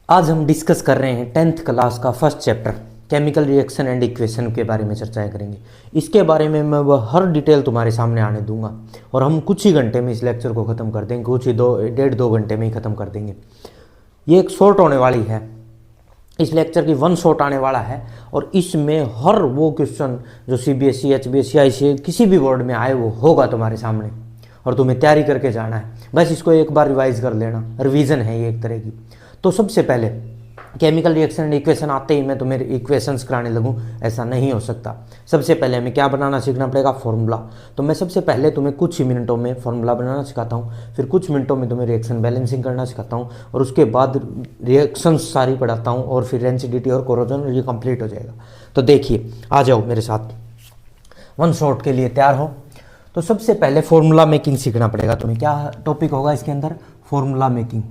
आज हम डिस्कस कर रहे हैं 10th क्लास का first chapter chemical reaction and equation के बारे में चर्चाएं करेंगे। इसके बारे में मैं वह हर डिटेल तुम्हारे सामने आने दूंगा और हम कुछ ही घंटे में इस लेक्चर को ख़त्म कर देंगे, कुछ ही 1.5-2 घंटे में ही ख़त्म कर देंगे। ये एक शॉर्ट होने वाली है, इस लेक्चर की 1 शॉट आने वाला है और इसमें हर वो क्वेश्चन जो CBSE, HBSE, ICSE किसी भी बोर्ड में आए वो होगा तुम्हारे सामने और तुम्हें तैयारी करके जाना है। बस इसको एक बार रिवाइज कर लेना, रिवीजन है ये एक तरह की। तो सबसे पहले केमिकल रिएक्शन एंड इक्वेशन आते ही मैं तुम्हें इक्वेशंस कराने लगूं, ऐसा नहीं हो सकता। सबसे पहले हमें क्या बनाना सीखना पड़ेगा, फॉर्मूला। तो मैं सबसे पहले तुम्हें कुछ ही मिनटों में फॉर्मूला बनाना सिखाता हूं, फिर कुछ मिनटों में तुम्हें रिएक्शन बैलेंसिंग करना सिखाता हूं और उसके बाद रिएक्शंस सारी पढ़ाता हूं और फिर रेंसिडिटी और कोरोजन, ये कंप्लीट हो जाएगा। तो देखिए, आ जाओ मेरे साथ, 1 शॉट के लिए तैयार हो। तो सबसे पहले फॉर्मूला मेकिंग सीखना पड़ेगा तुम्हें। क्या टॉपिक होगा इसके अंदर, फॉर्मूला मेकिंग।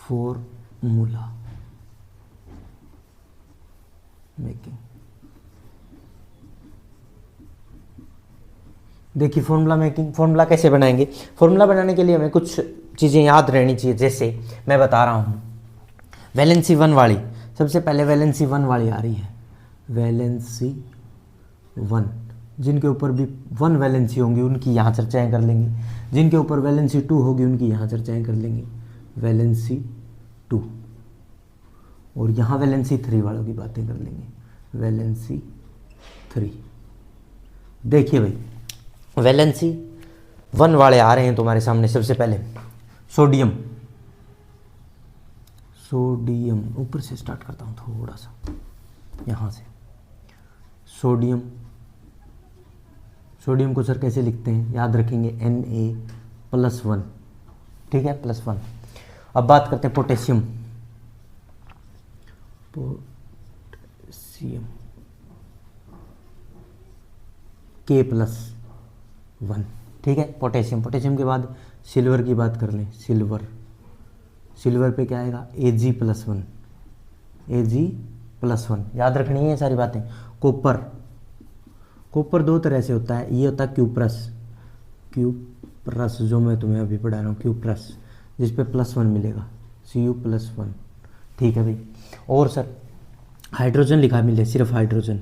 Formula making. देखिए फॉर्मूला मेकिंग, फॉर्मूला कैसे बनाएंगे। फॉर्मूला बनाने के लिए हमें कुछ चीज़ें याद रहनी चाहिए। जैसे मैं बता रहा हूँ, वैलेंसी 1 वाली, सबसे पहले वैलेंसी 1 वाली आ रही है, वैलेंसी 1। जिनके ऊपर भी 1 वैलेंसी होंगी उनकी यहाँ चर्चाएं कर लेंगे, जिनके ऊपर वैलेंसी 2 होगी उनकी यहाँ चर्चाएं कर लेंगे, वैलेंसी 2। और यहाँ वैलेंसी 3 वालों की बातें कर लेंगे, वैलेंसी 3। देखिए भाई, वैलेंसी 1 वाले आ रहे हैं तुम्हारे सामने। सबसे पहले सोडियम, सोडियम ऊपर से स्टार्ट करता हूँ थोड़ा सा, यहाँ से। सोडियम, सोडियम को सर कैसे लिखते हैं, याद रखेंगे Na+1, ठीक है, +1। अब बात करते हैं पोटेशियम, पोटेशियम K+1, ठीक है, पोटेशियम। पोटेशियम के बाद सिल्वर की बात कर लें, सिल्वर, सिल्वर पे क्या आएगा, Ag+1, Ag+1, याद रखनी है ये सारी बातें। कॉपर, कॉपर 2 तरह से होता है, ये होता है क्यूप्रस, क्यूप्रस जो मैं तुम्हें अभी पढ़ा रहा हूँ, क्यूप्रस, जिस पे +1 मिलेगा, Cu+1, ठीक है भाई। और सर हाइड्रोजन लिखा मिले, सिर्फ हाइड्रोजन,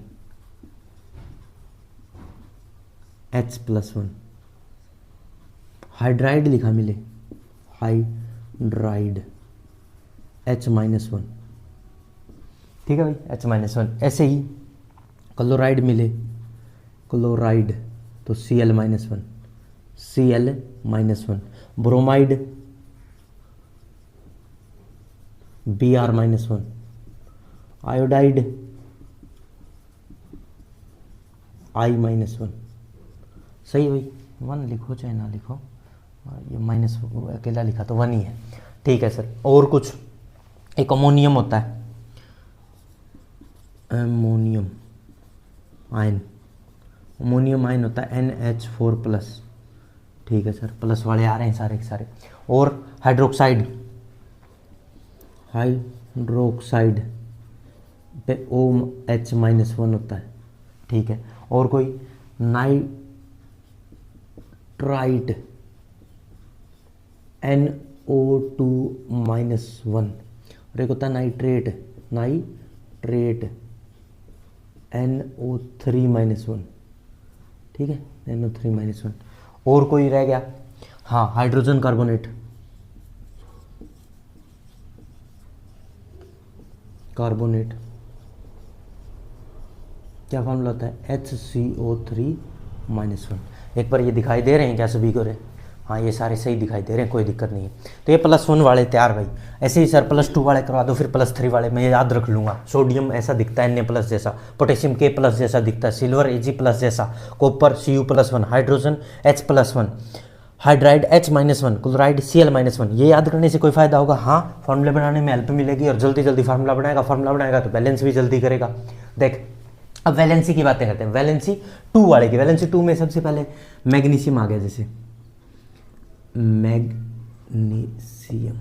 H+1। हाइड्राइड लिखा मिले, हाइड्राइड, H-1, ठीक है भाई, H-1। ऐसे ही क्लोराइड मिले, क्लोराइड, तो Cl-1, Cl-1। Bromide, Br-1। Iodide, I-1। सही भाई, 1 लिखो चाहे ना लिखो, ये माइनस अकेला लिखा तो 1 ही है, ठीक है सर। और कुछ, एक अमोनियम होता है, अमोनियम आयन, अमोनियम आयन होता है NH4+, ठीक है सर, प्लस वाले आ रहे हैं सारे के सारे। और हाइड्रोक्साइड, हाइड्रोक्साइड पे OH-1 होता है, ठीक है। और कोई नाइट्राइट, NO2-1। और एक होता है नाइट्रेट, नाइट्रेट, NO3-1, ठीक है, NO3-1। और कोई रह गया, हाँ, हाइड्रोजन कार्बोनेट, कार्बोनेट, क्या फॉर्मूला होता है, HCO3-1। एक बार ये दिखाई दे रहे हैं क्या सभी को रे, हाँ ये सारे सही दिखाई दे रहे हैं, कोई दिक्कत नहीं है। तो ये +1 वाले तैयार भाई। ऐसे ही सर +2 वाले करवा दो, फिर +3 वाले मैं याद रख लूँगा। सोडियम ऐसा दिखता है Na+ जैसा, पोटेशियम K+ जैसा दिखता है, सिल्वर Ag+ जैसा, copper Cu+1, hydrogen H+1, hydride H-1, chloride Cl-1। ये याद करने से कोई फायदा होगा, हाँ, फार्मूले बनाने में हेल्प मिलेगी और जल्दी जल्दी फार्मूला बनाएगा तो बैलेंस भी जल्दी करेगा। देख, अब वैलेंसी की बातें करते हैं, वैलेंसी 2 वाले की। वैलेंसी 2 में सबसे पहले मैग्नीशियम आ गया, जैसे मैग्नीशियम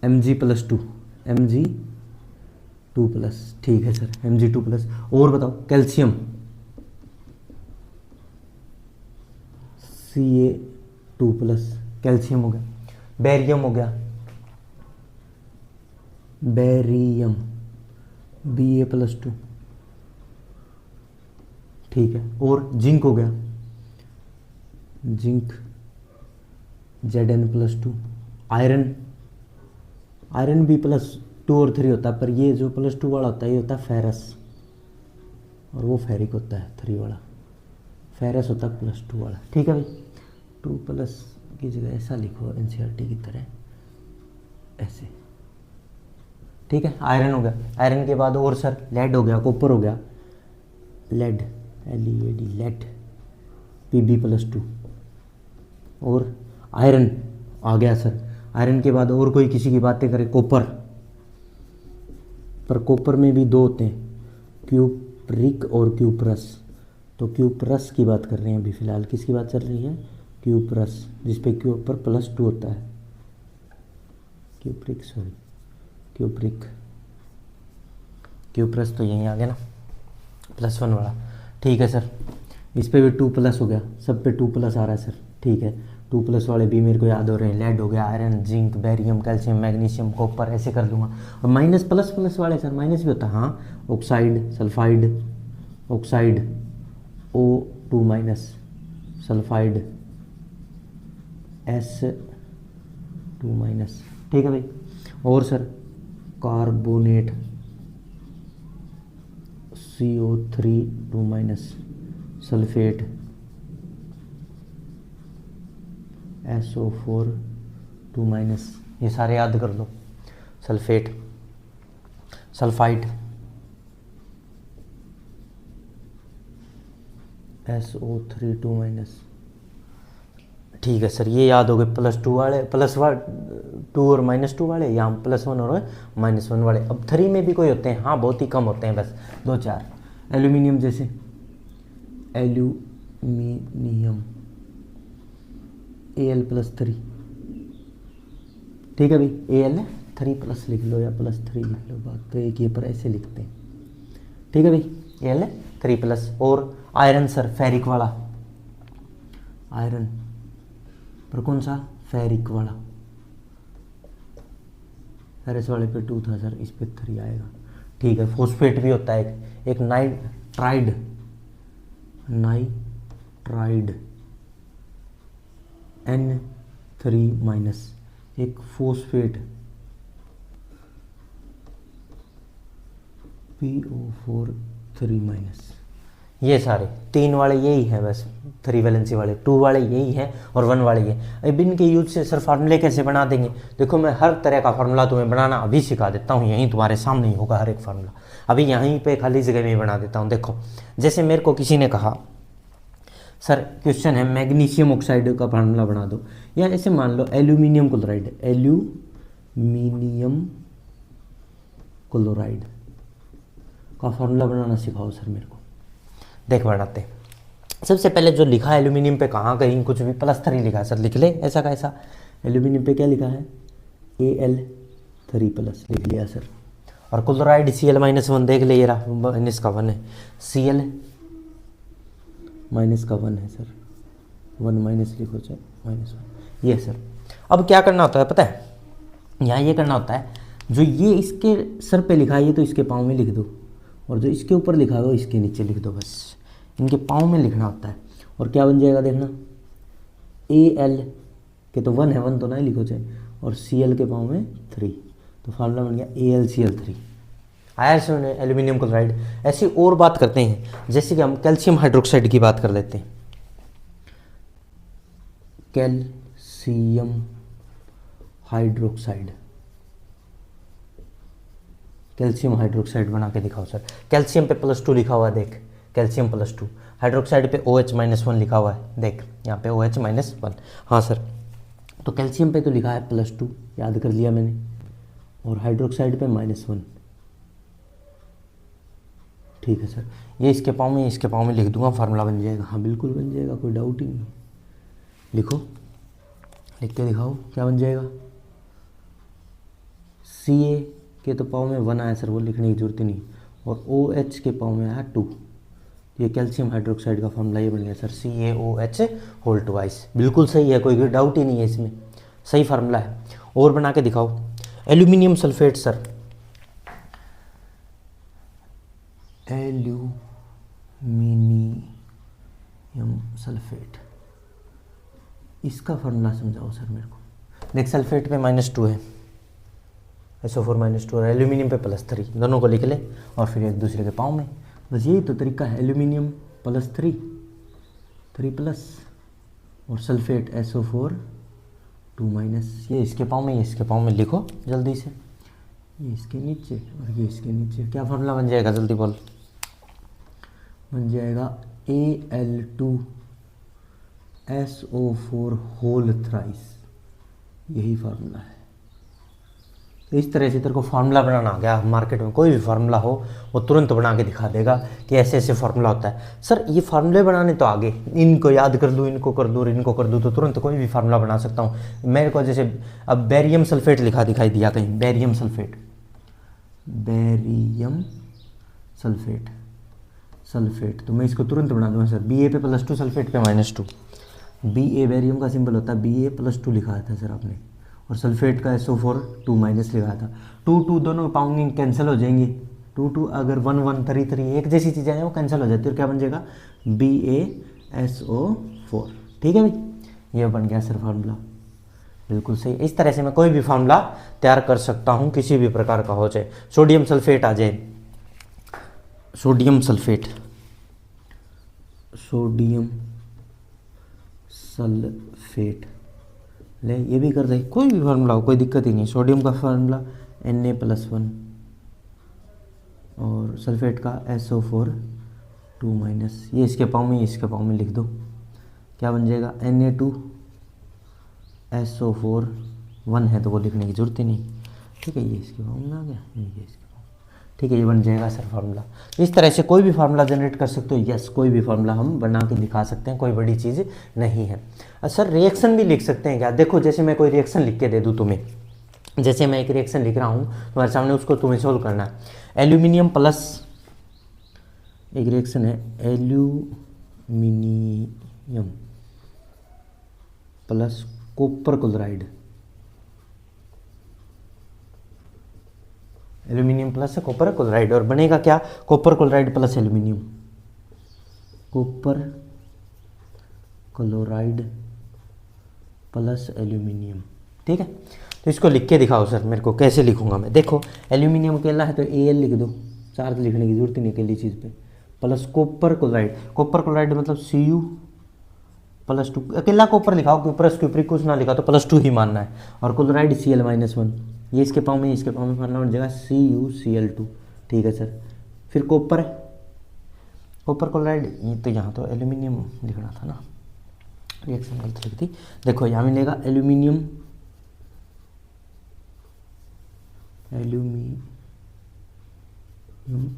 Mg+2, Mg2+, ठीक है सर, Mg2+। और बताओ, कैल्शियम Ca2+, कैल्शियम हो गया। बेरियम हो गया, बेरियम Ba+2, ठीक है। और जिंक हो गया, जिंक Zn+2, आयरन, आयरन भी +2 और 3 होता है, पर ये जो +2 वाला होता है ये होता है फेरस, और वो फेरिक होता है 3 वाला, फेरस होता है +2 वाला, ठीक है भाई। 2+ की जगह ऐसा लिखो NCERT की तरह, ऐसे, ठीक है। आयरन हो गया, आयरन के बाद और सर लेड हो गया, कॉपर हो गया, लेड LEAD, लेड Pb+2, और आयरन आ गया सर। आयरन के बाद और कोई किसी की बातें करें, कॉपर, पर कॉपर में भी 2 होते हैं, क्यूप्रिक और क्यूप्रस, तो क्यूप्रस की बात कर रहे हैं अभी फ़िलहाल। किसकी बात चल रही है? क्यूप्रस, जिस पे क्यूपर +2 होता है, क्यूप्रिक, सॉरी क्यूप्रिक, क्यूप्रस तो यहीं आ गया ना, +1 वाला, ठीक है सर। इस पे भी 2+ हो गया, सब पे 2+ आ रहा है सर, ठीक है। 2+ वाले भी मेरे को याद हो रहे हैं, लेड हो गया, iron, zinc, barium, calcium, magnesium, copper, ऐसे कर दूंगा। और माइनस प्लस वाले सर, माइनस भी होता है, हाँ, oxide, sulphide, oxide O2-, sulphide S2-, ठीक है भाई। और sir carbonate CO3-, sulphate SO4-, ये सारे याद कर लो। सल्फेट, सल्फाइड SO3-, ठीक है सर, ये याद हो गए। +2 वाले, +2 और -2 वाले, यहाँ +1 और -1 वाले। अब 3 में भी कोई होते हैं, हाँ बहुत ही कम होते हैं, बस 2-4। एल्यूमिनियम, जैसे एल्यूमिनियम Al+3, ठीक है भाई, Al3+ लिख लो या +3 लिख लो, बात तो एक ही पर ऐसे लिखते हैं, ठीक है भाई, Al3+। और आयरन सर, फेरिक वाला, आयरन पर कौन सा? फेरिक वाला, फेरस वाले पे 2 था सर, इस पे 3 आएगा, ठीक है। फॉस्फेट भी होता है एक नाइट्राइड, N3-, एक फॉस्फेट PO4-, ये सारे 3 वाले यही है बस, 3 वैलेंसी वाले, 2 वाले यही है और 1 वाले ये। अब इनके यूज से सर फार्मूले कैसे बना देंगे? देखो मैं हर तरह का फार्मूला तुम्हें बनाना अभी सिखा देता हूँ, यहीं तुम्हारे सामने ही होगा हर एक फार्मूला, अभी यहीं पे खाली जगह में ही बना देता हूँ। देखो जैसे मेरे को किसी ने कहा सर क्वेश्चन है मैग्नीशियम ऑक्साइड का फार्मूला बना दो, या ऐसे मान लो एल्यूमिनियम क्लोराइड का फार्मूला बनाना सिखाओ सर मेरे को। देख बनाते हैं। सबसे पहले जो लिखा है एल्यूमिनियम पे, कहाँ कहीं कुछ भी +3 लिखा है सर, लिख ले ऐसा का ऐसा। एल्यूमिनियम पे क्या लिखा है? Al3+ लिख लिया सर। और क्लोराइड Cl-1, देख ले, ये रहा माइनस का 1 है, Cl- का 1 है सर, 1- लिखो चाहे -1, ये सर। अब क्या करना होता है पता है? यहाँ ये करना होता है, जो ये इसके सर पे लिखा है ये तो इसके पाँव में लिख दो, और जो इसके ऊपर लिखा है वो इसके नीचे लिख दो, बस इनके पाँव में लिखना होता है। और क्या बन जाएगा देखना, Al के तो 1 है, 1 तो ना ही लिखो चाहे, और Cl के पाँव में 3, तो फार्मूला बन गया AlCl3। आया सुन एल्यूमिनियम क्लोराइड। ऐसी और बात करते हैं, जैसे कि हम कैल्शियम हाइड्रोक्साइड की बात कर लेते हैं। कैल्शियम हाइड्रोक्साइड, कैल्शियम हाइड्रोक्साइड बना के दिखाओ सर। कैल्शियम पे +2 लिखा हुआ है, देख कैल्शियम +2, हाइड्रोक्साइड पे OH-1 लिखा हुआ है, देख यहाँ पे OH-1। हाँ सर, तो कैल्शियम पे तो लिखा है +2, याद कर लिया मैंने, और हाइड्रोक्साइड पे -1, ठीक है सर। ये इसके पाँव में इसके पाँव में लिख दूंगा, फार्मूला बन जाएगा। हाँ बिल्कुल बन जाएगा, कोई डाउट ही नहीं। लिखो, लिख के दिखाओ क्या बन जाएगा। Ca के तो पाँव में 1 आया सर, वो लिखने की जरूरत ही नहीं, और OH के पाँव में आया 2, ये कैल्शियम हाइड्रोक्साइड का फार्मूला ये बन गया सर, CaOH2। बिल्कुल सही है, कोई डाउट ही नहीं है इसमें, सही फार्मूला है। और बना के दिखाओ। Aluminium sulphate sir, aluminium sulphate, इसका फॉर्मूला समझाओ सर मेरे को। देख सल्फेट पे -2 है, SO4 -2 और एल्यूमिनियम पे +3, दोनों को लिख ले और फिर एक दूसरे के पाँव में, बस यही तो तरीका है। एल्यूमिनियम +3 3+ और सल्फेट SO4 2-, ये इसके पाँव में, ये इसके पाँव में लिखो जल्दी से, ये इसके नीचे और ये इसके नीचे। क्या फॉर्मूला बन जाएगा जल्दी बोल। बन जाएगा Al2SO4 होल थ्राइस, यही फार्मूला है। तो इस तरह से तेरे को फार्मूला बनाना आ गया। मार्केट में कोई भी फार्मूला हो वो तुरंत बना के दिखा देगा कि ऐसे ऐसे फार्मूला होता है। सर ये फार्मूले बनाने तो आगे, इनको याद कर दूँ, इनको कर दूँ, इनको कर दूँ, तो तुरंत कोई भी फार्मूला बना सकता हूँ। मेरे को जैसे अब बेरियम सल्फेट लिखा दिखाई दिया कहीं, barium sulphate, barium sulphate, sulphate, तो मैं इसको तुरंत बना दूँगा सर। Ba पे +2, सल्फेट पे -2। Ba बेरियम का सिंबल होता है, Ba+2 लिखा था सर आपने, और सल्फेट का SO4 2- लिखा था। 2 दोनों पाऊंगे कैंसिल हो जाएंगे, 2 अगर 1 3 एक जैसी चीज़ें हैं वो कैंसिल हो जाती है, और क्या बन जाएगा BaSO4। ठीक है भाई, ये बन गया सर फार्मूला, बिल्कुल सही। इस तरह से मैं कोई भी फार्मूला तैयार कर सकता हूँ, किसी भी प्रकार का हो, चाहे सोडियम सल्फेट आ जाए, सोडियम सल्फेट, सोडियम सल्फेट ले, ये भी कर दे, कोई भी फार्मूला हो, कोई दिक्कत ही नहीं। सोडियम का फार्मूला Na+1 और सल्फेट का SO4 2-, ये इसके पाँव में, ये इसके पाँव में लिख दो, क्या बन जाएगा Na2SO4 1 है तो वो लिखने की जरूरत ही नहीं। ठीक है, ये इसके पाँव में आ गया, ये इसके पाँव, ठीक है, ये बन जाएगा सर फार्मूला। इस तरह से कोई भी फार्मूला जनरेट कर सकते हो। यस, कोई भी फार्मूला हम बना के दिखा सकते हैं, कोई बड़ी चीज़ नहीं है। सर रिएक्शन भी लिख सकते हैं क्या? देखो जैसे मैं कोई रिएक्शन लिख के दे दूँ तुम्हें, जैसे मैं एक रिएक्शन लिख रहा हूँ तुम्हारे सामने, उसको तुम्हें सोल्व करना है। एल्यूमिनियम प्लस, एक रिएक्शन है aluminium plus copper chloride, aluminium plus copper chloride, और बनेगा क्या, copper chloride plus aluminium, copper chloride plus aluminium. ठीक है, तो इसको लिख के दिखाओ सर मेरे को, कैसे लिखूंगा मैं। देखो एल्यूमिनियम अकेला है तो Al लिख दो, चार्ज लिखने की जरूरत ही नहीं अकेली चीज़ पे, plus copper chloride, copper chloride मतलब Cu+2, अकेला कॉपर लिखाओ, प्लस क्यूप्रिक कुछ ना लिखा तो +2 ही मानना है, और क्लोराइड Cl-1, ये इसके पाँव में, इसके पाँव में फार्मूला बन जाएगा CuCl2। ठीक है सर, फिर कॉपर है, कॉपर क्लोराइड, ये तो यहाँ तो एल्यूमिनियम लिखना था ना, रिएक्शन गलत लिख दी। देखो यहाँ मिलेगा एल्यूमिनियम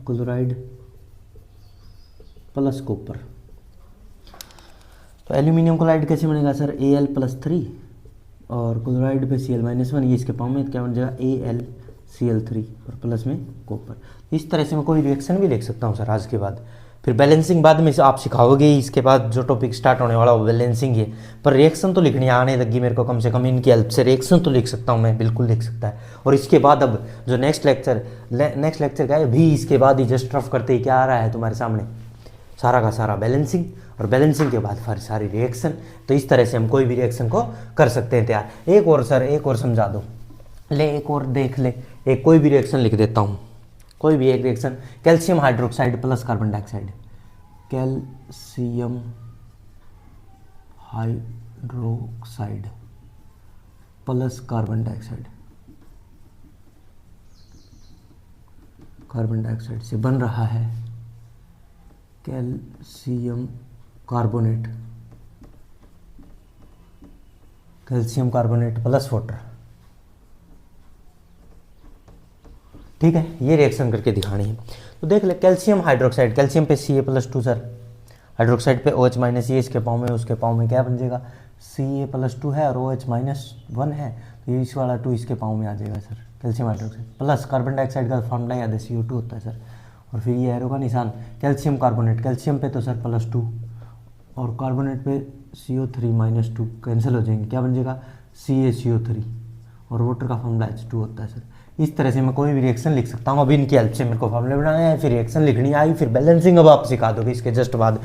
क्लोराइड प्लस कॉपर, तो एल्यूमिनियम क्लोराइड कैसे बनेगा सर, Al+3 और क्लोराइड पे Cl-1, ये इसके पाँव में क्या बन जाएगा AlCl3 और प्लस में कॉपर। इस तरह से मैं कोई रिएक्शन भी लिख सकता हूँ सर आज के बाद। फिर बैलेंसिंग बाद में आप सिखाओगे, इसके बाद जो टॉपिक स्टार्ट होने वाला वो बैलेंसिंग है, पर रिएक्शन तो लिखनी आने लगी मेरे को, कम से कम इनकी हेल्प से रिएक्शन तो लिख सकता हूँ मैं, बिल्कुल लिख सकता है। और इसके बाद अब जो नेक्स्ट लेक्चर क्या है भी, इसके बाद ही जस्ट रफ करते ही क्या आ रहा है तुम्हारे सामने, सारा का सारा बैलेंसिंग, और बैलेंसिंग के बाद फिर सारी रिएक्शन। तो इस तरह से हम कोई भी रिएक्शन को कर सकते हैं तैयार। एक और सर, एक और समझा दो, ले एक और देख ले, एक कोई भी रिएक्शन लिख देता हूँ, कोई भी एक reaction, calcium hydroxide plus carbon dioxide, calcium hydroxide plus carbon dioxide, carbon dioxide से बन रहा है calcium carbonate, calcium carbonate plus water. ठीक है, ये रिएक्शन करके दिखानी है। तो देख ले, कैल्शियम हाइड्रोक्साइड, कैल्शियम पे Ca+2 सर, हाइड्रोक्साइड पे OH-, ये इसके पाँव में, उसके पाँव में क्या बन जाएगा Ca+2 है और OH-1 है, तो ये इस वाला 2 इसके पाँव में आ जाएगा sir, calcium hydroxide plus carbon dioxide का फॉर्मूला याद है, CO2 होता है सर, और फिर ये एरो का निशान, कैल्शियम कार्बोनेट, कैल्शियम पे तो सर +2 और कार्बोनेट पे CO3 -2 कैंसिल हो जाएंगे, क्या बन जाएगा CaCO3, और वाटर का फॉर्मूला H2 होता है सर। इस तरह से मैं कोई भी रिएक्शन लिख सकता हूँ। अभी इनकी हेल्प से मेरे को फॉर्मूले बनाना है, फिर रिएक्शन लिखनी आई, फिर बैलेंसिंग अब आप सिखा दोगे इसके जस्ट बाद।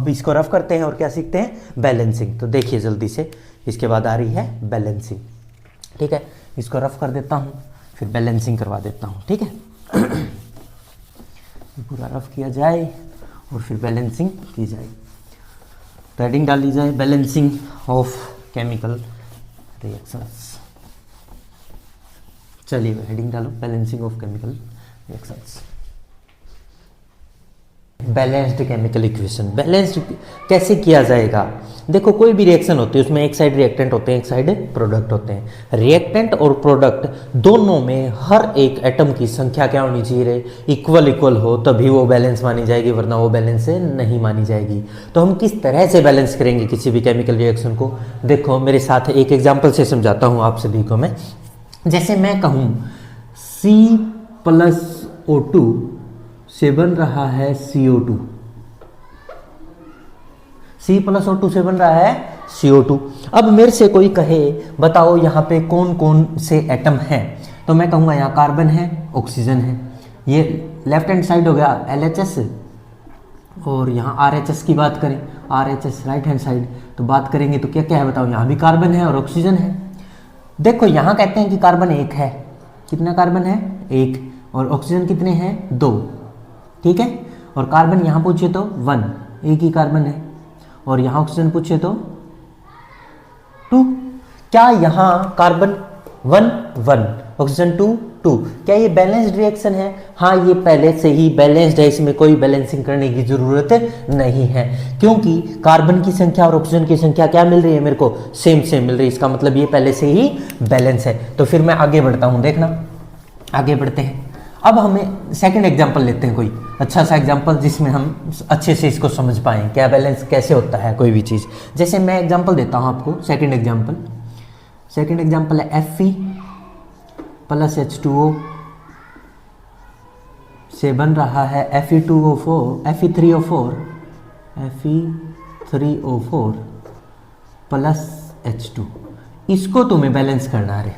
इसको रफ करते हैं और क्या सीखते हैं, बैलेंसिंग। तो देखिए जल्दी से, इसके बाद आ रही है बैलेंसिंग। ठीक है, इसको रफ कर देता हूँ, फिर बैलेंसिंग करवा देता हूँ। ठीक है, पूरा रफ किया जाए और फिर बैलेंसिंग की जाए। तो हेडिंग डाल दी जाए, बैलेंसिंग ऑफ केमिकल रिएक्शंस। चलिए हेडिंग डालो, balancing of chemical reactions. Balanced chemical equation, balanced कैसे किया जाएगा। देखो कोई भी रिएक्शन होती है उसमें एक साइड रिएक्टेंट होते हैं, एक साइड प्रोडक्ट होते हैं। रिएक्टेंट और प्रोडक्ट दोनों में हर एक एटम की संख्या क्या होनी चाहिए, इक्वल इक्वल हो, तभी वो बैलेंस मानी जाएगी, वरना वो बैलेंस नहीं मानी जाएगी। तो हम किस तरह से बैलेंस करेंगे किसी भी केमिकल रिएक्शन को, देखो मेरे साथ एक एग्जाम्पल से समझाता हूँ आप सभी को मैं। जैसे मैं कहूँ C+O2 से बन रहा है CO2, C+O2 से बन रहा है CO2। अब मेरे से कोई कहे बताओ यहाँ पे कौन कौन से एटम हैं, तो मैं कहूँगा यहाँ कार्बन है, ऑक्सीजन है। ये लेफ्ट हैंड साइड हो गया LHS, और यहाँ RHS की बात करें, RHS राइट हैंड साइड, तो बात करेंगे तो क्या क्या है बताओ, यहाँ भी कार्बन है और ऑक्सीजन है। देखो यहाँ कहते हैं कि कार्बन एक है, कितना कार्बन है, एक, और ऑक्सीजन कितने हैं, दो। ठीक है, और कार्बन यहाँ पूछे तो 1, एक ही कार्बन है, और यहाँ ऑक्सीजन पूछे तो 2। क्या यहाँ कार्बन 1 1, ऑक्सीजन 2 2, क्या ये बैलेंस्ड रिएक्शन है? हाँ, ये पहले से ही बैलेंस्ड है, इसमें कोई बैलेंसिंग करने की जरूरत नहीं है, क्योंकि कार्बन की संख्या और ऑक्सीजन की संख्या क्या मिल रही है मेरे को, सेम सेम मिल रही है। इसका मतलब ये पहले से ही बैलेंस है। तो फिर मैं आगे बढ़ता हूँ, देखना आगे बढ़ते हैं। अब हमें सेकंड एग्जांपल लेते हैं, कोई अच्छा सा एग्जांपल जिसमें हम अच्छे से इसको समझ पाएँ क्या बैलेंस कैसे होता है कोई भी चीज़। जैसे मैं एग्जांपल देता हूँ आपको, सेकंड एग्जांपल है Fe+H2O से बन रहा है Fe3O4 H2। इसको तुम्हें बैलेंस करना है।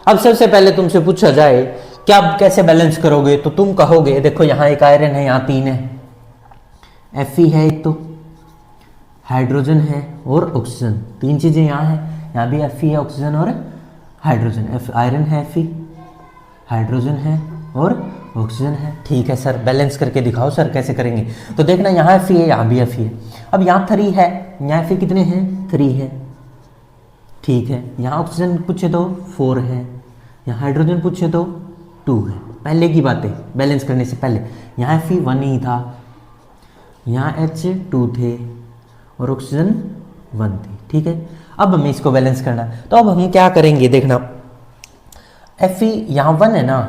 अब सबसे पहले तुमसे पूछा जाए क्या कैसे बैलेंस करोगे, तो तुम कहोगे देखो यहाँ एक आयरन है, यहाँ 3 है, Fe है एक, तो हाइड्रोजन है और ऑक्सीजन, 3 चीजें यहाँ है, यहाँ भी Fe है, ऑक्सीजन और हाइड्रोजन। आयरन है, Fe, हाइड्रोजन है और ऑक्सीजन है। ठीक है सर, बैलेंस करके दिखाओ सर, कैसे करेंगे। तो देखना यहाँ Fe है, यहाँ भी Fe है। अब यहाँ 3 है, यहाँ Fe कितने हैं, 3 है। ठीक है, यहाँ ऑक्सीजन पूछे तो 4 है, यहाँ हाइड्रोजन पूछे तो 2 है। पहले की बातें बैलेंस करने से पहले, यहाँ Fe 1 ही था, यहाँ H2 थे और ऑक्सीजन 1 थी। ठीक है, अब हमें इसको बैलेंस करना है, तो अब हम क्या करेंगे देखना, Fe यहाँ 1 है ना,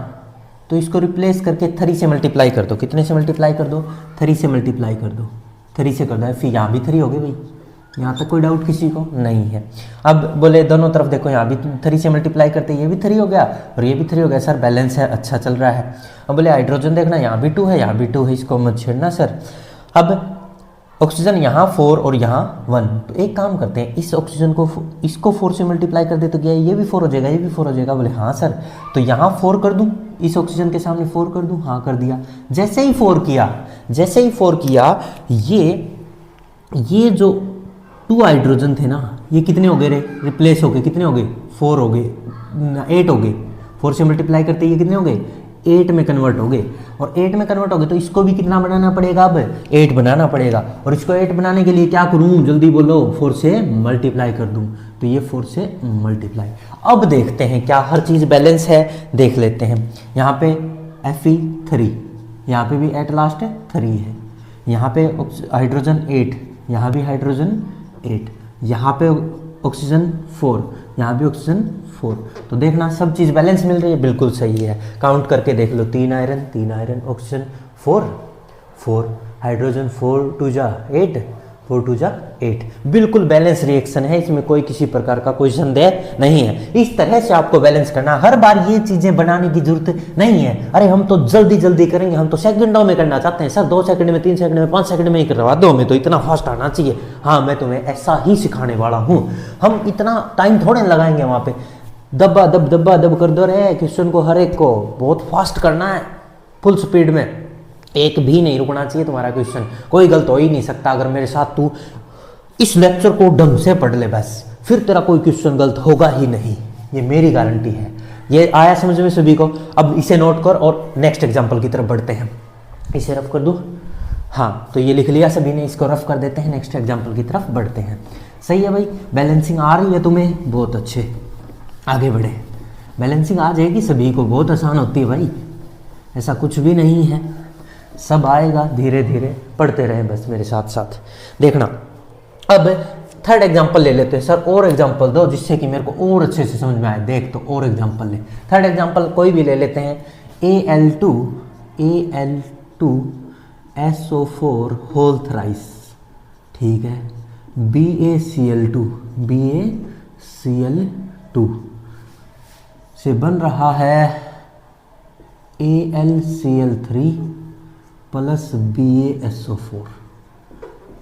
तो इसको रिप्लेस करके 3 से मल्टीप्लाई कर दो। कितने से मल्टीप्लाई कर दो, 3 से मल्टीप्लाई कर दो, 3 से कर दो। Fe यहाँ भी 3 हो गए भाई, यहाँ तक कोई डाउट किसी को नहीं है। अब बोले दोनों तरफ देखो, यहाँ भी 3 से मल्टीप्लाई करते ये भी 3 हो गया और ये भी 3 हो गया, सर बैलेंस है, अच्छा चल रहा है। अब बोले हाइड्रोजन देखना, यहाँ भी 2 है, यहाँ भी 2 है, इसको मत छेड़ना सर। अब ऑक्सीजन यहाँ 4 और यहाँ 1, तो एक काम करते हैं, इस ऑक्सीजन को इसको 4 से मल्टीप्लाई कर दे तो क्या ये भी 4 हो जाएगा, ये भी 4 हो जाएगा। बोले हाँ सर, तो यहाँ 4 कर दूँ, इस ऑक्सीजन के सामने 4 कर दूँ, हाँ कर दिया। जैसे ही 4 किया ये जो 2 हाइड्रोजन थे ना, ये कितने हो गए रे, रिप्लेस हो गए, कितने हो गए, 4 हो गए, 8 हो गए। 4 से मल्टीप्लाई करते ये कितने हो गए, 8 में कन्वर्ट हो गए, और 8 में कन्वर्ट हो गए तो इसको भी कितना बनाना पड़ेगा, अब 8 बनाना पड़ेगा। और इसको 8 बनाने के लिए क्या करूं, जल्दी बोलो, 4 से मल्टीप्लाई कर दूं, तो ये 4 से मल्टीप्लाई। अब देखते हैं क्या हर चीज़ बैलेंस है, देख लेते हैं। यहाँ पे Fe3, यहाँ पे भी एट लास्ट 3 है, यहाँ पे हाइड्रोजन 8, यहाँ भी हाइड्रोजन 8, यहाँ पे ऑक्सीजन 4, यहाँ भी ऑक्सीजन 4। तो देखना सब चीज़ बैलेंस मिल रही है, बिल्कुल सही है। काउंट करके देख लो, 3 आयरन, ऑक्सीजन 4 हाइड्रोजन, 4 2 जा 8, 4 2 जा 8, बिल्कुल बैलेंस रिएक्शन है, इसमें कोई किसी प्रकार का कोई संदेह नहीं है। इस तरह से आपको बैलेंस करना, हर बार ये चीज़ें बनाने की जरूरत नहीं है। अरे हम तो जल्दी जल्दी करेंगे, हम तो सेकंडों में करना चाहते हैं सर, 2 सेकंड में, 3 सेकंड में, 5 सेकंड में ही करवा दो, हमें तो इतना फास्ट आना चाहिए। हाँ, मैं तुम्हें ऐसा ही सिखाने वाला हूँ, हम इतना टाइम थोड़े लगाएंगे वहाँ पे। दबा दब कर दो रे क्वेश्चन को, हर एक को बहुत फास्ट करना है, फुल स्पीड में, एक भी नहीं रुकना चाहिए तुम्हारा क्वेश्चन, कोई गलत हो ही नहीं सकता। अगर मेरे साथ तू इस लेक्चर को ढंग से पढ़ ले बस, फिर तेरा कोई क्वेश्चन गलत होगा ही नहीं, ये मेरी गारंटी है। ये आया समझ में सभी को? अब इसे नोट कर और नेक्स्ट एग्जाम्पल की तरफ बढ़ते हैं। इसे रफ कर दूं? हाँ, तो ये लिख लिया सभी ने, इसको रफ कर देते हैं, नेक्स्ट एग्जाम्पल की तरफ बढ़ते हैं। सही है भाई, बैलेंसिंग आ रही है तुम्हें? बहुत अच्छे, आगे बढ़े। बैलेंसिंग आ जाएगी सभी को, बहुत आसान होती है भाई, ऐसा कुछ भी नहीं है, सब आएगा धीरे धीरे, पढ़ते रहे बस मेरे साथ साथ। देखना अब थर्ड एग्जाम्पल ले लेते हैं। सर और एग्जाम्पल दो जिससे कि मेरे को और अच्छे से समझ में आए। देख तो और एग्जाम्पल ले, थर्ड एग्जाम्पल कोई भी ले लेते हैं। Al2SO4 होल थ्राइस, ठीक है। BaCl2 से बन रहा है AlCl3 प्लस BaSO4,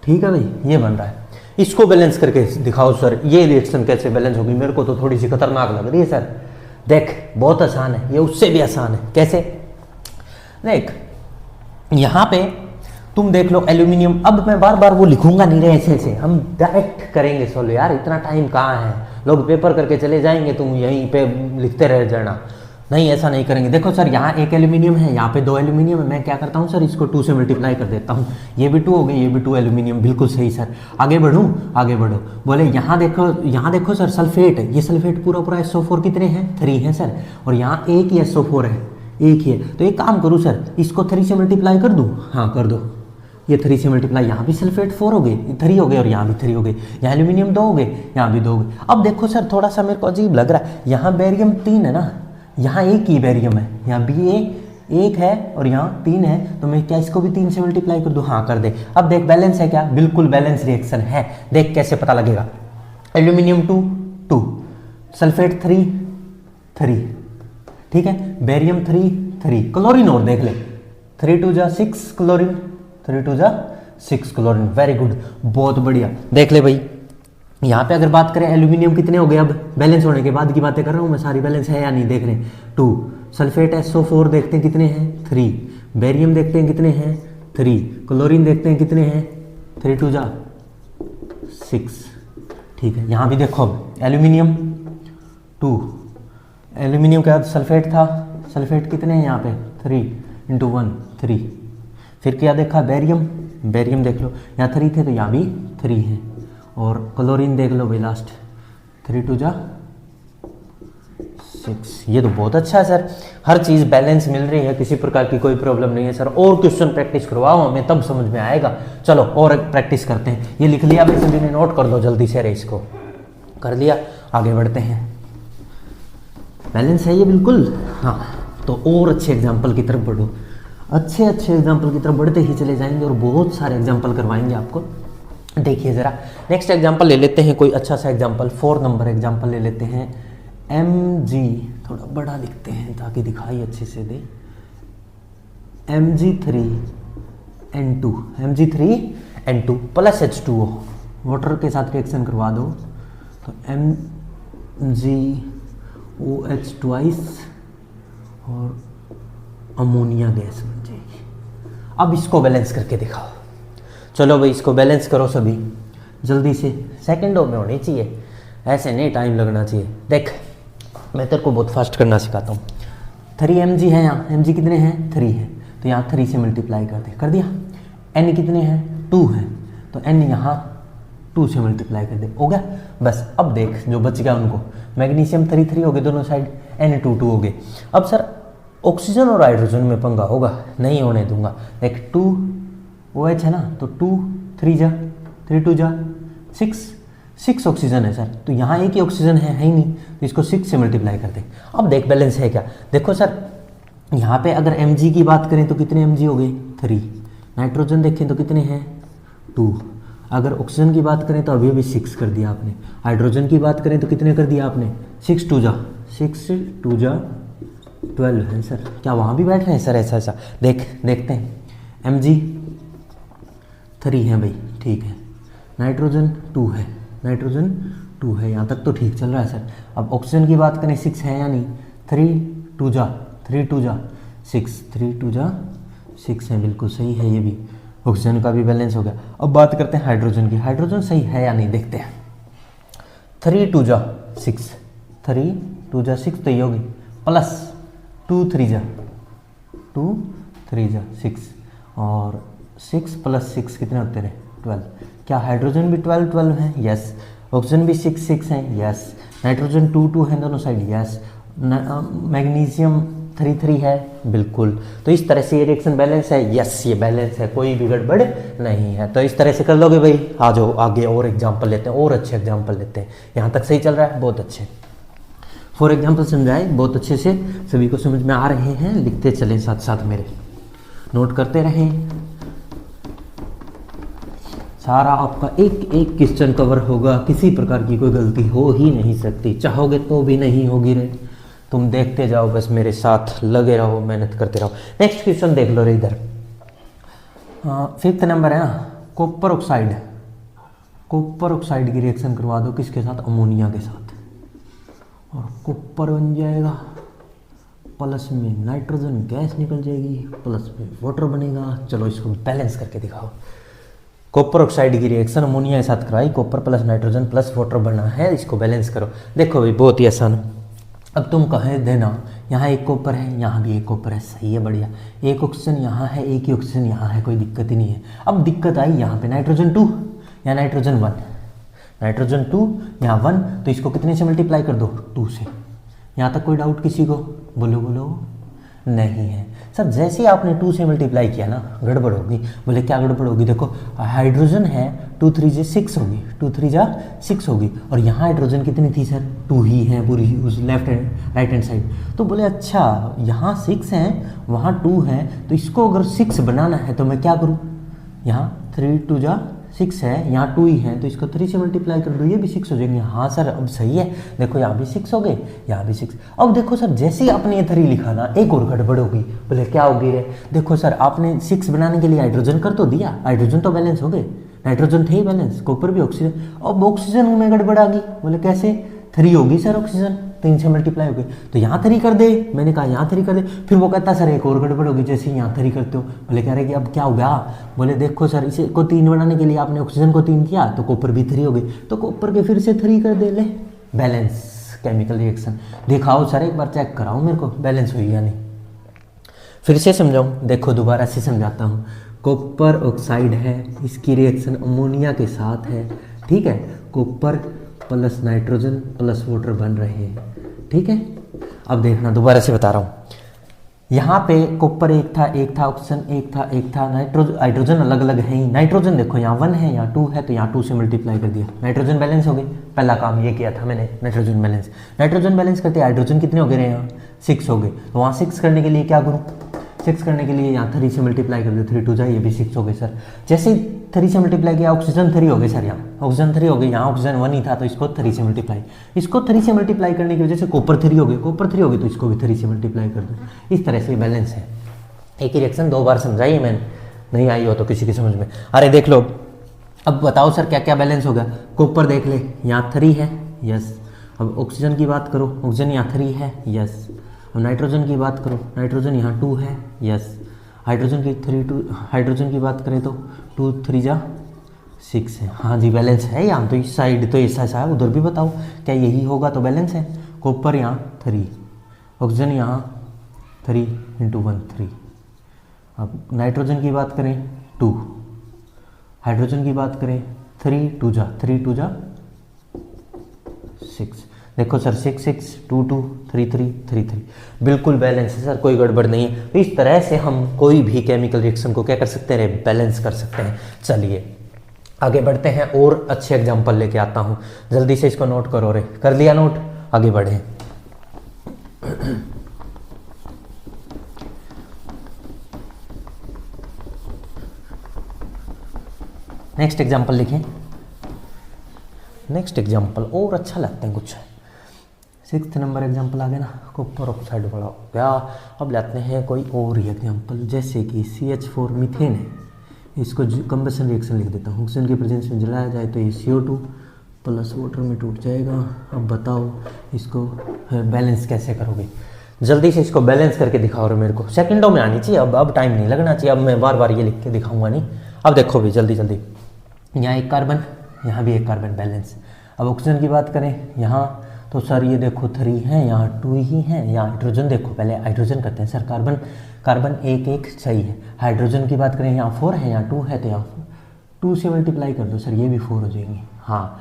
ठीक है भाई, ये बन रहा है। इसको बैलेंस करके दिखाओ सर, ये रिएक्शन कैसे बैलेंस होगी? मेरे को तो थोड़ी सी खतरनाक लग रही है सर। देख बहुत आसान है, ये उससे भी आसान है। कैसे? देख यहाँ पे तुम देख लो एल्यूमिनियम, अब मैं बार बार वो लिखूंगा नहीं रहे ऐसे, हम डायरेक्ट करेंगे सोल्व। यार इतना टाइम कहाँ है, लोग पेपर करके चले जाएंगे, तुम यहीं पे लिखते रह जाना। नहीं, ऐसा नहीं करेंगे। देखो सर यहाँ एक एल्यूमिनियम है, यहाँ पे दो एल्यूमिनियम है, मैं क्या करता हूँ सर, इसको 2 से मल्टीप्लाई कर देता हूँ, ये भी 2 हो गए, ये भी 2 एल्यूमिनियम, बिल्कुल सही सर। आगे बढ़ूँ? आगे बढ़ो। बोले यहाँ देखो सर सल्फेट है, ये सल्फेट पूरा पूरा SO4 कितने हैं? 3 हैं सर, और यहाँ एक ही SO4 है, एक ही है। तो एक काम करूँ सर, इसको 3 से मल्टीप्लाई कर दूँ? हाँ कर दो। ये 3 से मल्टीप्लाई, यहाँ भी सल्फेट 4 हो गए, 3 हो गए, और यहाँ भी 3 हो गए, यहाँ एल्यूमिनियम 2 हो गए, यहाँ भी 2 हो गए। अब देखो सर थोड़ा सा मेरे को अजीब लग रहा है, यहाँ बेरियम 3 है ना, यहाँ एक ही बेरियम है, यहाँ Ba1 है और यहाँ 3 है, तो मैं क्या इसको भी 3 से मल्टीप्लाई कर दूँ? हाँ कर दे। अब देख बैलेंस है क्या? बिल्कुल बैलेंस रिएक्शन है। देख कैसे पता लगेगा? एल्यूमिनियम 2, सल्फेट 3, ठीक है, बेरियम 3, क्लोरीन और देख ले, 3 2 जा 6 क्लोरीन, 3 2 जा 6 क्लोरीन, वेरी गुड, बहुत बढ़िया। देख ले भाई, यहाँ पे अगर बात करें एल्यूमिनियम कितने हो गए, अब बैलेंस होने के बाद की बातें कर रहा हूँ मैं, सारी बैलेंस है या नहीं देख रहे हैं। 2 सल्फेट SO4 देखते हैं कितने हैं? 3 बेरियम देखते हैं कितने हैं? 3 क्लोरीन देखते हैं कितने हैं? 3 2 जा 6, ठीक है। यहाँ भी देखो अब एल्यूमिनियम 2, एल्यूमिनियम के बाद सल्फेट था, सल्फेट कितने हैं यहाँ पे? 3 × 1 3। फिर क्या देखा? बेरियम देख लो, यहाँ 3 थे तो यहाँ भी 3 है, और क्लोरीन देख लो भाई लास्ट, 3 2 जा 6। ये तो बहुत अच्छा है सर, हर चीज़ बैलेंस मिल रही है, किसी प्रकार की कोई प्रॉब्लम नहीं है सर। और क्वेश्चन प्रैक्टिस करवाओ हमें, तब समझ में आएगा। चलो और प्रैक्टिस करते हैं। ये लिख लिया भाई सभी ने, नोट कर दो जल्दी से, रेस को कर लिया, आगे बढ़ते हैं। बैलेंस है ये बिल्कुल, हाँ। तो और अच्छे एग्जाम्पल की तरफ बढ़ो, अच्छे एग्जाम्पल की तरफ बढ़ते ही चले जाएंगे, और बहुत सारे एग्जाम्पल करवाएंगे आपको। देखिए ज़रा नेक्स्ट एग्जाम्पल ले लेते हैं, कोई अच्छा सा एग्जाम्पल, 4 नंबर एग्जाम्पल ले लेते हैं। Mg, थोड़ा बड़ा लिखते हैं ताकि दिखाई अच्छे से दे। Mg3N2 प्लस H2O, वाटर के साथ रिएक्शन करवा दो तो MgOH ट्वाइस और अमोनिया गैस बन जाएगी। अब इसको बैलेंस करके दिखाओ। चलो भाई इसको बैलेंस करो सभी जल्दी से, सेकंडों में होनी चाहिए, ऐसे नहीं टाइम लगना चाहिए। देख मैं तेरे को बहुत फास्ट करना सिखाता हूँ। 3 Mg है, यहाँ Mg कितने हैं? 3 है, तो यहाँ 3 से मल्टीप्लाई कर दे, कर दिया। N कितने हैं? 2 है, तो N यहाँ 2 से मल्टीप्लाई कर दे, हो गया बस। अब देख जो बच गया उनको, मैग्नीशियम 3 हो गए दोनों साइड, N2 हो गए। अब सर ऑक्सीजन और हाइड्रोजन में पंगा होगा, नहीं होने दूंगा। देख 2 OH है ना, तो 2 3 जा 3 2 जा 6 ऑक्सीजन है सर, तो यहाँ एक ही ऑक्सीजन है ही नहीं, तो इसको 6 से मल्टीप्लाई कर दे। अब देख बैलेंस है क्या? देखो सर यहाँ पे अगर Mg की बात करें तो कितने Mg हो गए? 3। नाइट्रोजन देखें तो कितने हैं? 2। अगर ऑक्सीजन की बात करें तो अभी अभी 6 कर दिया आपने। हाइड्रोजन की बात करें तो कितने कर दिया आपने? 6 2 जा 12 है सर। क्या वहाँ भी बैठ रहे हैं सर? ऐसा देखते हैं। Mg 3 है भाई, ठीक है। नाइट्रोजन 2 है, नाइट्रोजन 2 है, यहाँ तक तो ठीक चल रहा है सर। अब ऑक्सीजन की बात करें 6 है या नहीं, 3 2 जा 6, 3 2 जा 6 है, बिल्कुल सही है ये भी। ऑक्सीजन का भी बैलेंस हो गया। अब बात करते हैं हाइड्रोजन की, हाइड्रोजन सही है या नहीं देखते हैं। 3 2 जा 6, 3 2 जा 6 तो ये होगी, प्लस 2 3 जा 6, और 6 + 6 कितने होते रहे 12। क्या हाइड्रोजन भी 12 है? यस। ऑक्सीजन भी 6 है? यस। नाइट्रोजन 2 है दोनों साइड? यस। मैग्नीशियम 3 है? बिल्कुल। तो इस तरह से ये रिएक्शन बैलेंस है? यस, ये बैलेंस है, कोई भी गड़बड़ नहीं है। तो इस तरह से कर लोगे भाई। आ जाओ आगे और एग्जाम्पल लेते हैं, और अच्छे एग्जाम्पल लेते हैं। यहाँ तक सही चल रहा है, बहुत अच्छे। फॉर एग्जाम्पल समझाए बहुत अच्छे से, सभी को समझ में आ रहे हैं। लिखते चलें साथ साथ, मेरे नोट करते रहें। सारा आपका एक एक क्वेश्चन कवर होगा, किसी प्रकार की कोई गलती हो ही नहीं सकती, चाहोगे तो भी नहीं होगी रे। तुम देखते जाओ, बस मेरे साथ लगे रहो, मेहनत करते रहो। नेक्स्ट क्वेश्चन देख लो रे इधर। 5th नंबर है ना, कॉपर ऑक्साइड। कॉपर ऑक्साइड की रिएक्शन करवा दो किसके साथ? अमोनिया के साथ। और कॉपर बन जाएगा, प्लस में नाइट्रोजन गैस निकल जाएगी, प्लस में वाटर बनेगा। चलो इसको बैलेंस करके दिखाओ। कॉपर ऑक्साइड की रिएक्शन अमोनिया के साथ करवाई, copper plus nitrogen plus water बना है, इसको बैलेंस करो। देखो भाई बहुत ही आसान। अब तुम कहे देना यहाँ एक कॉपर है, यहाँ भी एक कॉपर है, सही है, बढ़िया। एक ऑक्सीजन यहाँ है, एक ही ऑक्सीजन यहाँ है, कोई दिक्कत ही नहीं है। अब दिक्कत आई यहाँ पे नाइट्रोजन 2 या नाइट्रोजन 1, नाइट्रोजन 2 यहाँ 1, तो इसको कितने से मल्टीप्लाई कर दो? 2 से। यहाँ तक कोई डाउट किसी को? बोलो नहीं है सर। जैसे ही आपने 2 से मल्टीप्लाई किया ना, गड़बड़ होगी। बोले क्या गड़बड़ होगी? देखो हाइड्रोजन है 2 3 जा 6 होगी, 2 3 जा 6 होगी, और यहाँ हाइड्रोजन कितनी थी सर? 2 ही है पूरी, उस left hand right hand side. तो बोले अच्छा यहाँ 6 है, वहाँ 2 है, तो इसको अगर 6 बनाना है तो मैं क्या करूँ? यहाँ 3 2 जा 6 है, यहाँ 2 ही है, तो इसको 3 से मल्टीप्लाई कर दो, ये भी 6 हो जाएंगे। हाँ सर अब सही है। देखो यहाँ भी 6 हो गए, यहाँ भी 6। अब देखो सर जैसे ही आपने ये 3 लिखा ना, एक और गड़बड़ होगी। बोले क्या होगी रे? देखो सर आपने 6 बनाने के लिए हाइड्रोजन कर तो दिया, हाइड्रोजन तो बैलेंस हो गए, नाइट्रोजन थे ही बैलेंस, कॉपर भी, ऑक्सीजन। अब ऑक्सीजन में गड़बड़ आ गई। बोले कैसे? 3 होगी सर ऑक्सीजन, 3 से मल्टीप्लाई हो गई, तो यहाँ 3 कर दे। मैंने कहा यहाँ 3 कर दे। फिर वो कहता सर एक और गड़बड़ होगी, जैसे यहाँ 3 करते हो। बोले कह रहे कि अब क्या हो गया? बोले देखो सर इसे को 3 बनाने के लिए आपने ऑक्सीजन को 3 किया, तो कॉपर भी 3 हो गई, तो कॉपर के फिर से 3 कर दे, ले बैलेंस केमिकल रिएक्शन। दिखाओ सर एक बार चेक कराओ मेरे को बैलेंस हुई या नहीं। फिर से समझाऊँ? देखो दोबारा से समझाता हूँ। कॉपर ऑक्साइड है, इसकी रिएक्शन अमोनिया के साथ है, ठीक है। Copper plus nitrogen plus water बन रहे हैं, ठीक है। अब देखना दोबारा से बता रहा हूँ। यहाँ पे कॉपर एक था, ऑक्सीजन एक था, हाइड्रोजन अलग अलग है ही। नाइट्रोजन देखो यहाँ 1 है, यहाँ 2 है, तो यहाँ 2 से मल्टीप्लाई कर दिया, नाइट्रोजन बैलेंस हो गई। पहला काम ये किया था मैंने, नाइट्रोजन बैलेंस करते हाइड्रोजन कितने हो गए रहे? यहाँ 6 हो गए। तो वहाँ 6 करने के लिए क्या करूँ? 6 करने के लिए यहाँ 3 से मल्टीप्लाई कर दो, 3 2 जा, ये भी 6 हो गए सर। जैसे 3 से मल्टीप्लाई किया, ऑक्सीजन 3 हो गए सर, यहाँ ऑक्सीजन 3 हो गए, यहाँ ऑक्सीजन 1 ही था, तो इसको 3 से मल्टीप्लाई, इसको 3 से मल्टीप्लाई करने की वजह से कॉपर 3 हो गए, तो इसको भी 3 से मल्टीप्लाई कर दो। इस तरह से बैलेंस है। एक ही रिएक्शन 2 बार समझाई मैंने, नहीं आई हो तो किसी की समझ में। अरे देख लो, अब बताओ सर क्या क्या बैलेंस होगा? कॉपर देख ले, यहाँ 3 है, यस। अब ऑक्सीजन की बात करो, ऑक्सीजन यहाँ 3 है, यस। अब नाइट्रोजन की बात करो, नाइट्रोजन यहाँ 2 है, यस। हाइड्रोजन की बात करें तो 2 3 जा 6 है। हाँ जी बैलेंस है। यहाँ तो इस साइड तो ऐसा है, उधर भी बताओ क्या यही होगा? तो बैलेंस है। कॉपर यहाँ 3, ऑक्सीजन यहाँ 3 × 1 3। अब नाइट्रोजन की बात करें 2, हाइड्रोजन की बात करें 3 2 जा 6। देखो सर 6 6 2 2 3 3 3 3, बिल्कुल बैलेंस है सर, कोई गड़बड़ नहीं है। तो इस तरह से हम कोई भी केमिकल रिएक्शन को क्या कर सकते हैं? बैलेंस कर सकते हैं। चलिए आगे बढ़ते हैं, और अच्छे एग्जांपल लेके आता हूँ। जल्दी से इसको नोट करो रे, कर लिया नोट? आगे बढ़े। नेक्स्ट एग्जांपल लिखें। नेक्स्ट एग्जांपल और अच्छा लगता है कुछ। 6th नंबर एग्जांपल आ गया ना, कॉपर ऑक्साइड वाला हो गया। अब लाते हैं कोई और ही एग्जांपल, जैसे कि CH4 मीथेन है, इसको कंबशन रिएक्शन लिख देता हूँ। ऑक्सीजन के प्रेजेंस में जलाया जाए तो ये CO2 प्लस वाटर में टूट जाएगा। अब बताओ इसको बैलेंस कैसे करोगे, जल्दी से इसको बैलेंस करके दिखाओ। और मेरे को सेकंडों में आनी चाहिए, अब टाइम नहीं लगना चाहिए। अब मैं बार बार ये लिख के दिखाऊंगा नहीं। अब देखो भी जल्दी जल्दी, यहाँ एक कार्बन, यहाँ भी एक कार्बन, बैलेंस। अब ऑक्सीजन की बात करें यहाँ तो सर ये देखो 3 है, यहाँ 2 ही है। यहाँ हाइड्रोजन देखो, पहले हाइड्रोजन करते हैं सर। कार्बन कार्बन एक एक सही है। हाइड्रोजन की बात करें यहाँ 4 है, यहाँ 2 है, तो यहाँ 2 से मल्टीप्लाई कर दो सर, ये भी 4 हो जाएंगे। हाँ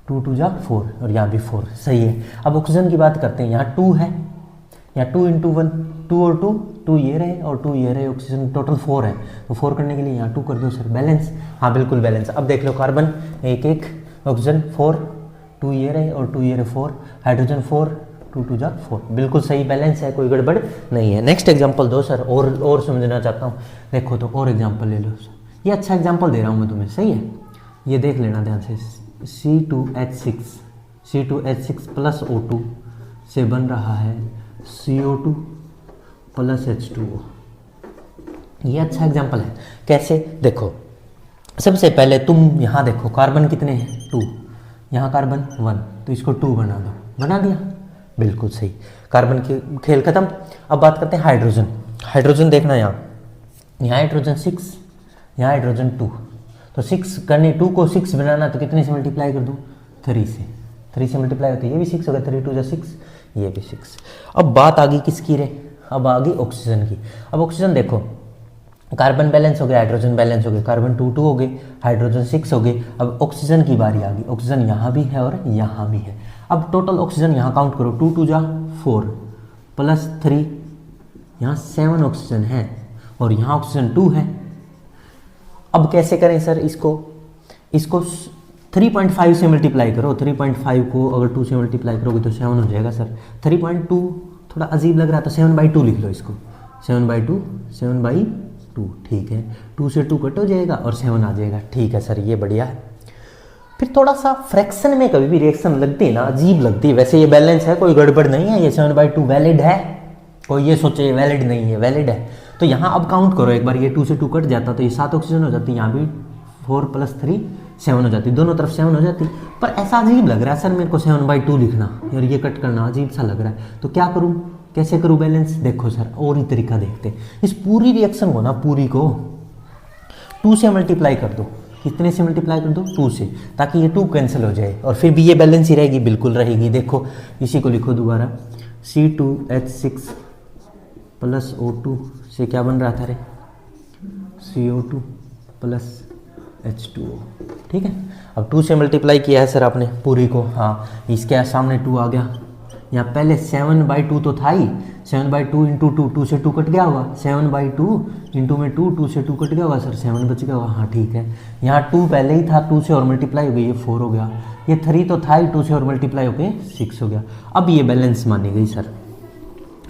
2 2 जा 4 और यहाँ भी 4 सही है। अब ऑक्सीजन की बात करते हैं, यहाँ 2 है, यहाँ 2 × 1, 2 और 2 ये रहे और 2 ये रहे। ऑक्सीजन टोटल 4 है, तो 4 करने के लिए यहाँ 2 कर दो सर, बैलेंस। हाँ बिल्कुल बैलेंस। अब देख लो कार्बन एक एक, ऑक्सीजन 4, 2 ये रहे और 2 ये रहे 4, हाइड्रोजन 4, 2 2 जा 4, बिल्कुल सही बैलेंस है, कोई गड़बड़ नहीं है। नेक्स्ट एग्जांपल दो सर, और समझना चाहता हूँ। देखो तो और एग्जांपल ले लो सर, ये अच्छा एग्जांपल दे रहा हूँ मैं तुम्हें, सही है। ये देख लेना ध्यान से, C2H6 प्लस O2 से बन रहा है CO2 प्लस H2O। ये अच्छा एग्जांपल है। कैसे देखो, सबसे पहले तुम यहाँ देखो कार्बन कितने हैं 2, यहाँ कार्बन 1, तो इसको 2 बना दो, बना दिया, बिल्कुल सही। कार्बन की खेल खत्म। अब बात करते हैं हाइड्रोजन। हाइड्रोजन देखना यहाँ हाइड्रोजन 6, यहाँ हाइड्रोजन 2, तो 6 करने 2 को 6 बनाना तो कितने से मल्टीप्लाई कर दूँ 3 से, 3 से मल्टीप्लाई होती है, ये भी 6 होगा, 3 2 जा 6, ये भी 6। अब बात आ गई किसकी रे, अब आ गई ऑक्सीजन की। अब ऑक्सीजन देखो, कार्बन बैलेंस हो गया, हाइड्रोजन बैलेंस हो गया, कार्बन 2 2 हो गए, हाइड्रोजन 6 हो गए। अब ऑक्सीजन की बारी आ गई, ऑक्सीजन यहाँ भी है और यहाँ भी है। अब टोटल ऑक्सीजन यहाँ काउंट करो, 2 2 जा 4 प्लस 3, यहाँ 7 ऑक्सीजन है और यहाँ ऑक्सीजन 2 है। अब कैसे करें सर इसको 3.5 से मल्टीप्लाई करो। 3.5 को अगर 2 से मल्टीप्लाई करोगे तो 7 हो जाएगा सर। 3.2 थोड़ा अजीब लग रहा है तो 7/2 लिख लो इसको, 7/2 ठीक है। 2 से 2 कट हो जाएगा और 7 आ जाएगा, ठीक है सर, ये बढ़िया है। फिर थोड़ा सा फ्रैक्शन में कभी भी रिएक्शन लगती है ना, अजीब लगती है। वैसे ये बैलेंस है, कोई गड़बड़ नहीं है, ये 7/2 वैलिड है, कोई ये सोचे वैलिड नहीं है, वैलिड है। तो यहाँ अब काउंट करो एक बार, ये 2 से 2 कट जाता तो ये 7 ऑक्सीजन हो जाती, यहाँ भी 4 + 3 7 हो जाती, दोनों तरफ 7 हो जाती। पर ऐसा अजीब लग रहा है सर मेरे को 7/2 लिखना, और ये कट करना अजीब सा लग रहा है। तो क्या करूँ, कैसे करूँ बैलेंस? देखो सर और ही तरीका देखते हैं। इस पूरी रिएक्शन को ना, पूरी को 2 से मल्टीप्लाई कर दो। कितने से मल्टीप्लाई कर दो? 2 से, ताकि ये 2 कैंसिल हो जाए और फिर भी ये बैलेंस ही रहेगी, बिल्कुल रहेगी। देखो इसी को लिखो दोबारा, C2H6 प्लस O2 से क्या बन रहा था रे, CO2 प्लस H2O, ठीक है। अब 2 से मल्टीप्लाई किया है सर आपने पूरी को, हाँ इसके सामने 2 आ गया। यहाँ पहले 7/2 तो था ही, 7/2 × 2, 2 से 2 कट गया होगा, 7/2 इंटू में 2, 2 से 2 कट गया होगा सर, 7 बच गया होगा, हाँ ठीक है। यहाँ 2 पहले ही था, 2 से और मल्टीप्लाई हो गई, ये 4 हो गया। ये 3 तो था ही, 2 से और मल्टीप्लाई हो गए 6 हो गया। अब ये बैलेंस मानी गई सर।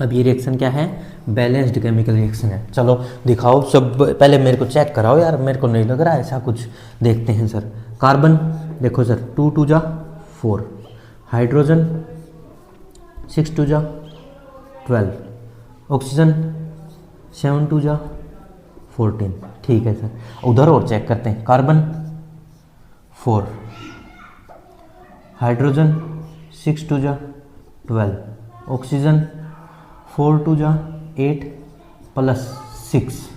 अब ये रिएक्शन क्या है? बैलेंस्ड केमिकल रिएक्शन है। चलो दिखाओ सब, पहले मेरे को चेक कराओ यार, मेरे को नहीं लग रहा ऐसा कुछ। देखते हैं सर, कार्बन देखो सर, 2 2 जा 4, हाइड्रोजन 6 2 जा 12, ऑक्सीजन 7 2 जा 14, ठीक है सर। उधर और चेक करते हैं, कार्बन 4, हाइड्रोजन 6 2 जा 12, ऑक्सीजन 4 2 जा 8 प्लस 6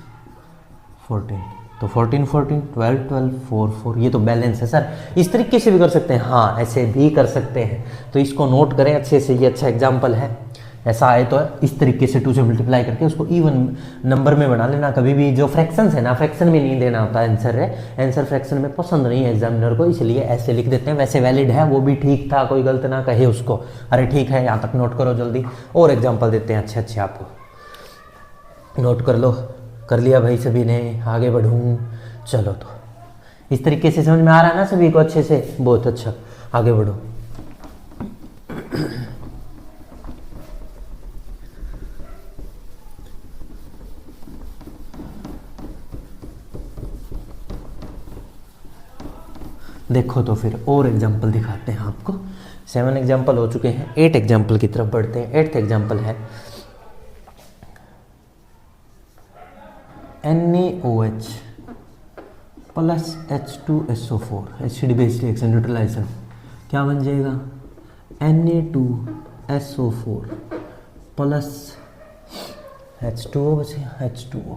14, तो 14 14 12 12 4 4, ये तो बैलेंस है सर। इस तरीके से भी कर सकते हैं, हाँ ऐसे भी कर सकते हैं। तो इसको नोट करें अच्छे से, ये अच्छा एग्जाम्पल है। ऐसा आए तो इस तरीके से 2 से मल्टीप्लाई करके उसको इवन नंबर में बना लेना। कभी भी जो फ्रैक्शंस है ना, फ्रैक्शन में नहीं देना होता आंसर है, आंसर फ्रैक्शन में पसंद नहीं है एग्जामिनर को, इसलिए ऐसे लिख देते हैं। वैसे वैलिड है, वो भी ठीक था, कोई गलत ना कहे उसको। अरे ठीक है, यहाँ तक नोट करो जल्दी। और एग्जाम्पल देते हैं अच्छे अच्छे, आपको नोट कर लो। कर लिया भाई सभी ने? आगे बढ़ूँ? चलो तो इस तरीके से समझ में आ रहा है ना सभी को अच्छे से? बहुत अच्छा, आगे बढ़ो। देखो तो फिर और एग्जाम्पल दिखाते हैं आपको। 7 एग्जाम्पल हो चुके हैं, 8 एग्जाम्पल की तरफ बढ़ते हैं। 8th एग्जाम्पल है NaOH plus H2SO4, acid base reaction, neutralization. क्या बन जाएगा, Na2SO4 प्लस H2O बचेगा, H2O।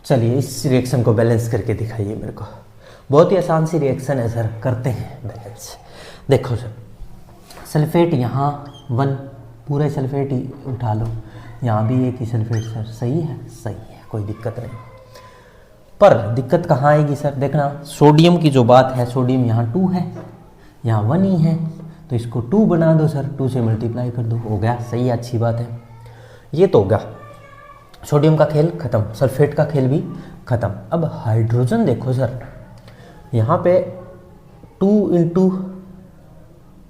चलिए इस रिएक्शन को बैलेंस करके दिखाइए मेरे को। बहुत ही आसान सी रिएक्शन है सर, करते हैं बैलेंस। देखो सर, सल्फेट यहाँ 1, पूरे सल्फेट ही उठा लो, यहाँ भी एक ही सल्फेट सर, सही है, सही है, कोई दिक्कत नहीं। पर दिक्कत कहाँ आएगी सर, देखना सोडियम की जो बात है, सोडियम यहाँ 2 है, यहाँ 1 ही है, तो इसको 2 बना दो सर, 2 से मल्टीप्लाई कर दो, हो गया, सही है, अच्छी बात है। ये तो हो गया, सोडियम का खेल खत्म, सल्फेट का खेल भी खत्म। अब हाइड्रोजन देखो सर, यहाँ पे 2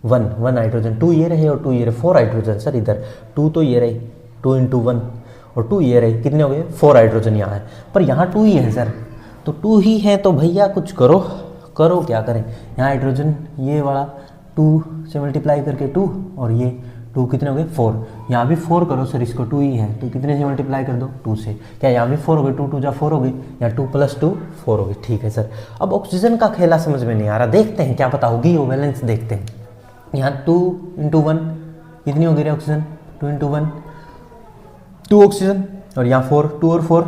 × 1 हाइड्रोजन, 2 ये रहे और 2 ये रहे, 4 हाइड्रोजन सर इधर, 2 तो ये रही, 2 × 1 और 2 ये रही, कितने हो गए, 4 हाइड्रोजन यहाँ है, पर यहाँ 2 ही है सर, तो 2 ही है तो भैया कुछ करो, करो क्या करें, यहाँ हाइड्रोजन ये वाला 2 से मल्टीप्लाई करके 2 और ये 2 कितने हो गए, 4, यहाँ भी 4 करो सर, इसको 2 ही है तो कितने से मल्टीप्लाई कर दो, 2 से, क्या यहाँ भी 4 हो गए, 2 2 जा 4 हो गए, या 2 + 2 4 हो गए, ठीक है सर। अब ऑक्सीजन का खेला समझ में नहीं आ रहा, देखते हैं क्या पता होगी वो बैलेंस, देखते हैं। यहाँ 2 × 1 कितनी हो गई ऑक्सीजन, 2 × 1 2 ऑक्सीजन, और यहाँ 4, 2 और 4,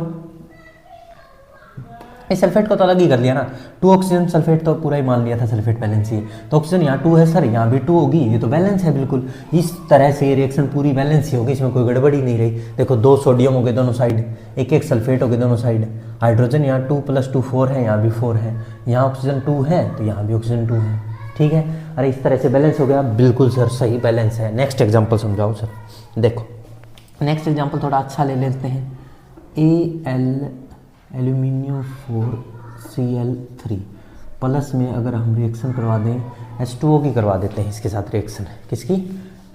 इस सल्फेट को तो अलग ही कर लिया ना, 2 ऑक्सीजन, सल्फेट तो पूरा ही मान लिया था सल्फेट बैलेंस ही, तो ऑक्सीजन यहाँ 2 है सर, यहाँ भी 2 होगी, ये तो बैलेंस है बिल्कुल। इस तरह से ये रिएक्शन पूरी बैलेंस ही होगी, इसमें कोई गड़बड़ी नहीं रही। देखो 2 सोडियम हो गए दोनों साइड, एक सल्फेट हो गए दोनों साइड, हाइड्रोजन यहाँ 2 + 2 4 है, यहाँ भी 4 है, यहाँ ऑक्सीजन 2 है तो यहाँ भी ऑक्सीजन 2 है, ठीक है। अरे इस तरह से बैलेंस हो गया, बिल्कुल सर सही बैलेंस है। नेक्स्ट एग्जाम्पल समझाओ सर, देखो नेक्स्ट एग्जाम्पल थोड़ा अच्छा ले लेते हैं। Al एल्यूमिनियम 4Cl3 प्लस में अगर हम रिएक्शन करवा दें, H2O की करवा देते हैं इसके साथ रिएक्शन, किसकी,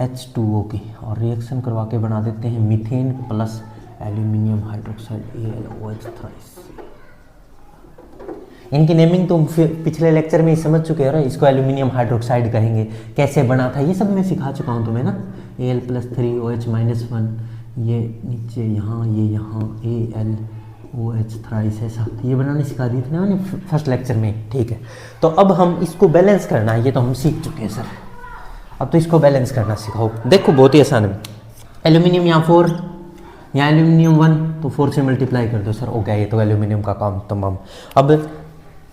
H2O की, और रिएक्शन करवा के बना देते हैं methane plus aluminium hydroxide AlOH। इनकी नेमिंग तुम पिछले लेक्चर में ही समझ चुके हो, इसको एल्यूमिनियम हाइड्रोक्साइड कहेंगे, कैसे बना था ये सब मैं सिखा चुका हूँ तुम्हें ना, Al+3OH-1, ये नीचे यहाँ, ये यहाँ AlOH थ्राइस ऐसा, ये बनाने सिखा दी थी ना मैंने फर्स्ट लेक्चर में, ठीक है। तो अब हम इसको बैलेंस करना है, ये तो हम सीख चुके हैं सर, अब तो इसको बैलेंस करना सिखाओ। देखो बहुत ही आसान है, एल्यूमिनियम यहाँ 4, यहाँ एल्यूमिनियम 1, तो 4 से मल्टीप्लाई कर दो सर, हो गया ये तो एल्यूमिनियम का काम तमाम। अब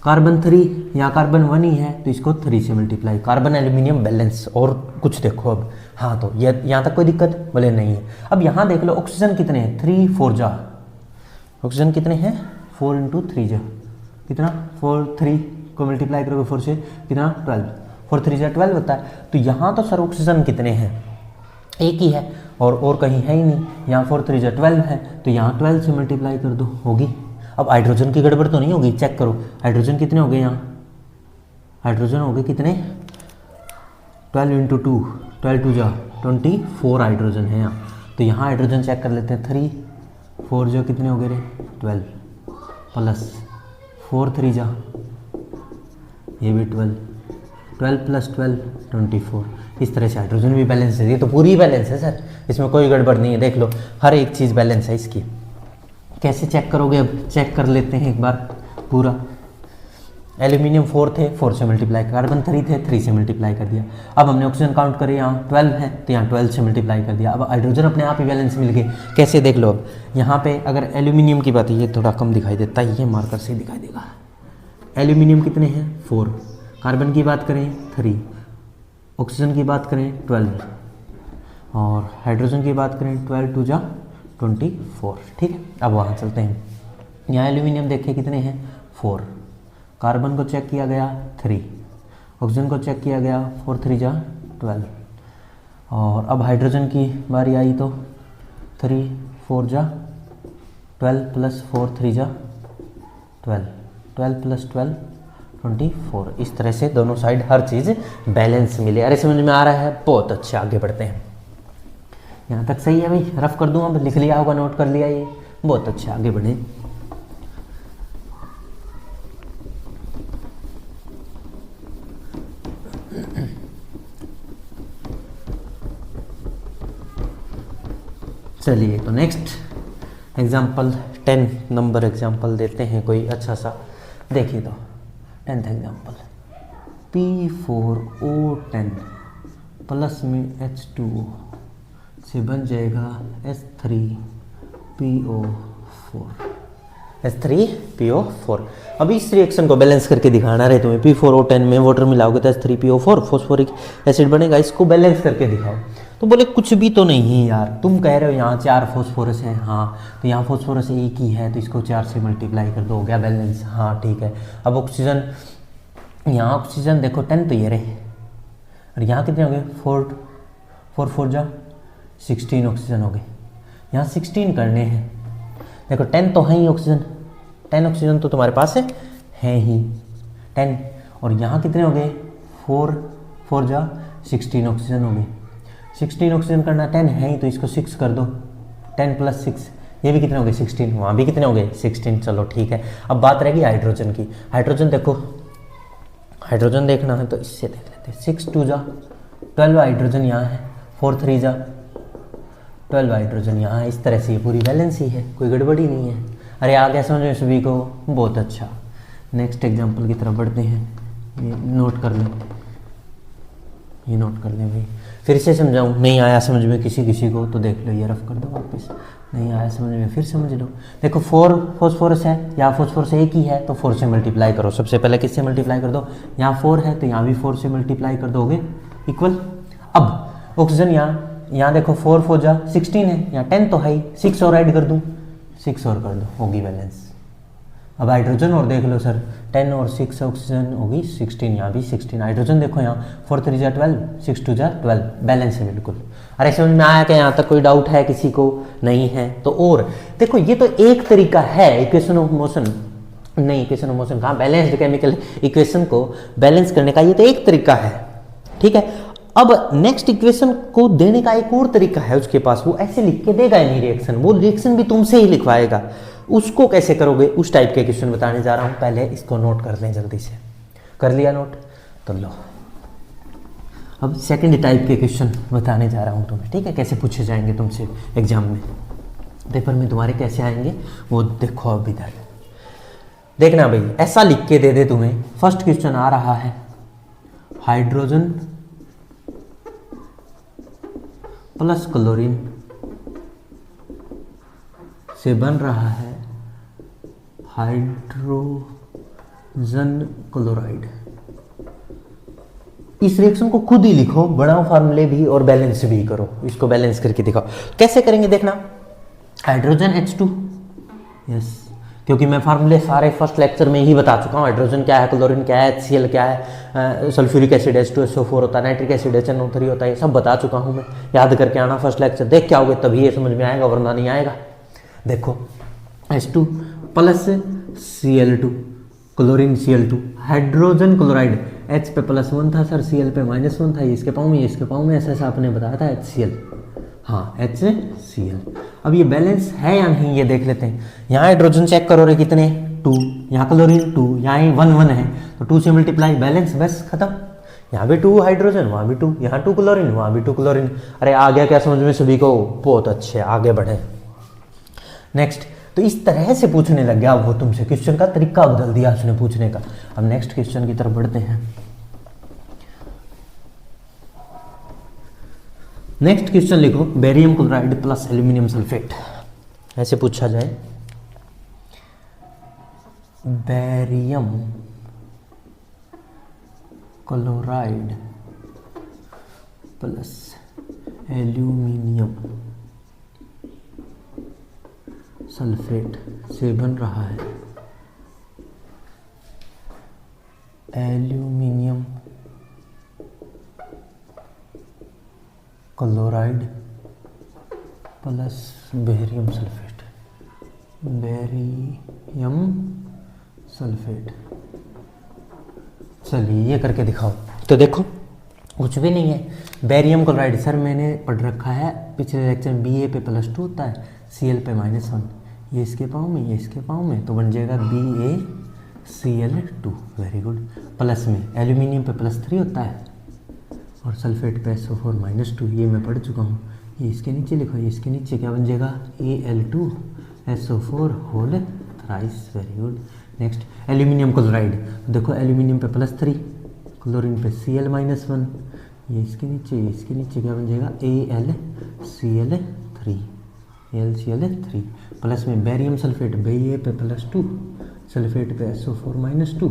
कार्बन 3, यहाँ कार्बन 1 ही है तो इसको 3 से मल्टीप्लाई, कार्बन एल्यूमिनियम बैलेंस। और कुछ देखो अब, हाँ तो ये यहाँ तक कोई दिक्कत बोले नहीं है। अब यहाँ देख लो ऑक्सीजन कितने हैं, 3 4 जा, ऑक्सीजन कितने हैं, 4 × 3 जा, कितना, 4 3 को मल्टीप्लाई करोगे 4 से कितना, 12, 4 3 जा 12 होता है। तो यहाँ तो सर ऑक्सीजन कितने हैं, एक ही है और कहीं है ही नहीं, यहाँ 4 3 जा 12 है, तो यहाँ 12 से मल्टीप्लाई कर दो, होगी। अब हाइड्रोजन की गड़बड़ तो नहीं होगी, चेक करो हाइड्रोजन कितने हो गए, यहाँ हाइड्रोजन हो गए कितने, 12 × 2, 12 2 जा 24 हाइड्रोजन है यहाँ। तो यहाँ हाइड्रोजन चेक कर लेते हैं, 3 4 जो कितने हो गए रे, 12 प्लस 4 3 जा, ये भी 12 + 12 24। इस तरह से हाइड्रोजन भी बैलेंस है, ये तो पूरी बैलेंस है सर, इसमें कोई गड़बड़ नहीं है। देख लो हर एक चीज़ बैलेंस है इसकी। कैसे चेक करोगे, अब चेक कर लेते हैं एक बार पूरा। एल्यूमिनियम 4 थे, 4 से मल्टीप्लाई, कार्बन 3 थे, 3 से मल्टीप्लाई कर दिया। अब हमने ऑक्सीजन काउंट करे, यहाँ 12 है तो यहाँ 12 से मल्टीप्लाई कर दिया। अब हाइड्रोजन अपने आप ही बैलेंस मिल गए। कैसे देख लो, अब यहाँ पे अगर एल्यूमिनियम की बात है, ये थोड़ा कम दिखाई देता है, ये मार्कर से दिखाई देगा। एल्यूमिनियम कितने हैं, 4, कार्बन की बात करें 3, ऑक्सीजन की बात करें 12, और हाइड्रोजन की बात करें 12 2 जा 24, ठीक है। अब वहाँ चलते हैं, यहाँ एल्यूमिनियम देखें कितने हैं, 4, कार्बन को चेक किया गया 3, ऑक्सीजन को चेक किया गया 4 3 जा 12, और अब हाइड्रोजन की बारी आई तो 3 4 जा 12 + 4 3 जा 12, 12 + 12 24। इस तरह से दोनों साइड हर चीज़ बैलेंस मिले। अरे समझ में आ रहा है, बहुत अच्छे, आगे बढ़ते हैं। यहाँ तक सही है भाई, रफ कर दूँ, अब लिख लिया होगा, नोट कर लिया, ये बहुत अच्छा, आगे बढ़े। चलिए तो नेक्स्ट एग्जाम्पल 10 नंबर एग्जाम्पल देते हैं कोई अच्छा सा, देखिए तो 10th एग्जाम्पल। P4O10 प्लस में H2O से बन जाएगा H3PO4। अब इस रिएक्शन को बैलेंस करके दिखाना रहे तुम्हें। P4O10 में वाटर मिलाओगे तो H3PO4 फॉस्फोरिक एसिड बनेगा, इसको बैलेंस करके दिखाओ। तो बोले कुछ भी तो नहीं यार, तुम कह रहे हो यहाँ 4 फॉस्फोरस है, हाँ तो यहाँ फॉस्फोरस एक ही है तो इसको 4 से मल्टीप्लाई कर दो, हो गया बैलेंस। हाँ ठीक है। अब ऑक्सीजन, यहाँ ऑक्सीजन देखो 10 तो ये रहे, और यहाँ कितने हो गए 4 4 जा 16 ऑक्सीजन हो गए। यहाँ 16 करने हैं, देखो 10 तो है ही ऑक्सीजन, 10 ऑक्सीजन तो तुम्हारे पास है ही 10, और यहाँ कितने हो गए 4 4 जा 16 ऑक्सीजन हो गए। 16 ऑक्सीजन करना, 10 है ही तो इसको 6 कर दो, 10 + 6 ये भी कितने हो गए 16, वहाँ भी कितने हो गए 16। चलो ठीक है। अब बात रहेगी हाइड्रोजन की। हाइड्रोजन देखो, हाइड्रोजन देखना है तो इससे देख लेते हैं। 6 2 जा 12 हाइड्रोजन यहाँ है, 4 3 जा 12 हाइड्रोजन यहाँ है। इस तरह से ये पूरी बैलेंस ही है, कोई गड़बड़ी नहीं है। अरे आ गया समझ में सभी को, बहुत अच्छा। नेक्स्ट एग्जाम्पल की तरफ बढ़ते हैं। ये नोट कर लें, ये नोट कर लें भाई, फिर से समझाऊँ, नहीं आया समझ में किसी को तो देख लो, ये रफ कर दो वापस, नहीं आया समझ में फिर समझ लो। देखो 4 फॉस्फोरस है, यहाँ फॉस्फोरस एक ही है तो 4 से मल्टीप्लाई करो। सबसे पहले किससे मल्टीप्लाई कर दो, यहाँ 4 है तो यहाँ भी 4 से मल्टीप्लाई कर दोगे इक्वल। अब ऑक्सीजन यहाँ देखो 4 4 जा 16 है, यहाँ 10 तो है ही, 6 और ऐड कर दूँ, 6 और कर दो, होगी बैलेंस। अब हाइड्रोजन और देख लो सर, 10 और 6 ऑक्सीजन होगी 16, यहाँ भी 16। हाइड्रोजन देखो यहाँ 4 3 जा 12, 6 2 जा 12, बैलेंस है बिल्कुल। अरे समझ में आया क्या, यहाँ तक कोई डाउट है किसी को? नहीं है तो और देखो, ये तो एक तरीका है इक्वेशन ऑफ मोशन, नहीं इक्वेशन ऑफ मोशन कहाँ, बैलेंस्ड केमिकल इक्वेशन को बैलेंस करने का ये तो एक तरीका है, ठीक है। अब नेक्स्ट इक्वेशन को देने का एक और तरीका है उसके पास, वो ऐसे लिख के देगा नहीं रिएक्शन, वो रिएक्शन भी तुमसे ही लिखवाएगा। उसको कैसे करोगे, उस टाइप के क्वेश्चन बताने जा रहा हूं। पहले इसको नोट कर लें जल्दी से, कर लिया नोट तो लो। अब सेकंड टाइप के क्वेश्चन बताने जा रहा हूं तुम्हें, ठीक है, कैसे पूछे जाएंगे तुमसे एग्जाम में, पेपर में तुम्हारे कैसे आएंगे वो देखो। अब इधर देखना भाई, ऐसा लिख के दे दे तुम्हें। फर्स्ट क्वेश्चन आ रहा है, हाइड्रोजन प्लस क्लोरीन से बन रहा है हाइड्रोजन क्लोराइड। इस रिएक्शन को खुद ही लिखो, बढ़ाओ फार्मूले भी और बैलेंस भी करो, इसको बैलेंस करके दिखाओ। कैसे करेंगे देखना, हाइड्रोजन H2, यस, क्योंकि मैं फार्मूले सारे फर्स्ट लेक्चर में ही बता चुका हूँ। हाइड्रोजन क्या है, क्लोरीन क्या है, HCl क्या है, सल्फ्यूरिक एसिड H2SO4 होता है, नाइट्रिक एसिड HNO3 होता है, ये सब बता चुका हूँ मैं। याद करके आना, फर्स्ट लेक्चर देख के आओगे तभी ये समझ में आएगा, वरना नहीं आएगा। देखो H2 plus Cl2, chlorine Cl2, hydrogen chloride H पे +1 था सर, Cl पे -1 था, ये इसके पाँव में, इसके पाँव में, ऐसा आपने बताया था HCl, हाँ HCl। अब ये बैलेंस है या नहीं ये देख लेते हैं। यहाँ हाइड्रोजन चेक करो रे, कितने 2, यहाँ क्लोरीन 2, यहाँ 1 1 है तो 2 से मल्टीप्लाई, बैलेंस, बस खत्म। यहाँ भी 2 हाइड्रोजन, वहाँ भी 2, यहाँ 2 क्लोरीन, वहाँ भी 2 क्लोरीन। अरे आ गया क्या समझ में सभी को? बहुत अच्छे, आगे बढ़े। नेक्स्ट, तो इस तरह से पूछने लग गया वो तुमसे, क्वेश्चन का तरीका बदल दिया उसने पूछने का। अब नेक्स्ट क्वेश्चन की तरफ बढ़ते हैं। नेक्स्ट क्वेश्चन लिखो, barium chloride plus aluminium sulphate. ऐसे पूछा जाए, barium chloride plus aluminium sulphate से बन रहा है aluminium chloride plus barium sulphate, barium sulphate. चलिए ये करके दिखाओ। तो देखो कुछ भी नहीं है, बेरियम क्लोराइड सर मैंने पढ़ रखा है पिछले लेक्चर में, Ba पे +2 होता है, Cl पे -1, ये इसके पाँव में, ये इसके पाँव में, तो बन जाएगा BaCl2, वेरी गुड। प्लस में एल्यूमिनियम पे +3 होता है और सल्फेट पे SO4 -2, ये मैं पढ़ चुका हूँ। ये इसके नीचे लिखो, ये इसके नीचे क्या बन जाएगा, Al2SO4 whole thrice, very good. Next aluminium chloride, देखो एल्यूमिनियम पे +3, क्लोरीन पे Cl-1, ये इसके नीचे क्या बन जाएगा AlCl3, AlCl3 प्लस में बेरियम सल्फेट Ba पे +2, सल्फेट पे SO4-2,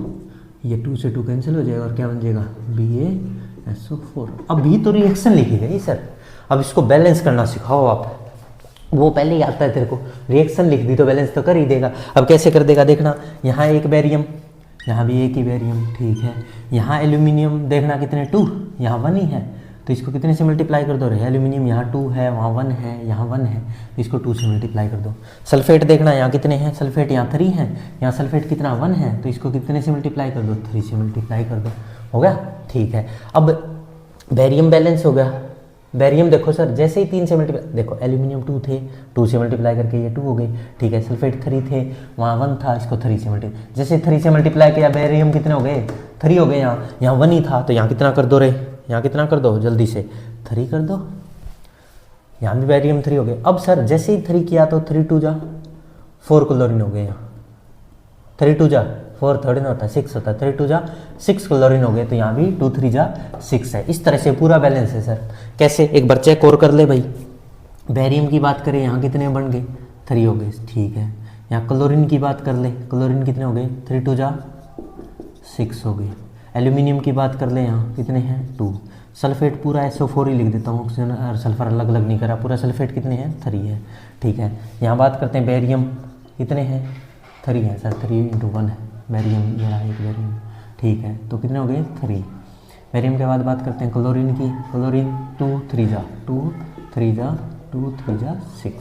ये 2 से 2 कैंसिल हो जाएगा और क्या बन जाएगा BaSO4। अब भी तो रिएक्शन लिखी गई सर, अब इसको बैलेंस करना सिखाओ आप, वो पहले ही आता है तेरे को, रिएक्शन लिख दी तो बैलेंस तो कर ही देगा। अब कैसे कर देगा देखना, यहाँ एक बैरियम, यहाँ भी एक ही बैरियम, ठीक है। यहाँ एल्यूमिनियम देखना कितने 2, यहाँ 1 ही है, तो इसको कितने से मल्टीप्लाई कर दो रे, एल्यूमिनियम यहाँ 2 है, वहाँ 1 है, यहाँ 1 है, तो इसको 2 से मल्टीप्लाई कर दो। सल्फेट देखना यहाँ कितने हैं, सल्फेट यहाँ 3 है, यहाँ सल्फेट कितना 1 है, तो इसको कितने से मल्टीप्लाई कर दो, 3 से मल्टीप्लाई कर दो, हो गया, ठीक है। अब बैरियम बैलेंस हो गया, बैरियम देखो सर जैसे ही 3 से मल्टीप्लाई, देखो एल्यूमिनियम 2 थे, 2 से मल्टीप्लाई करके ये 2 हो गई, ठीक है। सल्फेट 3 थे, वहाँ 1 था, इसको 3 से मल्टीप्लाई, जैसे 3 से मल्टीप्लाई किया बैरियम कितने हो गए, 3 हो गए, यहाँ 1 ही था, तो यहाँ कितना कर दो रे, यहाँ कितना कर दो जल्दी से 3 कर दो, यहाँ भी बैरियम 3 हो गए। अब सर जैसे ही 3 किया तो 3 2 जा 4 क्लोरीन हो गए, यहाँ 3 2 जा 4 थर्ड ना होता है 6 होता है, 3 2 जा 6 क्लोरीन हो गए, तो यहाँ भी 2 3 जा 6 है। इस तरह से पूरा बैलेंस है सर। कैसे, एक बार चेक और कर ले भाई, बैरियम की बात करें यहाँ कितने बन गए 3 हो गए, ठीक है। यहाँ क्लोरीन की बात कर ले, क्लोरीन कितने हो गए 3 2 जा 6 हो गए। एल्यूमिनियम की बात कर ले, यहाँ कितने हैं 2। सल्फेट पूरा SO4 ही लिख देता हूँ, ऑक्सीजन और सल्फर अलग अलग नहीं करा, पूरा सल्फेट कितने हैं 3 है, ठीक है। यहाँ बात करते हैं बैरियम कितने हैं 3 है सर, 3 × 1 है बैरियम, ये रहा एक बैरियम, ठीक है। तो कितने हो गए 3। बैरियम के बाद बात करते हैं क्लोरीन की, क्लोरीन 2 3 जा 2 3 जा 2 3 जा 6।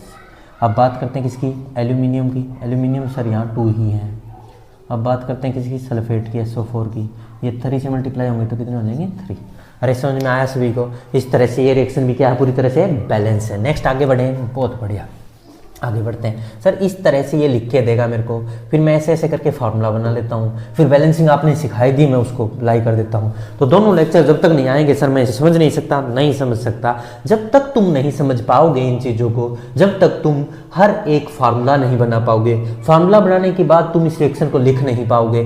अब बात करते हैं किसकी, एल्यूमिनियम की, एल्यूमिनियम सर यहाँ 2 ही है। अब बात करते हैं किसकी, सल्फेट की SO4 की, ये 3 से मल्टीप्लाई होंगे तो कितने हो जाएंगे 3। अरे समझ में आया सभी को, इस तरह से ये रिएक्शन भी क्या है पूरी तरह से बैलेंस है। नेक्स्ट आगे बढ़ें, बहुत बढ़िया आगे बढ़ते हैं सर। इस तरह से ये लिख के देगा मेरे को, फिर मैं ऐसे ऐसे करके फार्मूला बना लेता हूँ, फिर बैलेंसिंग आपने सिखाई दी मैं उसको अप्लाई कर देता हूँ। तो दोनों लेक्चर जब तक नहीं आएंगे सर मैं इसे समझ नहीं सकता, नहीं समझ सकता। जब तक तुम नहीं समझ पाओगे इन चीज़ों को, जब तक तुम हर एक फार्मूला नहीं बना पाओगे, फार्मूला बनाने के बाद तुम इस रिएक्शन को लिख नहीं पाओगे।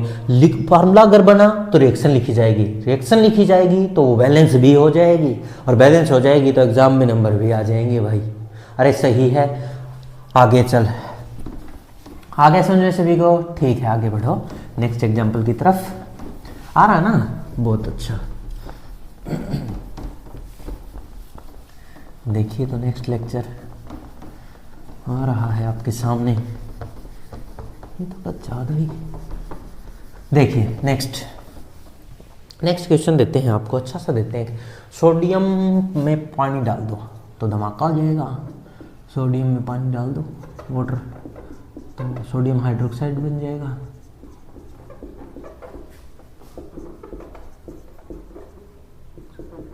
फार्मूला अगर बना तो रिएक्शन लिखी जाएगी, रिएक्शन लिखी जाएगी तो वो बैलेंस भी हो जाएगी, और बैलेंस हो जाएगी तो एग्जाम में नंबर भी आ जाएंगे भाई। अरे सही है, आगे चल, आगे समझे सभी को, ठीक है आगे बढ़ो नेक्स्ट एग्जाम्पल की तरफ। आ रहा ना, बहुत अच्छा। देखिए तो नेक्स्ट लेक्चर आ रहा है आपके सामने, ये थोड़ा ज़्यादा ही। देखिए नेक्स्ट क्वेश्चन देते हैं आपको, अच्छा सा देते हैं। सोडियम में पानी डाल दो तो धमाका हो जाएगा, सोडियम में पानी डाल दो वाटर तो सोडियम हाइड्रोक्साइड बन जाएगा।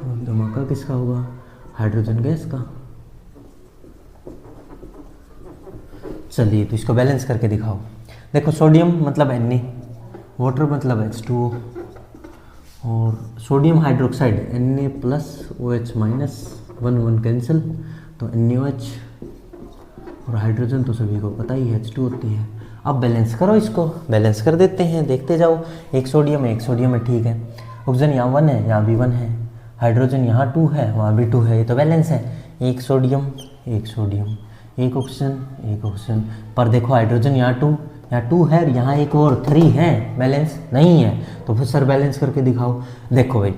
और धमाका किसका होगा, हाइड्रोजन गैस का। चलिए तो इसको बैलेंस करके दिखाओ। देखो सोडियम मतलब Na, वाटर मतलब H2O, और सोडियम हाइड्रोक्साइड Na+OH- 1 1 कैंसिल, तो NaOH, और हाइड्रोजन तो सभी को पता ही है H2 होती है। अब बैलेंस करो, इसको बैलेंस कर देते हैं, देखते जाओ। एक सोडियम है, ठीक है। ऑक्सीजन यहाँ 1 है, यहाँ भी 1 है, हाइड्रोजन यहाँ 2 है, वहाँ भी 2 है, ये तो बैलेंस है। एक सोडियम एक ऑक्सीजन, पर देखो हाइड्रोजन यहाँ 2 है, यहाँ एक और 3 है, बैलेंस नहीं है। तो फिर सर बैलेंस करके दिखाओ। देखो भाई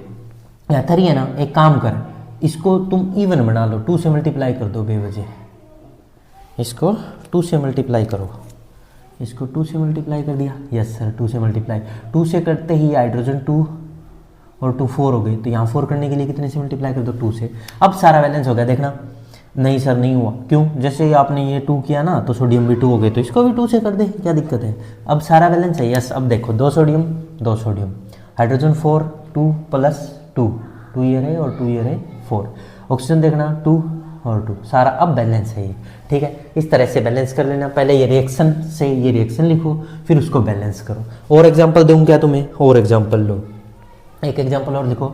यहाँ 3 है ना, एक काम कर, इसको तुम इवन बना लो, 2 से मल्टीप्लाई कर दो बेवजह, इसको 2 से मल्टीप्लाई करो, इसको 2 से मल्टीप्लाई कर दिया, यस सर 2 से मल्टीप्लाई, 2 से करते ही हाइड्रोजन 2 और 2 4 हो गए, तो यहाँ 4 करने के लिए कितने से मल्टीप्लाई कर दो 2 से। अब सारा बैलेंस हो गया, देखना। नहीं सर नहीं हुआ, क्यों, जैसे ही आपने ये 2 किया ना तो सोडियम भी 2 हो गए, तो इसको भी 2 से कर दे, क्या दिक्कत है। अब सारा बैलेंस है, यस। अब देखो 2 सोडियम, हाइड्रोजन 4 2 + 2 ये रहे और 2 ये रहे 4, ऑक्सीजन देखना 2 और 2, सारा अब बैलेंस है ये, ठीक है। इस तरह से बैलेंस कर लेना, पहले ये रिएक्शन से ये रिएक्शन लिखो, फिर उसको बैलेंस करो। और एग्जांपल दूं क्या तुम्हें, और एग्जांपल लो, एक एग्जांपल और लिखो।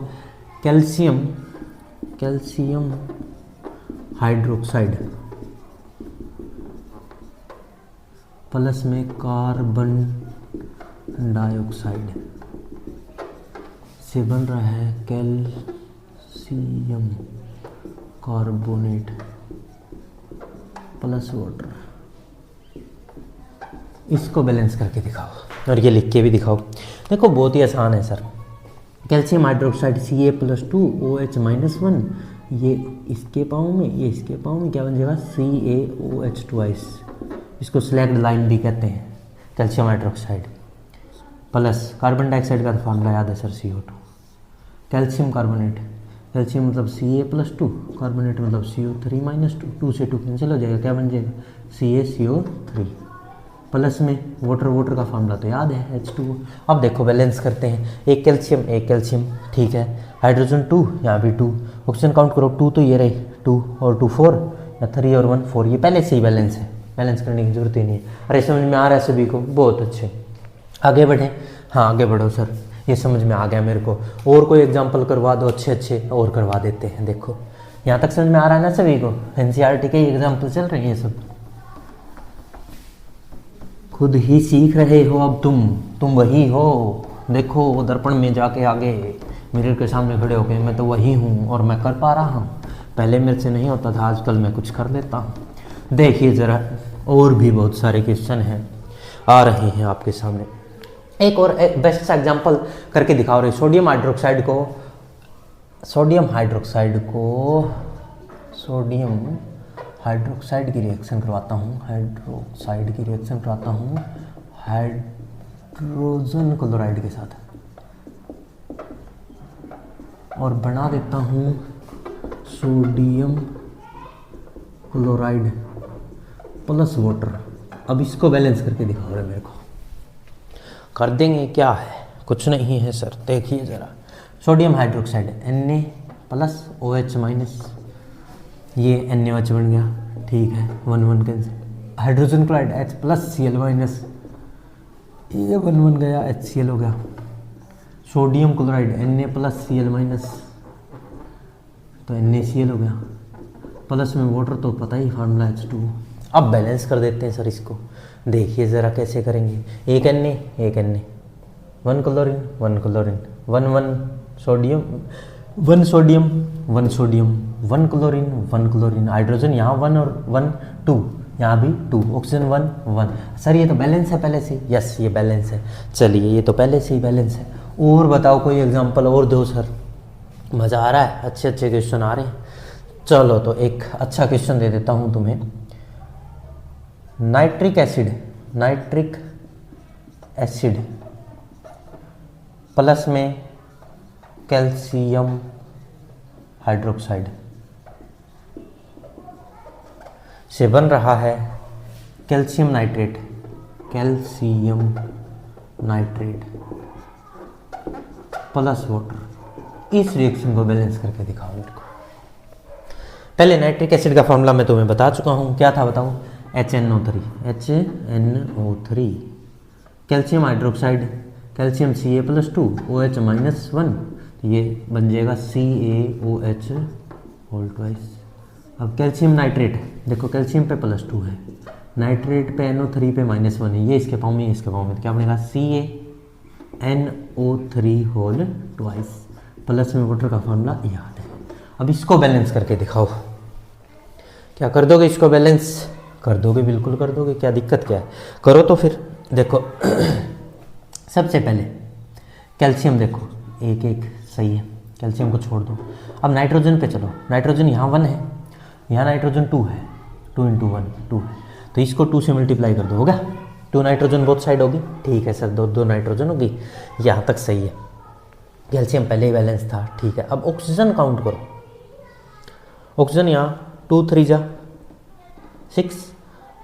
कैल्शियम हाइड्रोक्साइड प्लस में कार्बन डाइऑक्साइड से बन रहा है कैल्शियम कार्बोनेट प्लस वाटर। इसको बैलेंस करके दिखाओ और ये लिख के भी दिखाओ। देखो बहुत ही आसान है सर। कैल्शियम हाइड्रोक्साइड Ca+2OH-1, ये इसके पाँव में, ये इसके पाँव में, क्या बन जाएगा CaOH ट्वाइस। इसको स्लैग्ड लाइन भी कहते हैं। Calcium hydroxide plus carbon dioxide का फॉर्मूला याद है sir CO2। Calcium carbonate, calcium मतलब Ca+2, कार्बोनेट मतलब CO3-2, 2 से 2 कैंसिल हो जाएगा, क्या बन जाएगा CaCO3 प्लस में वाटर का फार्मूला तो याद है H2O। अब देखो बैलेंस करते हैं, एक कैल्शियम ठीक है, हाइड्रोजन 2, यहाँ भी 2, ऑक्सीजन काउंट करो 2 तो ये रहे 2 और 2 4 या 3 और 1 4, ये पहले से ही बैलेंस है, बैलेंस करने की जरूरत ही नहीं है। अरे समझ में आ रहा है सभी को? बहुत अच्छे, आगे बढ़ें। हाँ आगे बढ़ो सर, ये समझ में आ गया मेरे को। और कोई एग्जाम्पल करवा दो, अच्छे और करवा देते हैं। देखो यहाँ तक समझ में आ रहा है ना सभी को? NCERT के एग्जाम्पल चल रहे हैं ये सब, खुद ही सीख रहे हो अब तुम वही हो। देखो दर्पण में जाके आगे मिरर के सामने खड़े होके मैं तो वही हूँ और मैं कर पा रहा हूँ। पहले मेरे से नहीं होता था, आजकल मैं कुछ कर लेता हूँ। देखिए ज़रा, और भी बहुत सारे क्वेश्चन हैं आ रहे हैं आपके सामने। एक और बेस्ट सा एग्जाम्पल करके दिखाओ रहे। सोडियम हाइड्रोक्साइड की रिएक्शन करवाता हूँ, हाइड्रोजन क्लोराइड के साथ और बना देता हूँ सोडियम क्लोराइड प्लस वाटर। अब इसको बैलेंस करके दिखाओ रहे मेरे को। कर देंगे, क्या है, कुछ नहीं है सर। देखिए ज़रा, सोडियम हाइड्रोक्साइड Na+OH-, ये NaOH बन गया, ठीक है, 1 कैंसिल। हाइड्रोजन क्लोराइड H+Cl-, ये 1 गया, HCl हो गया। सोडियम क्लोराइड Na+Cl-, तो NaCl हो गया, प्लस में वाटर तो पता ही फार्मूला H2O। अब बैलेंस कर देते हैं सर इसको। देखिए ज़रा कैसे करेंगे। एक Na, 1 chlorine, 1 chlorine, 1 sodium, 1 sodium, 1 sodium, 1 chlorine, 1 chlorine, hydrogen यहाँ 1 और 1 2, यहाँ भी 2, ऑक्सीजन 1 1। सर ये तो बैलेंस है पहले से। यस ये बैलेंस है। चलिए ये तो पहले से ही बैलेंस है। और बताओ कोई एग्जांपल और दो सर, मज़ा आ रहा है, अच्छे क्वेश्चन आ रहे हैं। चलो तो एक अच्छा क्वेश्चन दे देता हूँ तुम्हें। नाइट्रिक एसिड प्लस में कैल्शियम हाइड्रोक्साइड से बन रहा है कैल्शियम नाइट्रेट प्लस वाटर। इस रिएक्शन को बैलेंस करके दिखाओ मेरे को। पहले नाइट्रिक एसिड का फॉर्मूला मैं तुम्हें बता चुका हूँ, क्या था बताओ? HNO3। Calcium hydroxide, calcium Ca+2 OH-1, तो ये बन जाएगा CaOH होल ट्वाइस। अब कैल्शियम नाइट्रेट, देखो कैल्शियम पे +2 है, नाइट्रेट पे NO3 पे -1 है, ये इसके पाँव में, इसके पाँव में, तो क्या बनेगा CaNO3 होल ट्वाइस, प्लस में वाटर का फॉर्मूला याद है। अब इसको बैलेंस करके दिखाओ। क्या कर दोगे इसको बैलेंस? कर दोगे, बिल्कुल कर दोगे, क्या दिक्कत क्या है, करो तो फिर। देखो सबसे पहले कैल्शियम, देखो एक सही है, कैल्शियम को छोड़ दो। अब नाइट्रोजन पे चलो। नाइट्रोजन यहाँ 1 है, यहाँ नाइट्रोजन 2 है, 2 × 1 2 है, तो इसको 2 से मल्टीप्लाई कर दो, होगा 2 नाइट्रोजन बोथ साइड होगी। ठीक है सर, दो नाइट्रोजन होगी, यहाँ तक सही है। कैल्शियम पहले ही बैलेंस था, ठीक है। अब ऑक्सीजन काउंट करो। ऑक्सीजन यहाँ 2 3 जा 6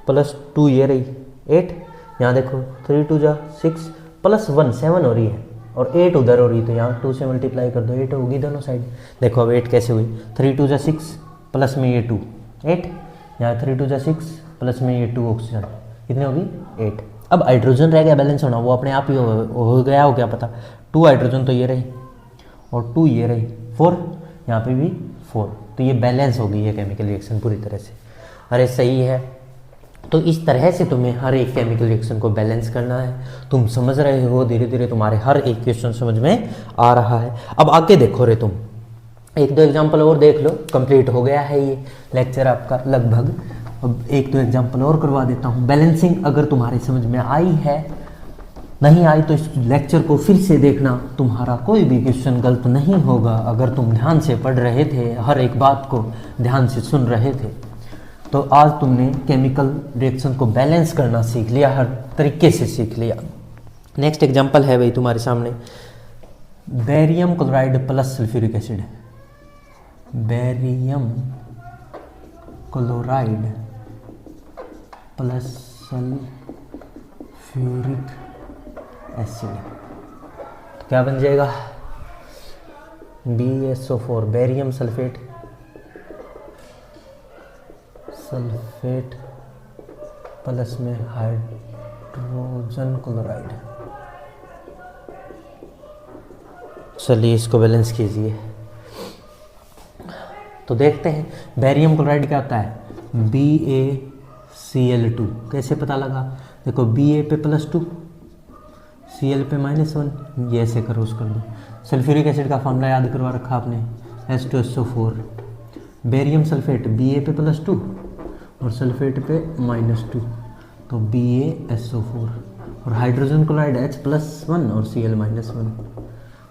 प्लस 2 ये रही 8, यहाँ देखो 3 2 जा 6 प्लस 1 7 हो रही है और 8 उधर हो रही है, तो यहाँ 2 से मल्टीप्लाई कर दो, 8 होगी दोनों साइड। देखो अब 8 कैसे हुई, 3 2 जा 6 प्लस में ये 2 8, यहाँ 3 2 जा 6 प्लस में ये 2 ऑक्सीजन, कितनी होगी 8। अब हाइड्रोजन रह गया बैलेंस होना, वो अपने आप ही हो गया हो, क्या पता। 2 हाइड्रोजन तो ये रही और 2 ये रही 4, यहाँ पे भी 4, तो ये बैलेंस हो गई है केमिकल रिएक्शन पूरी तरह से। अरे सही है, तो इस तरह से तुम्हें हर एक केमिकल रिएक्शन को बैलेंस करना है। तुम समझ रहे हो, धीरे धीरे तुम्हारे हर एक क्वेश्चन समझ में आ रहा है। अब आगे देखो रे तुम, एक दो एग्जाम्पल और देख लो, कंप्लीट हो गया है ये लेक्चर आपका लगभग। अब एक दो एग्जाम्पल और करवा देता हूँ। बैलेंसिंग अगर तुम्हारे समझ में आई है, नहीं आई तो इस लेक्चर को फिर से देखना, तुम्हारा कोई भी क्वेश्चन गलत नहीं होगा अगर तुम ध्यान से पढ़ रहे थे, हर एक बात को ध्यान से सुन रहे थे। तो आज तुमने केमिकल रिएक्शन को बैलेंस करना सीख लिया, हर तरीके से सीख लिया। नेक्स्ट एग्जांपल है भाई तुम्हारे सामने, barium chloride plus sulphuric acid. Barium chloride plus sulphuric acid, तो क्या बन जाएगा? BSO4, barium sulphate, sulphate plus में हाइड्रोजन क्लोराइड। चलिए इसको बैलेंस कीजिए। तो देखते हैं बेरियम क्लोराइड क्या होता है, BaCl2। कैसे पता लगा? देखो Ba पे +2, Cl पे -1, ये ऐसे करो कर दो। सल्फ्यूरिक एसिड का फॉर्मूला याद करवा रखा आपने, H2SO4। बेरियम सल्फेट Ba पे +2 और सल्फेट पे -2, तो BaSO4। और हाइड्रोजन क्लोराइड H+1 और Cl -1,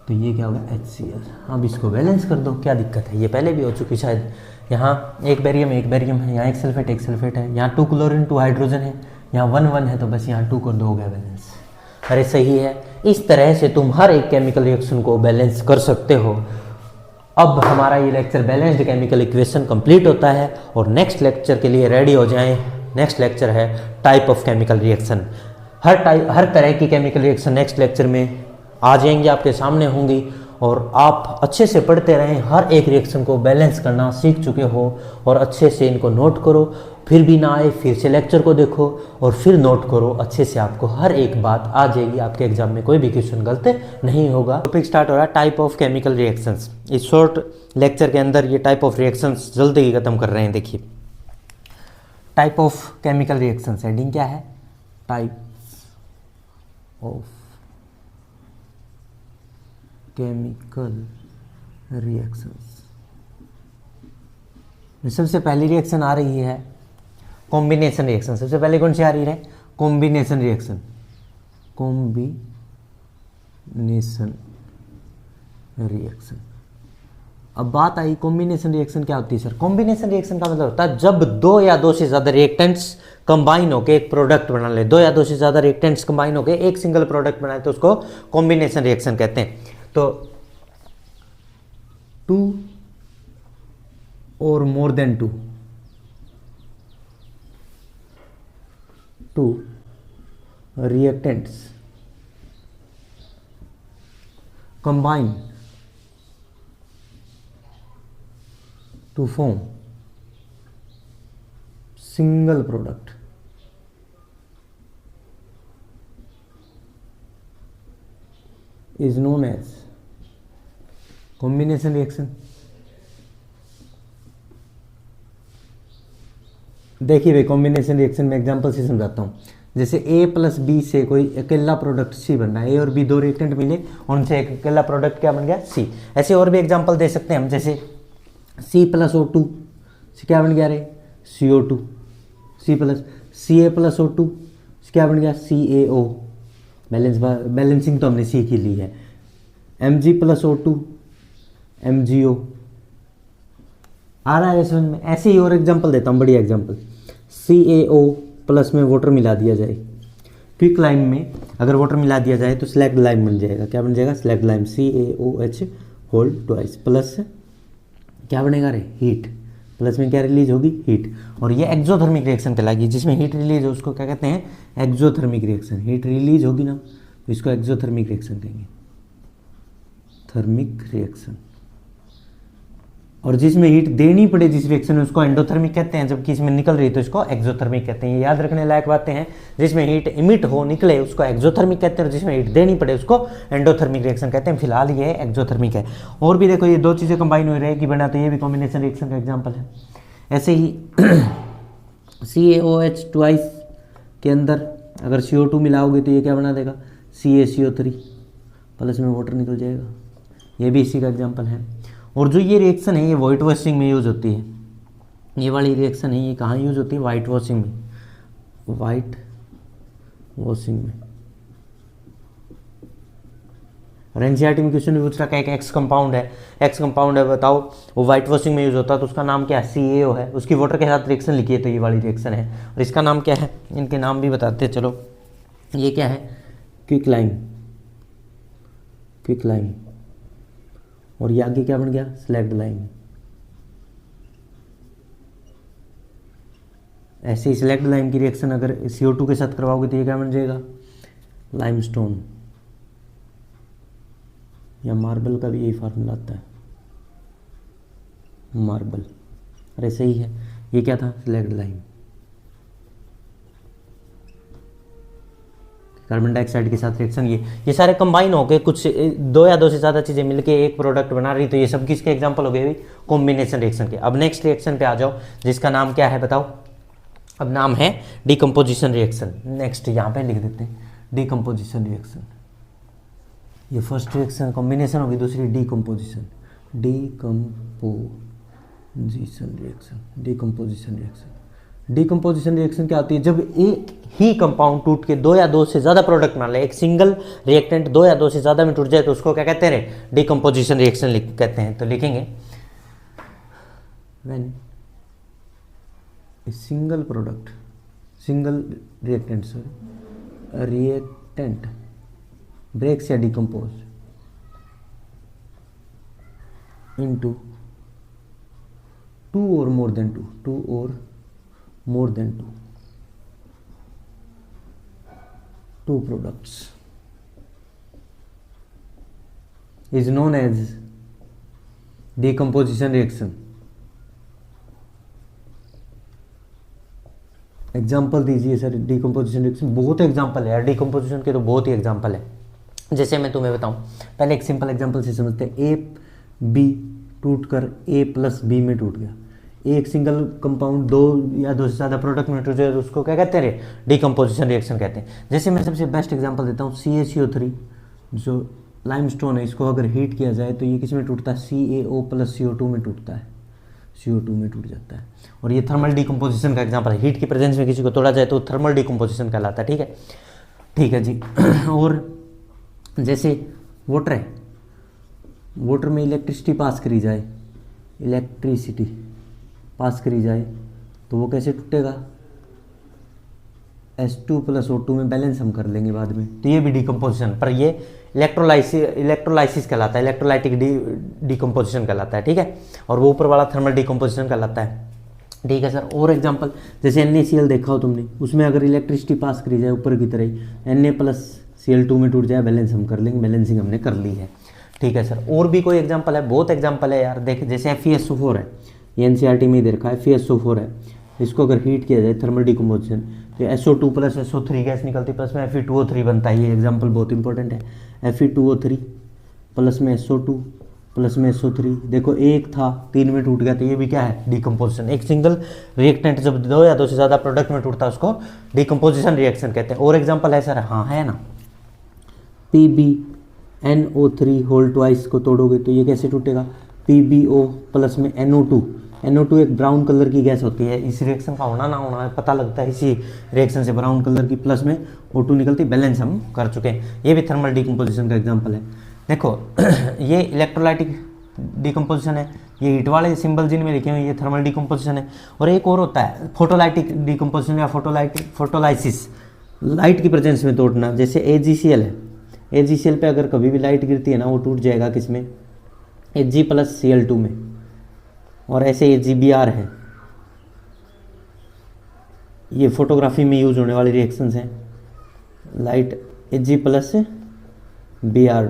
तो ये क्या होगा? HCl। अब इसको बैलेंस कर दो, क्या दिक्कत है? ये पहले भी हो चुकी शायद। यहाँ एक बेरियम है, यहाँ एक सल्फेट है, यहाँ 2 क्लोरीन 2 हाइड्रोजन है, यहाँ 1 1 है, तो बस यहाँ 2 कर दो, हो गया बैलेंस। अरे सही है। इस तरह से तुम हर एक केमिकल रिएक्शन को बैलेंस कर सकते हो। अब हमारा ये lecture balanced chemical equation complete होता है और नेक्स्ट लेक्चर के लिए रेडी हो जाएं। नेक्स्ट लेक्चर है टाइप ऑफ केमिकल रिएक्शन। हर तरह की केमिकल रिएक्शन नेक्स्ट लेक्चर में आ जाएंगे, आपके सामने होंगी, और आप अच्छे से पढ़ते रहें। हर एक रिएक्शन को बैलेंस करना सीख चुके हो और अच्छे से इनको नोट करो। फिर भी ना आए, फिर से लेक्चर को देखो और फिर नोट करो अच्छे से, आपको हर एक बात आ जाएगी। आपके एग्जाम में कोई भी क्वेश्चन गलत नहीं होगा। टॉपिक स्टार्ट हो रहा है टाइप ऑफ केमिकल रिएक्शंस। इस शॉर्ट लेक्चर के अंदर ये टाइप ऑफ रिएक्शंस जल्दी ही खत्म कर रहे हैं। देखिए type of chemical reactions, heading क्या है? Type of chemical reactions. सबसे पहली रिएक्शन आ रही है कॉम्बिनेशन रिएक्शन। सबसे पहले कौन सी आ रही है? Combination reaction. Combination reaction. अब बात आई कॉम्बिनेशन रिएक्शन क्या होती है सर? कॉम्बिनेशन रिएक्शन का मतलब होता है जब दो या दो से ज्यादा रिएक्टेंट्स कंबाइन होकर एक प्रोडक्ट बना ले। दो या दो से ज्यादा रिएक्टेंट्स कंबाइन होकर एक सिंगल प्रोडक्ट बनाए तो उसको कॉम्बिनेशन रिएक्शन कहते हैं। तो 2 और more than 2 reactants combine to form single product is known as combination reaction। देखिए भाई कॉम्बिनेशन रिएक्शन में एग्जांपल से समझाता हूँ। जैसे A + B से कोई अकेला प्रोडक्ट C बन रहा है, A और B दो रिएक्टेंट मिले, उनसे एक अकेला प्रोडक्ट क्या बन गया? C। ऐसे और भी एग्जांपल दे सकते हैं हम, जैसे C + O2 से क्या बन गया रे? CO2। C + Ca + O2 से क्या बन गया? CaO। बैलेंसिंग तो हमने सीख ही ली है। Mg + O2 MgO। आ रहा है समझ में? ऐसे ही और एग्जांपल देता हूँ, बढ़िया एग्जांपल। CaO प्लस में वाटर मिला दिया जाए, क्विक लाइम में अगर वाटर मिला दिया जाए तो स्लैग्ड लाइम बन जाएगा। क्या बन जाएगा? Slaked lime. CaOH whole twice plus क्या बनेगा रे? हीट। प्लस में क्या रिलीज होगी? हीट। और ये एक्सोथर्मिक रिएक्शन कहलाएगी। जिसमें हीट रिलीज हो उसको क्या कहते हैं? Exothermic reaction. हीट रिलीज होगी ना तो इसको एक्सोथर्मिक रिएक्शन कहेंगे, थर्मिक रिएक्शन। और जिसमें हीट देनी पड़े जिस रिएक्शन में उसको एंडोथर्मिक कहते हैं, जबकि इसमें निकल रही तो इसको एक्सोथर्मिक कहते हैं। ये याद रखने लायक बातें हैं। जिसमें हीट इमिट हो, निकले, उसको एक्सोथर्मिक कहते हैं, और जिसमें हीट देनी पड़े उसको एंडोथर्मिक रिएक्शन कहते हैं। फिलहाल ये एक्सोथर्मिक है। और भी देखो ये दो चीज़ें कंबाइन हो रही है कि बना, तो ये भी कॉम्बिनेशन रिएक्शन का एग्जाम्पल है। ऐसे ही CaOH ट्वाइस के अंदर अगर CO2 मिलाओगे तो ये क्या बना देगा, CaCO3 प्लस में वाटर निकल जाएगा। ये भी इसी का एग्जांपल है। और जो ये रिएक्शन है ये वाइट वॉशिंग में यूज होती है। ये वाली रिएक्शन है ये कहाँ यूज होती है, वाइट वॉशिंग में, वाइट वॉशिंग में। और एनसीईआरटी में क्वेश्चन भी पूछ रहा है कि एक्स कंपाउंड है बताओ वो व्हाइट वॉशिंग में यूज होता है तो उसका नाम क्या है, CaO है। उसकी वाटर के साथ रिएक्शन लिखी है तो ये वाली रिएक्शन है। और इसका नाम क्या है, इनके नाम भी बताते हैं चलो। ये क्या है, क्विकलाइम। और ये आगे क्या बन गया, स्लैग्ड लाइम। ऐसे ही स्लैग्ड लाइम की रिएक्शन अगर CO2 के साथ करवाओगे तो ये क्या बन जाएगा, लाइमस्टोन। या मार्बल का भी यही फार्मूला आता है, मार्बल। अरे सही है, ये क्या था, स्लैग्ड लाइम। कार्बन डाइऑक्साइड के साथ रिएक्शन, ये सारे कंबाइन होके कुछ दो या दो से ज़्यादा चीज़ें मिलके एक प्रोडक्ट बना रही, तो ये सब किसके एग्जांपल हो गए, कॉम्बिनेशन रिएक्शन के। अब नेक्स्ट रिएक्शन पे आ जाओ जिसका नाम क्या है बताओ। अब नाम है डिकम्पोजिशन रिएक्शन। नेक्स्ट यहाँ पे लिख देते हैं डिकम्पोजिशन रिएक्शन। ये फर्स्ट रिएक्शन कॉम्बिनेशन होगी, दूसरी डिकम्पोजिशन रिएक्शन। डिकम्पोजिशन रिएक्शन क्या होती है, जब एक ही कंपाउंड टूट के दो या दो से ज़्यादा प्रोडक्ट बना ले, एक सिंगल रिएक्टेंट दो या दो से ज़्यादा में टूट जाए तो उसको क्या कहते हैं, डिकम्पोजिशन रिएक्शन कहते हैं। तो लिखेंगे व्हेन सिंगल रिएक्टेंट breaks या decompose into two or more than two products is known as decomposition reaction। Example दीजिए सर डिकम्पोजिशन रिएक्शन। बहुत एग्जाम्पल है यार, डिकम्पोजिशन के तो बहुत ही एग्जाम्पल है। जैसे मैं तुम्हें बताऊं, पहले एक सिंपल एग्जांपल से समझते हैं। AB टूट कर A+B में टूट गया। एक सिंगल कंपाउंड दो या दो से ज़्यादा प्रोडक्ट में टूट जाए तो उसको क्या कहते हैं, डिकम्पोजिशन रिएक्शन कहते हैं। जैसे मैं सबसे बेस्ट एग्जांपल देता हूँ, CaCO3 जो लाइमस्टोन है, इसको अगर हीट किया जाए तो ये किस में टूटता है, CaO+CO2 में टूटता है, CO2 में टूट जाता है। और ये थर्मल डिकम्पोजिशन का एग्जाम्पल है। हीट की प्रेजेंस में किसी को तोड़ा जाए तो थर्मल डिकम्पोजिशन कहलाता है। ठीक है जी। और जैसे वाटर है, वाटर में इलेक्ट्रिसिटी पास करी जाए तो वो कैसे टूटेगा, H2+O2 में बैलेंस हम कर लेंगे बाद में। तो ये भी डिकम्पोजिशन, पर ये इलेक्ट्रोलाइसिस कहलाता है, इलेक्ट्रोलाइटिक डिकम्पोजिशन कहलाता है। ठीक है, और वो ऊपर वाला थर्मल डिकम्पोजिशन कहलाता है। ठीक है सर। और एग्जांपल जैसे NaCl देखा हो तुमने, उसमें अगर इलेक्ट्रिसिटी पास करी जाए ऊपर की तरह, Na+Cl2 में टूट जाए, बैलेंस हम कर लेंगे, बैलेंसिंग हमने कर ली है। ठीक है सर। और भी कोई एग्जांपल है, बहुत एग्जांपल है यार। देख जैसे FeSO4 है, ये NCERT में ही दे रखा है, FeSO4 है। इसको अगर हीट किया जाए थर्मल डिकम्पोजिशन तो SO2 + SO3 गैस निकलती, प्लस में Fe2O3 बनता है। ये एग्जाम्पल बहुत इंपॉर्टेंट है। Fe2O3 प्लस में SO2 प्लस में SO3। देखो एक था 3 में टूट गया, तो ये भी क्या है, डिकम्पोजिशन। एक सिंगल रिएक्टेंट जब दो या दो से ज़्यादा प्रोडक्ट में टूटता है उसको डिकम्पोजिशन रिएक्शन कहते हैं। और एग्जाम्पल है सर, हाँ है ना, PbNO3 होल ट्वाइस को तोड़ोगे तो ये कैसे टूटेगा, PbO प्लस में NO2। NO2 एक ब्राउन कलर की गैस होती है। इस रिएक्शन का होना ना होना पता लगता है इसी रिएक्शन से, ब्राउन कलर की प्लस में O2 निकलती, बैलेंस हम कर चुके हैं। ये भी थर्मल डिकम्पोजिशन का एग्जाम्पल है। देखो ये इलेक्ट्रोलाइटिक डिकम्पोजिशन है, ये हीट वाले सिंबल जिनमें लिखे हुए ये थर्मल डिकम्पोजिशन है। और एक और होता है फोटोलाइटिक डिकम्पोजिशन या फोटोलाइसिस, लाइट की प्रेजेंस में तोड़ना। जैसे AgCl है, AgCl पे अगर कभी भी लाइट गिरती है ना, वो टूट जाएगा किस में, Ag+Cl2 में। और ऐसे AgBr है, ये फोटोग्राफी में यूज होने वाली रिएक्शंस हैं, लाइट Ag+Br2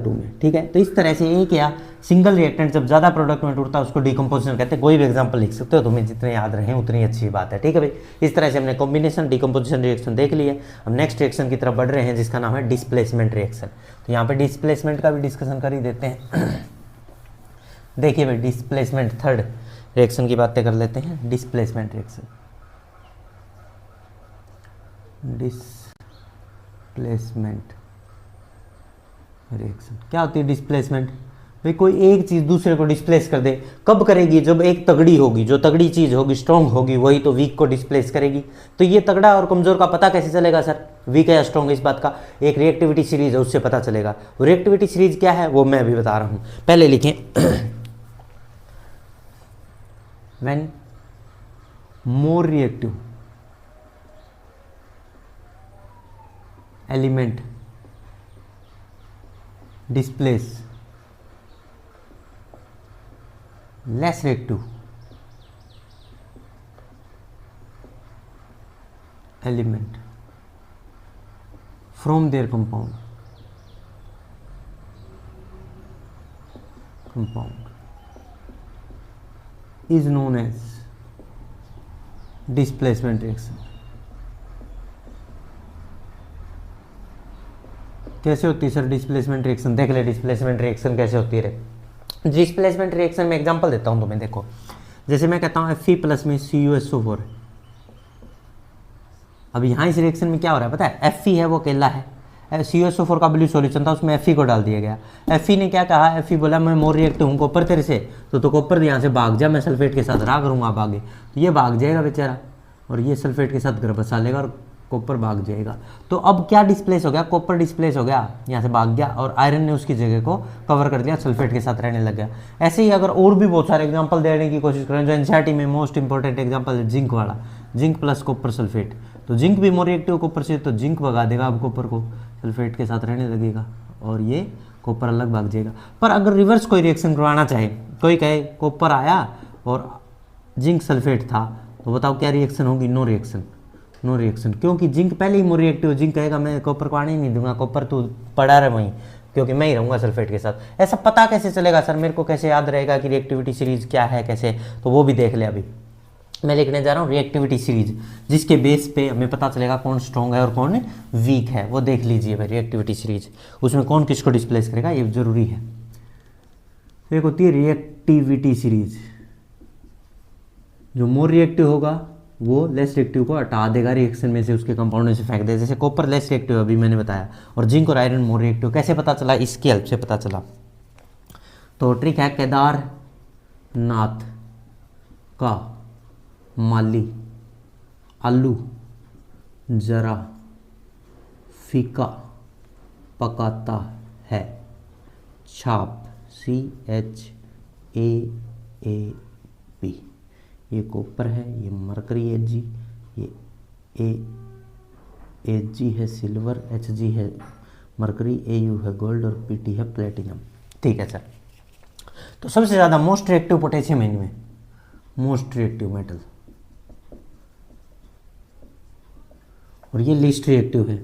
में। ठीक है, तो इस तरह से एक या सिंगल रिएक्टेंट जब ज़्यादा प्रोडक्ट में टूटता है उसको डिकम्पोजिशन कहते हैं। कोई भी एग्जांपल लिख सकते हो, तुम्हें जितने याद रहे उतनी अच्छी बात है। ठीक है भाई, इस तरह से हमने कॉम्बिनेशन डिकम्पोजिशन रिएक्शन देख लिया। हम नेक्स्ट रिएक्शन की तरफ बढ़ रहे हैं जिसका नाम है डिस्प्लेसमेंट रिएक्शन। तो यहाँ पे डिस्प्लेसमेंट का भी डिस्कशन कर ही देते हैं। देखिए भाई, डिस्प्लेसमेंट थर्ड रिएक्शन की बातें कर लेते हैं। Displacement reaction, displacement reaction. क्या होती है डिस्प्लेसमेंट? भाई कोई एक चीज़ दूसरे को डिस्प्लेस कर दे। कब करेगी? जब एक तगड़ी होगी, जो तगड़ी चीज़ होगी, स्ट्रॉन्ग होगी, वही तो वीक को डिस्प्लेस करेगी। तो ये तगड़ा और कमज़ोर का पता कैसे चलेगा सर, वीक है या स्ट्रॉन्ग? इस बात का एक रिएक्टिविटी सीरीज है, उससे पता चलेगा। रिएक्टिविटी सीरीज क्या है वो मैं अभी बता रहा हूँ। पहले लिखें when more reactive element displace less reactive element from their compound is known as displacement reaction। कैसे होती है सर डिस्प्लेसमेंट रिएक्शन? देख ले डिस्प्लेसमेंट रिएक्शन कैसे होती है। डिस्प्लेसमेंट रिएक्शन में एग्जांपल देता हूं तुम्हें। देखो जैसे मैं कहता हूं Fe प्लस में CuSO4। अब यहाँ इस रिएक्शन में क्या हो रहा है पता है? Fe है वो अकेला है, CuSO4 का ब्लू सॉल्यूशन था, उसमें Fe को डाल दिया गया। Fe ने क्या कहा? Fe बोला मैं मोर रिएक्टिव हूँ कॉपर तेरे से, तो कॉपर यहाँ से भाग जा, मैं सल्फेट के साथ रहा करूँगा। अब आगे तो ये भाग जाएगा बेचारा, और ये सल्फेट के साथ घर बसा लेगा और कॉपर भाग जाएगा। तो अब क्या डिस्प्लेस हो गया? कॉपर डिस्प्लेस हो गया, यहाँ से भाग गया, और आयरन ने उसकी जगह को कवर कर दिया, सल्फेट के साथ रहने लग गया। ऐसे ही अगर और भी बहुत सारे एग्जांपल देने की कोशिश करें, जो एनसीईआरटी में मोस्ट इंपॉर्टेंट एग्जांपल है जिंक वाला, जिंक प्लस कॉपर सल्फेट। तो जिंक भी मोर रिएक्टिव कॉपर से, तो जिंक भगा देगा अब कॉपर को, सल्फेट के साथ रहने लगेगा, और ये कॉपर अलग भाग जाएगा। पर अगर रिवर्स कोई रिएक्शन करवाना चाहे, कोई कहे कॉपर आया और जिंक सल्फेट था, तो बताओ क्या रिएक्शन होगी? No reaction. नो रिएक्शन, क्योंकि जिंक पहले ही मोर रिएक्टिव। जिंक कहेगा मैं कॉपर को आने ही नहीं दूंगा, कॉपर तो पड़ा रहे वहीं, क्योंकि मैं ही रहूँगा सल्फेट के साथ। ऐसा पता कैसे चलेगा सर? मेरे को कैसे याद रहेगा कि रिएक्टिविटी सीरीज क्या है कैसे? तो वो भी देख ले। अभी मैं लिखने जा रहा हूँ रिएक्टिविटी सीरीज, जिसके बेस पे हमें पता चलेगा कौन स्ट्रॉन्ग है और कौन वीक है। वो देख लीजिए भाई रिएक्टिविटी सीरीज, उसमें कौन किसको डिस्प्लेस करेगा ये जरूरी है। एक होती है रिएक्टिविटी सीरीज, जो मोर रिएक्टिव होगा वो लेस रिएक्टिव को हटा देगा रिएक्शन में से, उसके कंपाउंड में से फेंक दे। जैसे कॉपर लेस रिएक्टिव अभी मैंने बताया, और जिंक और आयरन मोर रिएक्टिव। कैसे पता चला? इसकी हेल्प से पता चला। तो ट्रिक है केदारनाथ का माली आलू जरा फीका पकाता है, छाप CHAAP। ये कॉपर है, ये मरकरी Hg, ये Hg है सिल्वर, Hg है मरकरी, Au है गोल्ड, और Pt है प्लेटिनम। ठीक है सर। तो सबसे ज़्यादा मोस्ट रिएक्टिव पोटेशियम इनमें, मोस्ट रिएक्टिव मेटल, और ये लीस्ट रिएक्टिव है।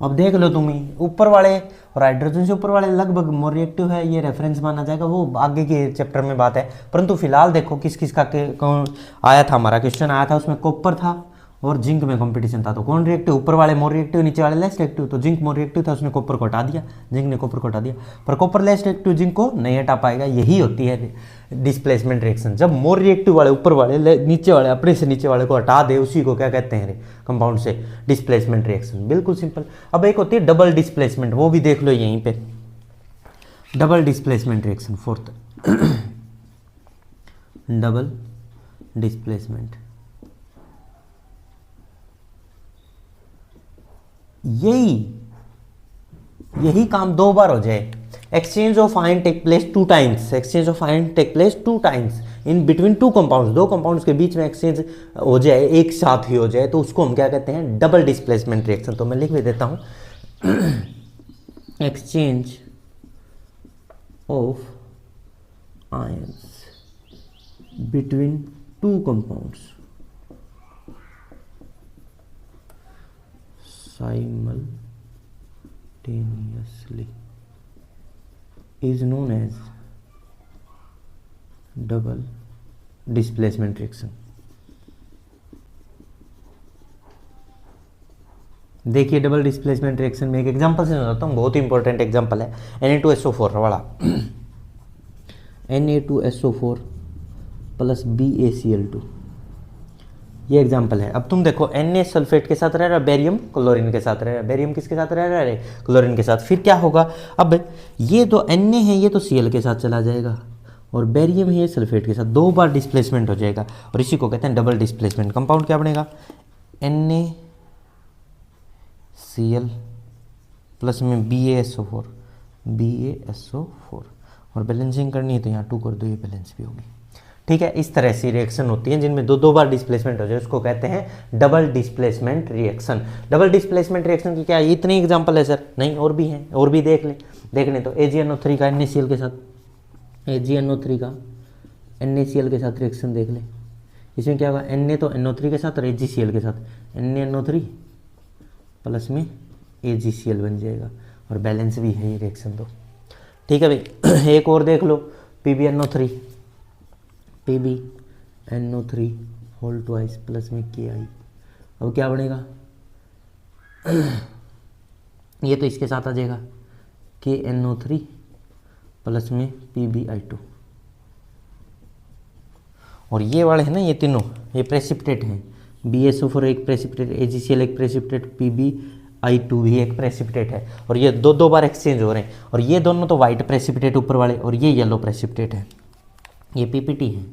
अब देख लो तुम ही, ऊपर वाले और हाइड्रोजन से ऊपर वाले लगभग मोर रिएक्टिव है, ये रेफरेंस माना जाएगा, वो आगे के चैप्टर में बात है। परंतु फिलहाल देखो किस किस का कौन आया था, हमारा क्वेश्चन आया था, उसमें कॉपर था और जिंक में कंपटीशन था। तो कौन रिएक्टिव? ऊपर वाले मोर रिएक्टिव, नीचे वाले लेस रिएक्टिव। तो जिंक मोर रिएक्टिव था, उसने कॉपर को हटा दिया, जिंक ने कॉपर को हटा दिया। पर कॉपर लेस रिएक्टिव जिंक को नहीं हटा पाएगा। यही होती है डिस्प्लेसमेंट रिएक्शन। जब मोर रिएक्टिव वाले ऊपर वाले नीचे वाले, अपने से नीचे वाले को हटा दे, उसी को क्या कहते हैं कंपाउंड से? Displacement reaction. बिल्कुल सिंपल। अब एक होती है डबल डिस्प्लेसमेंट, वो भी देख लो यहीं पे। Double displacement reaction, fourth double displacement. यही काम दो बार हो जाए। Exchange of ion take place 2 times, exchange of ion take place 2 times in between 2 compounds. 2 compounds के बीच में एक्सचेंज हो जाए, एक साथ ही हो जाए, तो उसको हम क्या कहते हैं? Double displacement reaction. तो मैं लिख भी देता हूं, exchange of ions between 2 compounds simultaneously is known as double displacement reaction। देखिए डबल डिस्प्लेसमेंट रिएक्शन में एक एग्जांपल से बताता हूँ, बहुत ही इंपॉर्टेंट एग्जांपल है। Na2SO4 वाला Na2SO4 प्लस BaCl2। ये एग्जाम्पल है। अब तुम देखो Na सल्फेट के साथ रह रहा है, बेरियम क्लोरीन के साथ रह रहा है, बेरियम किसके साथ रह रहा है, क्लोरीन के साथ। फिर क्या होगा, अब ये तो Na है ये तो Cl के साथ चला जाएगा, और बेरियम है ये सल्फेट के साथ, 2 बार डिस्प्लेसमेंट हो जाएगा, और इसी को कहते हैं डबल डिस्प्लेसमेंट। कंपाउंड क्या बनेगा, NaCl प्लस में BaSO4, और बैलेंसिंग करनी है तो यहाँ 2 कर दो, ये बैलेंस भी होगी। ठीक है, इस तरह से रिएक्शन होती है जिनमें 2 बार डिस्प्लेसमेंट हो जाए, उसको कहते हैं double displacement reaction. Double displacement reaction की क्या इतने एग्जांपल है सर? नहीं, और भी हैं, और भी देख लें तो AgNO3 का NaCl के साथ, AgNO3 का NaCl के साथ रिएक्शन देख लें। इसमें क्या होगा, Na तो NO3 के साथ और AgCl के साथ, NaNO3 प्लस में AgCl बन जाएगा, और बैलेंस भी है ये रिएक्शन तो। ठीक है भाई, एक और देख लो, PbNO3 होल ट्वाइस प्लस में Ki। अब क्या बनेगा, ये तो इसके साथ आ जाएगा KNO3 प्लस में PbI2, और ये वाले हैं ना, ये तीनों ये प्रेसिपिटेट हैं। BaSO4 एक प्रेसिपिटेट, AgCl एक प्रेसिपिटेट, PbI2 भी एक प्रेसिपिटेट है, और ये 2 बार एक्सचेंज हो रहे हैं, और ये दोनों तो वाइट प्रेसिपिटेट ऊपर वाले, और ये येलो प्रेसिपिटेट है, ये PPT है।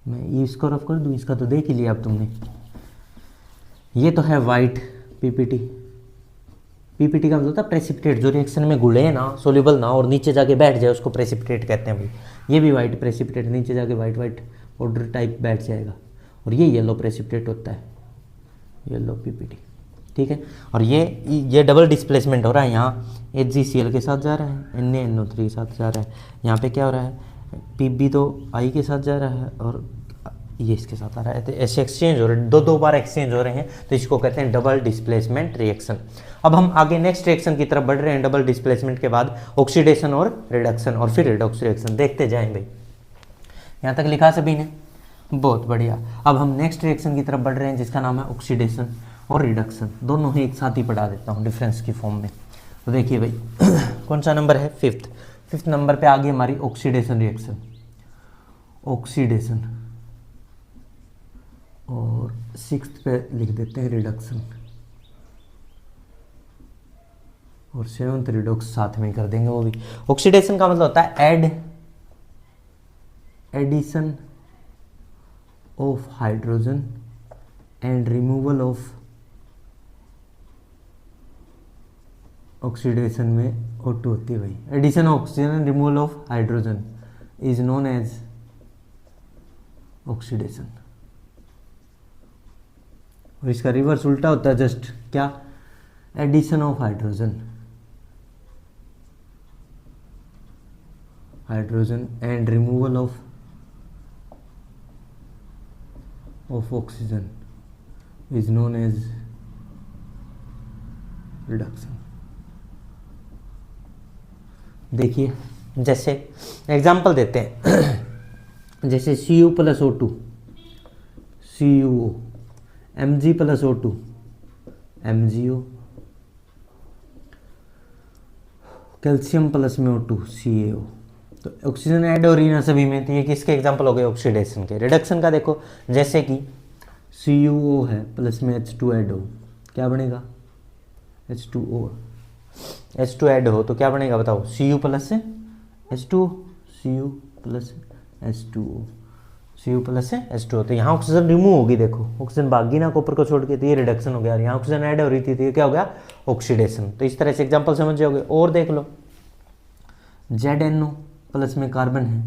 मैं इसको रफ कर दूँ, इसका तो देख ही लिया अब तुमने। ये तो है वाइट PPT का मतलब होता है प्रेसिपिटेट, जो रिएक्शन में घुले ना, सोल्यूबल ना और नीचे जाके बैठ जाए, उसको प्रेसिपिटेट कहते हैं भाई। ये भी वाइट प्रेसिपिटेट, नीचे जाके वाइट पाउडर टाइप बैठ जाएगा, और ये येलो प्रेसिपिटेट होता है, येलो PPT। ठीक है, और ये डबल डिस्प्लेसमेंट हो रहा है, यहाँ AgCl के साथ जा रहा है, NaNO3 के साथ जा रहा है, यहाँ पे क्या हो रहा है, Pb तो I के साथ जा रहा है, और ये इसके साथ आ रहा है, तो ऐसे एक्सचेंज हो रहे हैं, 2 बार एक्सचेंज हो रहे हैं, तो इसको कहते हैं डबल डिस्प्लेसमेंट रिएक्शन। अब हम आगे नेक्स्ट रिएक्शन की तरफ बढ़ रहे हैं। डबल डिस्प्लेसमेंट के बाद ऑक्सीडेशन और रिडक्शन, और फिर रिडॉक्स रिएक्शन देखते जाएं भाई। यहाँ तक लिखा सभी ने, बहुत बढ़िया। अब हम नेक्स्ट रिएक्शन की तरफ बढ़ रहे हैं जिसका नाम है ऑक्सीडेशन और रिडक्शन, दोनों ही एक साथ ही पढ़ा देता हूँ डिफरेंस की फॉर्म में। तो देखिए भाई, कौन सा नंबर है, 5th नंबर पे आ गई हमारी ऑक्सीडेशन रिएक्शन, ऑक्सीडेशन, और 6th पे लिख देते हैं रिडक्शन, और 7th रिडॉक्स साथ में कर देंगे वो भी। ऑक्सीडेशन का मतलब होता है addition of hydrogen and removal of, oxidation में O2 होती है भाई, addition of oxygen and removal of hydrogen is known as oxidation. और इसका रिवर्स उल्टा होता है, जस्ट क्या, addition of hydrogen and removal of oxygen is known as reduction. देखिए, जैसे एग्जाम्पल देते हैं, जैसे Cu plus O2, CuO, Mg plus O2, MgO, calcium plus में O2, CaO। तो ऑक्सीजन ऐड हो रही है ना सभी में, तो ये किसके एग्जाम्पल हो गए, ऑक्सीडेशन के। रिडक्शन का देखो, जैसे कि CuO है प्लस में H2 ऐड हो, क्या बनेगा, H2O, H2 ऐड हो तो क्या बनेगा बताओ, Cu प्लस से H2O, Cu plus H2O, Cu plus से H2O। तो यहाँ ऑक्सीजन रिमूव होगी, देखो ऑक्सीजन भाग गई ना कॉपर को छोड़ के, तो ये रिडक्शन हो गया, और यहाँ ऑक्सीजन ऐड हो रही थी तो ये क्या हो गया, ऑक्सीडेशन। तो इस तरह से एग्जाम्पल समझ जाओगे। और देख लो, ZnO प्लस में कार्बन है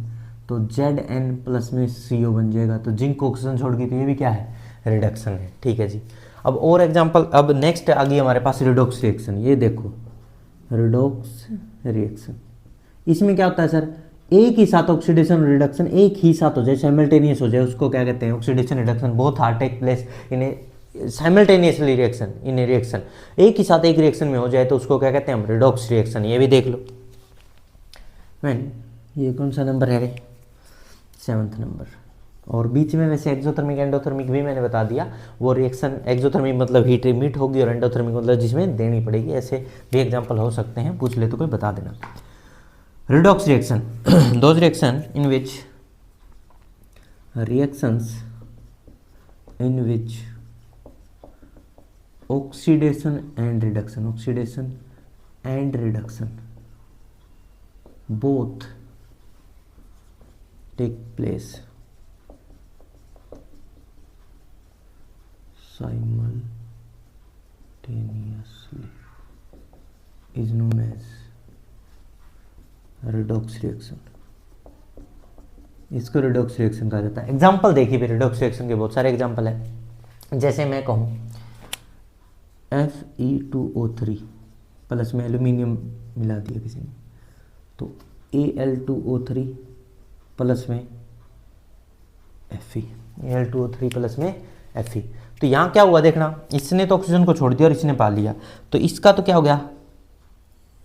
तो Zn प्लस में CO बन जाएगा, तो जिंक ऑक्सीजन छोड़ गई तो ये भी क्या है, रिडक्शन है। ठीक है जी। अब और एग्जाम्पल, अब नेक्स्ट आ गई हमारे पास रिडॉक्स रिएक्शन। ये देखो रिडॉक्स रिएक्शन, इसमें क्या होता है सर, एक ही साथ ऑक्सीडेशन और रिडक्शन एक ही साथ हो जाए, साइमल्टेनियस हो जाए, उसको क्या कहते हैं, oxidation reduction. Both are take place in simultaneously reaction, in reaction, एक ही साथ एक रिएक्शन में हो जाए तो उसको क्या कहते हैं हम, रिडॉक्स रिएक्शन। ये भी देख लो मैन, ये कौन सा नंबर है रे, 7th नंबर। और बीच में वैसे एक्सोथर्मिक एंडोथर्मिक भी मैंने बता दिया, वो रिएक्शन एक्सोथर्मिक मतलब हीट मीट होगी, और एंडोथर्मिक मतलब जिसमें देनी पड़ेगी। ऐसे भी एग्जांपल हो सकते हैं, पूछ ले तो कोई बता देना। Redox reaction, those reaction in which reactions in which oxidation and reduction both take place simultaneously is known as redox reaction। इसको रिडॉक्स रिएक्शन कहा जाता है। एग्जाम्पल देखिए फिर, रिडॉक्स रिएक्शन के बहुत सारे एग्जाम्पल है। जैसे मैं कहूँ Fe2O3 प्लस में एल्यूमिनियम मिला दिया किसी ने, तो Al2O3 प्लस में Fe, Al2O3 प्लस में Fe। तो यहाँ क्या हुआ देखना, इसने तो ऑक्सीजन को छोड़ दिया और इसने पा लिया, तो इसका तो क्या हो गया,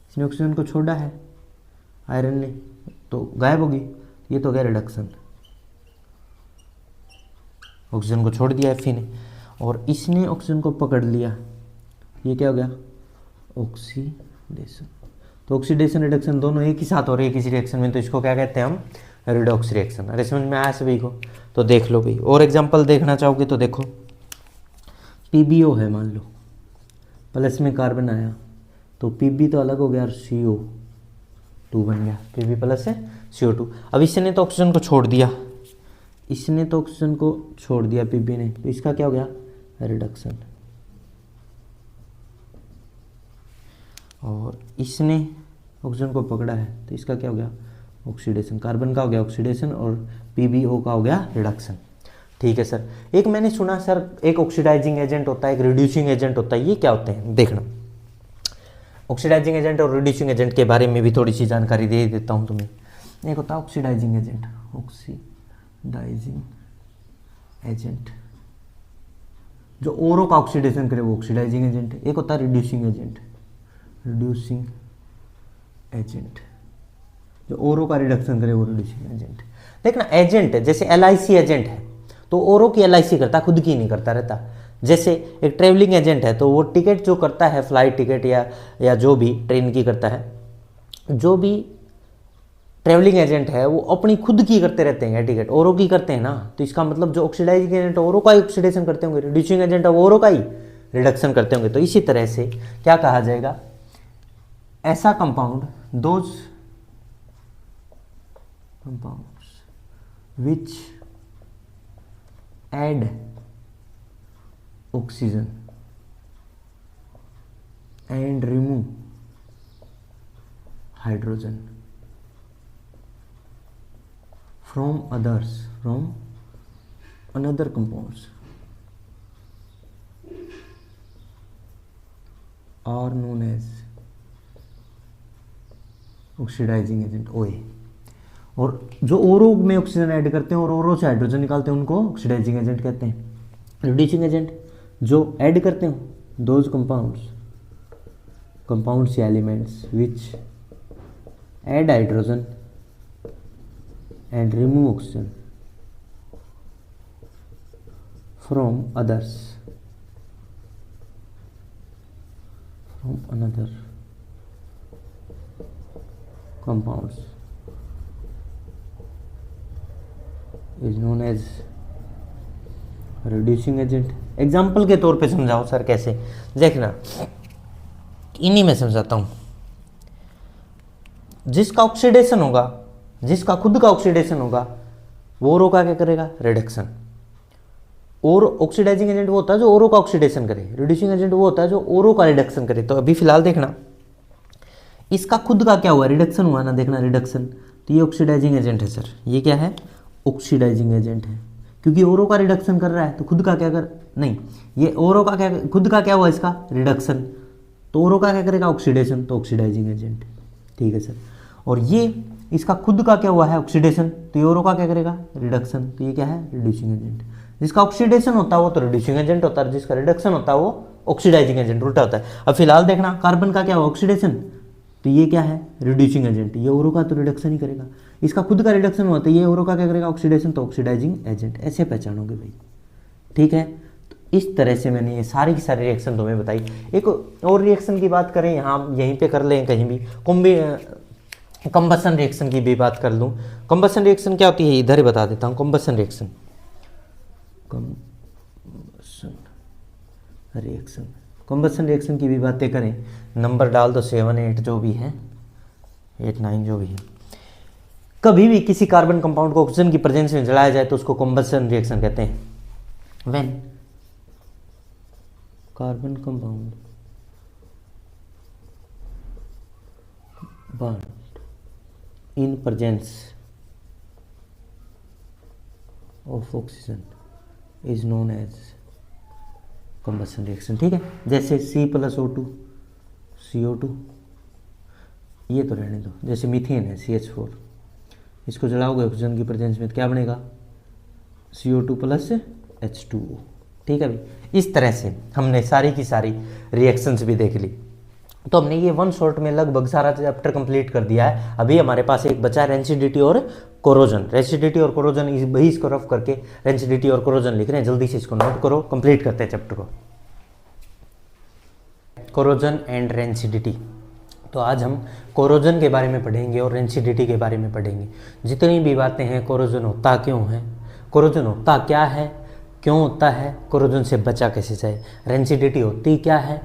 इसने ऑक्सीजन को छोड़ा है आयरन ने, तो गायब होगी, ये तो हो गया रिडक्शन। ऑक्सीजन को छोड़ दिया Fe ने और इसने ऑक्सीजन को पकड़ लिया, ये क्या हो गया, ऑक्सीडेशन। तो ऑक्सीडेशन रिडक्शन दोनों एक ही साथ हो रही है किसी रिएक्शन में, तो इसको क्या कहते हैं हम, रिडॉक्स रिएक्शन। अरे समझ में आया सभी को, तो देख लो भाई। और एग्जांपल देखना चाहोगे तो देखो, PbO है मान लो, प्लस में कार्बन आया, तो Pb तो अलग हो गया और CO2 बन गया, Pb प्लस है CO2। अब इसने तो ऑक्सीजन को छोड़ दिया, इसने तो ऑक्सीजन को छोड़ दिया Pb ने, तो इसका क्या हो गया, रिडक्शन। और इसने ऑक्सीजन को पकड़ा है, तो इसका क्या हो गया, ऑक्सीडेशन। कार्बन का हो गया ऑक्सीडेशन और PbO का हो गया रिडक्शन। ठीक है सर। एक मैंने सुना सर, एक ऑक्सीडाइजिंग एजेंट होता है, एक रिड्यूसिंग एजेंट होता है, ये क्या होते हैं देखना। ऑक्सीडाइजिंग एजेंट और रिड्यूसिंग एजेंट के बारे में भी थोड़ी सी जानकारी दे देता हूँ तुम्हें। एक होता है ऑक्सीडाइजिंग एजेंट, ऑक्सीडाइजिंग एजेंट जो ओरो का ऑक्सीडेशन करे वो ऑक्सीडाइजिंग एजेंट। एक होता है रिड्यूसिंग एजेंट, रिड्यूसिंग एजेंट जो ओरो का रिडक्शन करे वो रिड्यूसिंग एजेंट। देखना एजेंट जैसे LIC एजेंट है तो ओरो की LIC करता, खुद की नहीं करता रहता। जैसे एक ट्रेवलिंग एजेंट है तो वो टिकट जो करता है, फ्लाइट टिकट या जो भी ट्रेन की करता है, जो भी ट्रेवलिंग एजेंट है वो अपनी खुद की करते रहते हैं टिकट, ओरो की करते हैं ना। तो इसका मतलब जो ऑक्सीडाइजिंग एजेंट ओरो का ही ऑक्सीडेशन करते होंगे, रिड्यूसिंग एजेंट है वो ओरो का ही रिडक्शन करते होंगे। तो इसी तरह से क्या कहा जाएगा, ऐसा compound, those compounds which add oxygen and remove hydrogen from another compounds are known as oxidizing agent OA। और जो ओरो में ऑक्सीजन ऐड करते हैं और ओरो से हाइड्रोजन निकालते हैं उनको ऑक्सीडाइजिंग एजेंट कहते हैं। रिड्यूसिंग एजेंट जो ऐड करते हैं दोज कंपाउंड्स या elements which add hydrogen and remove oxygen from another compounds is known as reducing agent. Example के तौर पे समझाओ सर कैसे, देखना इन्हीं में समझाता हूँ। जिसका ऑक्सीडेशन होगा, जिसका खुद का ऑक्सीडेशन होगा वो ओरो का क्या करेगा, रिडक्शन। और ऑक्सीडाइजिंग एजेंट वो होता है जो ओरो का ऑक्सीडेशन करे, रिड्यूसिंग एजेंट वो होता है जो ओरो का रिडक्शन करे। तो अभी फिलहाल देखना इसका खुद का क्या हुआ, रिडक्शन हुआ ना, देखना रिडक्शन, तो ये ऑक्सीडाइजिंग एजेंट है सर। ये क्या है, ऑक्सीडाइजिंग एजेंट है, क्योंकि ओरो का रिडक्शन कर रहा है। तो खुद का क्या कर, नहीं ये ओरो का क्या, खुद का क्या हुआ इसका, रिडक्शन, तो ओरो का क्या करेगा, ऑक्सीडेशन, तो ऑक्सीडाइजिंग एजेंट। ठीक है सर। और ये इसका खुद का क्या हुआ है, ऑक्सीडेशन, तो ये ओरो का क्या करेगा, रिडक्शन, तो ये क्या है, रिड्यूसिंग एजेंट। जिसका ऑक्सीडेशन होता है वो तो रिड्यूसिंग एजेंट होता है, जिसका रिडक्शन होता है वो ऑक्सीडाइजिंग एजेंट, उल्टा होता है। अब फिलहाल देखना कार्बन का क्या हुआ, ऑक्सीडेशन, तो ये क्या है, रिड्यूसिंग एजेंट। ये ओरो का तो रिडक्शन ही करेगा। इसका खुद का रिडक्शन हुआ तो ये ओरो का क्या करेगा, ऑक्सीडेशन, तो ऑक्सीडाइजिंग एजेंट। ऐसे पहचानोगे भाई। ठीक है, तो इस तरह से मैंने ये सारी की सारी रिएक्शन तुम्हें बताई। एक और रिएक्शन की बात करें यहाँ, यहीं पे कर लें कहीं भी, कंबसन रिएक्शन की भी बात कर लूँ। कंबसन रिएक्शन क्या होती है इधर ही बता देता हूँ। कंबसन रिएक्शन कंबसन रिएक्शन की भी बातें करें, नंबर डाल दो 7 8 जो भी है, 8 9 जो भी है। कभी भी किसी कार्बन कंपाउंड को ऑक्सीजन की प्रेजेंस में जलाया जाए तो उसको कंबसन रिएक्शन कहते हैं। When carbon compound burn in presence of oxygen is known as combustion reaction. ठीक है, जैसे C+O2 CO2, ये तो रहने दो। जैसे मीथेन है CH4, इसको जलाओगे ऑक्सीजन की प्रेजेंस में तो क्या बनेगा CO2 + H2O। ठीक है भाई, इस तरह से हमने सारी की सारी रिएक्शंस भी देख ली। तो हमने ये 1 शॉट में लगभग सारा चैप्टर कंप्लीट कर दिया है। अभी हमारे पास एक बचा रेंसिडिटी और कोरोजन। रेंसिडिटी और कोरोजन वही इसको रफ करके रेंसिडिटी और कोरोजन लिख रहे हैं, जल्दी से इसको नोट करो, कंप्लीट करते हैं चैप्टर को। Corrosion and rancidity. तो आज हम कोरोजन के बारे में पढ़ेंगे और रेंसिडिटी के बारे में पढ़ेंगे। जितनी भी बातें हैं, कोरोजन होता क्यों है, कोरोजन होता क्या है, क्यों होता है, कोरोजन से बचा कैसे जाए, रेंसिडिटी होती क्या है,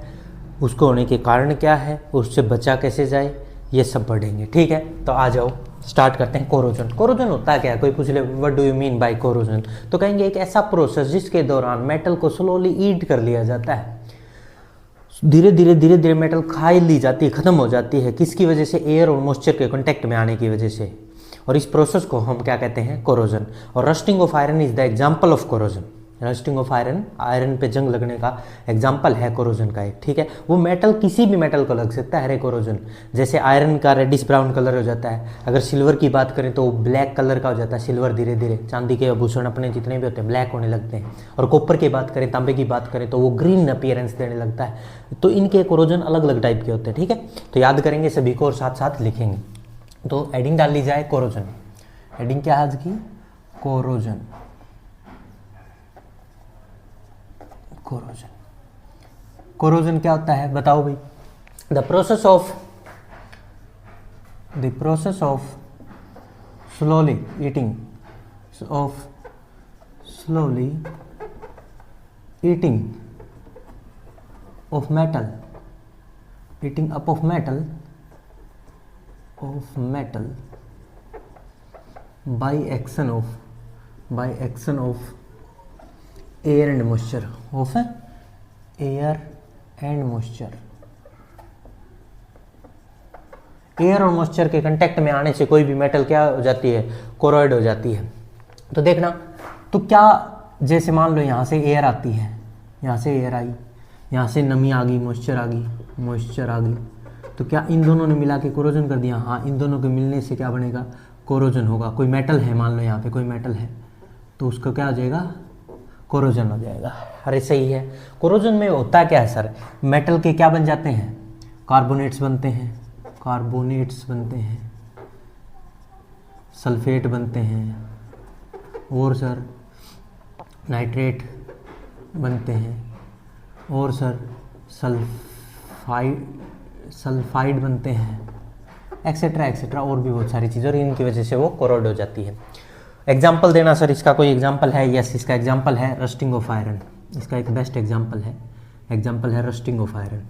उसको होने के कारण क्या है, उससे बचा कैसे जाए, ये सब पढ़ेंगे। ठीक है, तो आ जाओ स्टार्ट करते हैं। कोरोजन। कोरोजन होता क्या है? कोई पूछ ले what do you mean by corrosion, तो कहेंगे एक ऐसा प्रोसेस जिसके दौरान मेटल को स्लोली ईट कर लिया जाता है। धीरे धीरे मेटल खा ली जाती है, खत्म हो जाती है। किसकी वजह से? एयर और मॉइस्चर के कांटेक्ट में आने की वजह से। और इस प्रोसेस को हम क्या कहते हैं? कोरोजन। और rusting of iron is the example of corrosion. Rusting of iron, iron पे जंग लगने का एग्जाम्पल है कोरोजन का एक। ठीक है, वो मेटल किसी भी मेटल को लग सकता है कोरोजन। जैसे आयरन का रेडिश ब्राउन कलर हो जाता है, अगर सिल्वर की बात करें तो वो ब्लैक कलर का हो जाता है। सिल्वर धीरे धीरे, चांदी के आभूषण अपने जितने भी होते हैं ब्लैक होने लगते हैं। और कॉपर की बात करें, तांबे की बात करें तो वो ग्रीन अपीयरेंस देने लगता है। तो इनके कोरोजन अलग अलग टाइप के होते हैं। ठीक है, तो याद करेंगे सभी को और साथ साथ लिखेंगे। तो हेडिंग डाल ली जाए कोरोजन। हेडिंग क्या आज की? कोरोजन। कोरोजन। कोरोजन क्या होता है बताओ भाई? The process of slowly eating of metal, eating up of metal by action of air and moisture, of air and moisture. Air और मॉइस्चर के कांटेक्ट में आने से कोई भी मेटल क्या हो जाती है? कोरोइड हो जाती है। तो देखना, तो क्या, जैसे मान लो यहाँ से एयर आती है, यहाँ से एयर आई, यहाँ से नमी आ गई, मॉइस्चर आ गई, तो क्या इन दोनों ने मिला के कोरोजन कर दिया? हाँ, इन दोनों के मिलने से क्या बनेगा? कोरोजन होगा। कोई मेटल है, मान लो यहाँ पे कोई मेटल है, तो उसका क्या हो जाएगा? कोरोजन हो जाएगा। अरे सही है। कोरोजन में होता क्या है सर? मेटल के क्या बन जाते हैं? कार्बोनेट्स बनते हैं, सल्फेट बनते हैं, और सर नाइट्रेट बनते हैं, और सर सल्फाइड बनते हैं, एक्सेट्रा और भी बहुत सारी चीज़ें, और इनकी वजह से वो कोरोड हो जाती है। एग्जाम्पल देना सर, इसका कोई एग्जाम्पल है? यस, इसका एग्जाम्पल है रस्टिंग ऑफ आयरन। इसका एक बेस्ट एग्जाम्पल है रस्टिंग ऑफ आयरन।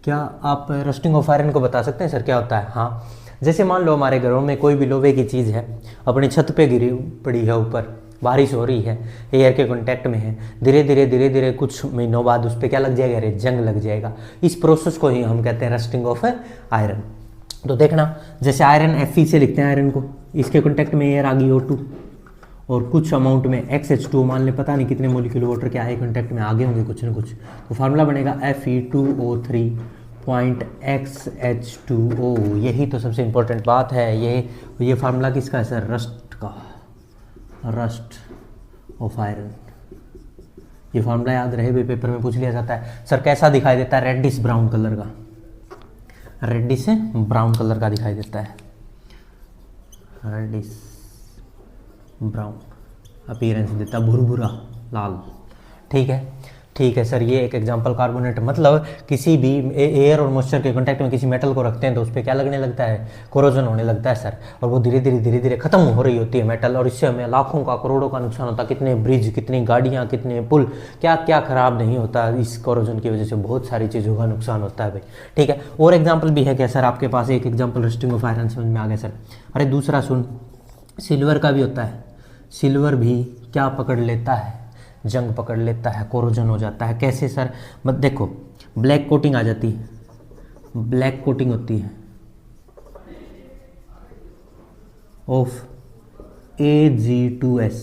क्या आप रस्टिंग ऑफ आयरन को बता सकते हैं सर क्या होता है? हाँ, जैसे मान लो हमारे घरों में कोई भी लोहे की चीज़ है, अपनी छत पे गिरी पड़ी है, ऊपर बारिश हो रही है, एयर के कांटेक्ट में है, धीरे धीरे कुछ महीनों बाद उस पर क्या लग जाएगा? जंग लग जाएगा। इस प्रोसेस को ही हम कहते हैं रस्टिंग ऑफ आयरन। तो देखना, जैसे आयरन Fe से लिखते हैं आयरन को, इसके कांटेक्ट में एयर आ गई O2, और कुछ अमाउंट में XH2, मान ले पता नहीं कितने मोलिक्यूल वाटर के आए कांटेक्ट में, आगे होंगे कुछ न कुछ, तो फार्मूला बनेगा Fe2O3.XH2O। यही तो सबसे इंपॉर्टेंट बात है। ये फार्मूला किसका है सर? Rust of iron. ये फार्मूला याद रहे भाई, पेपर में पूछ लिया जाता है। सर कैसा दिखाई देता है? रेडिश ब्राउन कलर का, रेडिश ब्राउन कलर का दिखाई देता है, रेडिश ब्राउन अपीयरेंस देता, भुरभुरा लाल। ठीक है, ठीक है सर, ये एक एग्जांपल कार्बोनेट, मतलब किसी भी एयर और मॉइस्चर के कांटेक्ट में किसी मेटल को रखते हैं तो उस पर क्या लगने लगता है, कोरोजन होने लगता है सर, और वो धीरे धीरे खत्म हो रही होती है मेटल, और इससे हमें लाखों का करोड़ों का नुकसान होता है। कितने ब्रिज, कितनी गाड़ियाँ, कितने पुल, क्या क्या खराब नहीं होता, इस कोरोजन की वजह से बहुत सारी चीज़ों का नुकसान होता है भाई। ठीक है, और एग्जाम्पल भी है क्या सर आपके पास, एक एग्जाम्पल रस्टिंग ऑफ आयरन समझ में आ गया सर। अरे दूसरा सुन, सिल्वर का भी होता है, सिल्वर भी क्या पकड़ लेता है, जंग पकड़ लेता है, कोरोजन हो जाता है। कैसे सर, मत देखो, ब्लैक कोटिंग आ जाती है, ब्लैक कोटिंग होती है ऑफ Ag2S,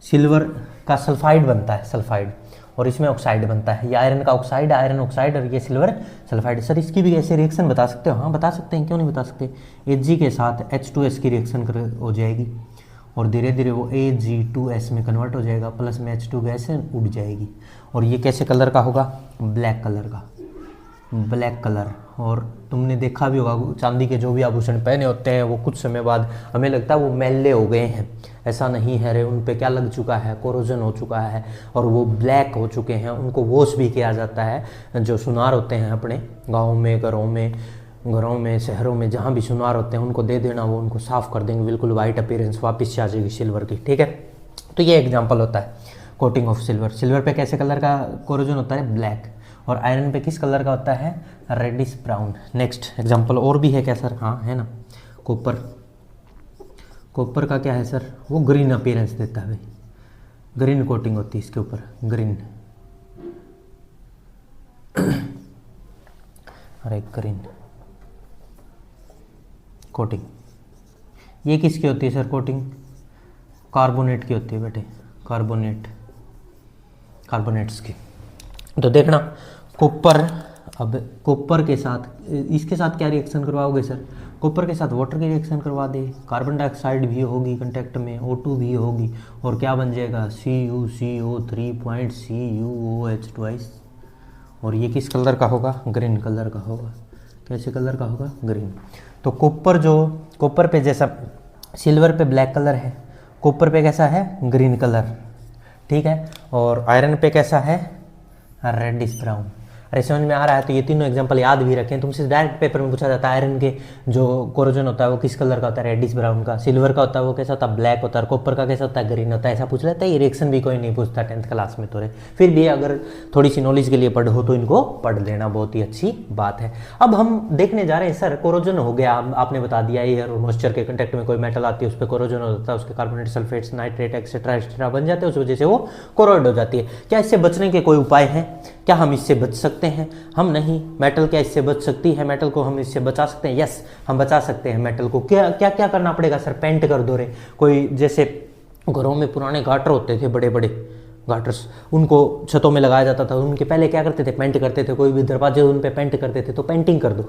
सिल्वर का सल्फाइड बनता है, सल्फाइड, और इसमें ऑक्साइड बनता है, ये आयरन का ऑक्साइड, आयरन ऑक्साइड, और ये सिल्वर सल्फाइड। सर इसकी भी ऐसे रिएक्शन बता सकते हो? हाँ बता सकते हैं, क्यों नहीं बता सकते। Ag के साथ H2S की रिएक्शन हो जाएगी और धीरे धीरे वो Ag2S में कन्वर्ट हो जाएगा, प्लस में H2 गैस उड़ जाएगी, और ये कैसे कलर का होगा, ब्लैक कलर का, ब्लैक कलर। और तुमने देखा भी होगा चांदी के जो भी आभूषण पहने होते हैं वो कुछ समय बाद हमें लगता है वो मैले हो गए हैं, ऐसा नहीं है रे, उन पे क्या लग चुका है, कोरोजन हो चुका है और वो ब्लैक हो चुके हैं। उनको वॉश भी किया जाता है, जो सुनार होते हैं अपने गाँव में, घरों में, शहरों में, जहाँ भी सुनार होते हैं उनको दे देना, वो उनको साफ़ कर देंगे, बिल्कुल वाइट अपीयरेंस वापस से आ जाएगी सिल्वर की। ठीक है, तो ये एग्जांपल होता है कोटिंग ऑफ सिल्वर। सिल्वर पे कैसे कलर का कोरोजन होता है, ब्लैक, और आयरन पे किस कलर का होता है, रेडिश ब्राउन। नेक्स्ट एग्जांपल और भी है क्या सर, हाँ है ना, कॉपर। कॉपर का क्या है सर, वो ग्रीन अपीयरेंस देता है भाई, ग्रीन कोटिंग होती है इसके ऊपर, ग्रीन, अरे ग्रीन कोटिंग। ये किसकी होती है सर कोटिंग, कार्बोनेट की होती है बेटे, कार्बोनेट्स की। तो देखना कॉपर, अब कॉपर के साथ इसके साथ क्या रिएक्शन करवाओगे सर, कॉपर के साथ वाटर की रिएक्शन करवा दे, कार्बन डाइऑक्साइड भी होगी कंटेक्ट में, O2 भी होगी, और क्या बन जाएगा, CuCO3.CuOH ट्वाइस, और ये किस कलर का होगा, ग्रीन कलर का होगा। कैसे कलर का होगा, ग्रीन। तो कॉपर पे जैसा सिल्वर पे ब्लैक कलर है, कॉपर पे कैसा है, ग्रीन कलर, ठीक है, और आयरन पे कैसा है, रेडिश ब्राउन। अरे समझ में आ रहा है? तो ये तीनों एग्जांपल याद भी रखें, तुमसे डायरेक्ट पेपर में पूछा जाता है आयरन के जो कोरोजन होता है वो किस कलर का होता है, रेडिश ब्राउन का, सिल्वर का होता है वो कैसा होता है, ब्लैक होता है, कॉपर का कैसा होता है, ग्रीन होता है, ऐसा पूछ लेता है। ये रिएक्शन भी कोई नहीं पूछता 10th क्लास में, तो रे फिर भी अगर थोड़ी सी नॉलेज के लिए पढ़ो तो इनको पढ़ लेना, बहुत ही अच्छी बात है। अब हम देखने जा रहे हैं सर, कोरोजन हो गया, आपने बता दिया एयर और मॉइस्चर के कंटेक्ट में कोई मेटल आती है उस पर कोरोजन हो जाता है, उसके कार्बोनेट, सल्फेट्स, नाइट्रेट एक्सेट्रा बन जाते हैं, उस वजह से वो कोरोइड हो जाती है। क्या इससे बचने के कोई उपाय हैं, क्या हम इससे बच सकते हैं? हम नहीं। मेटल क्या इससे बच सकती है, मेटल को हम इससे बचा सकते हैं? यस, हम बचा सकते हैं मेटल को। क्या क्या क्या करना पड़ेगा सर, पेंट कर दो रे। कोई जैसे घरों में पुराने गाटर होते थे, बड़े बड़े गाटर्स, उनको छतों में लगाया जाता था, उनके पहले क्या करते थे, पेंट करते थे। कोई भी दरवाजे उन पे पेंट करते थे, तो पेंटिंग कर दो,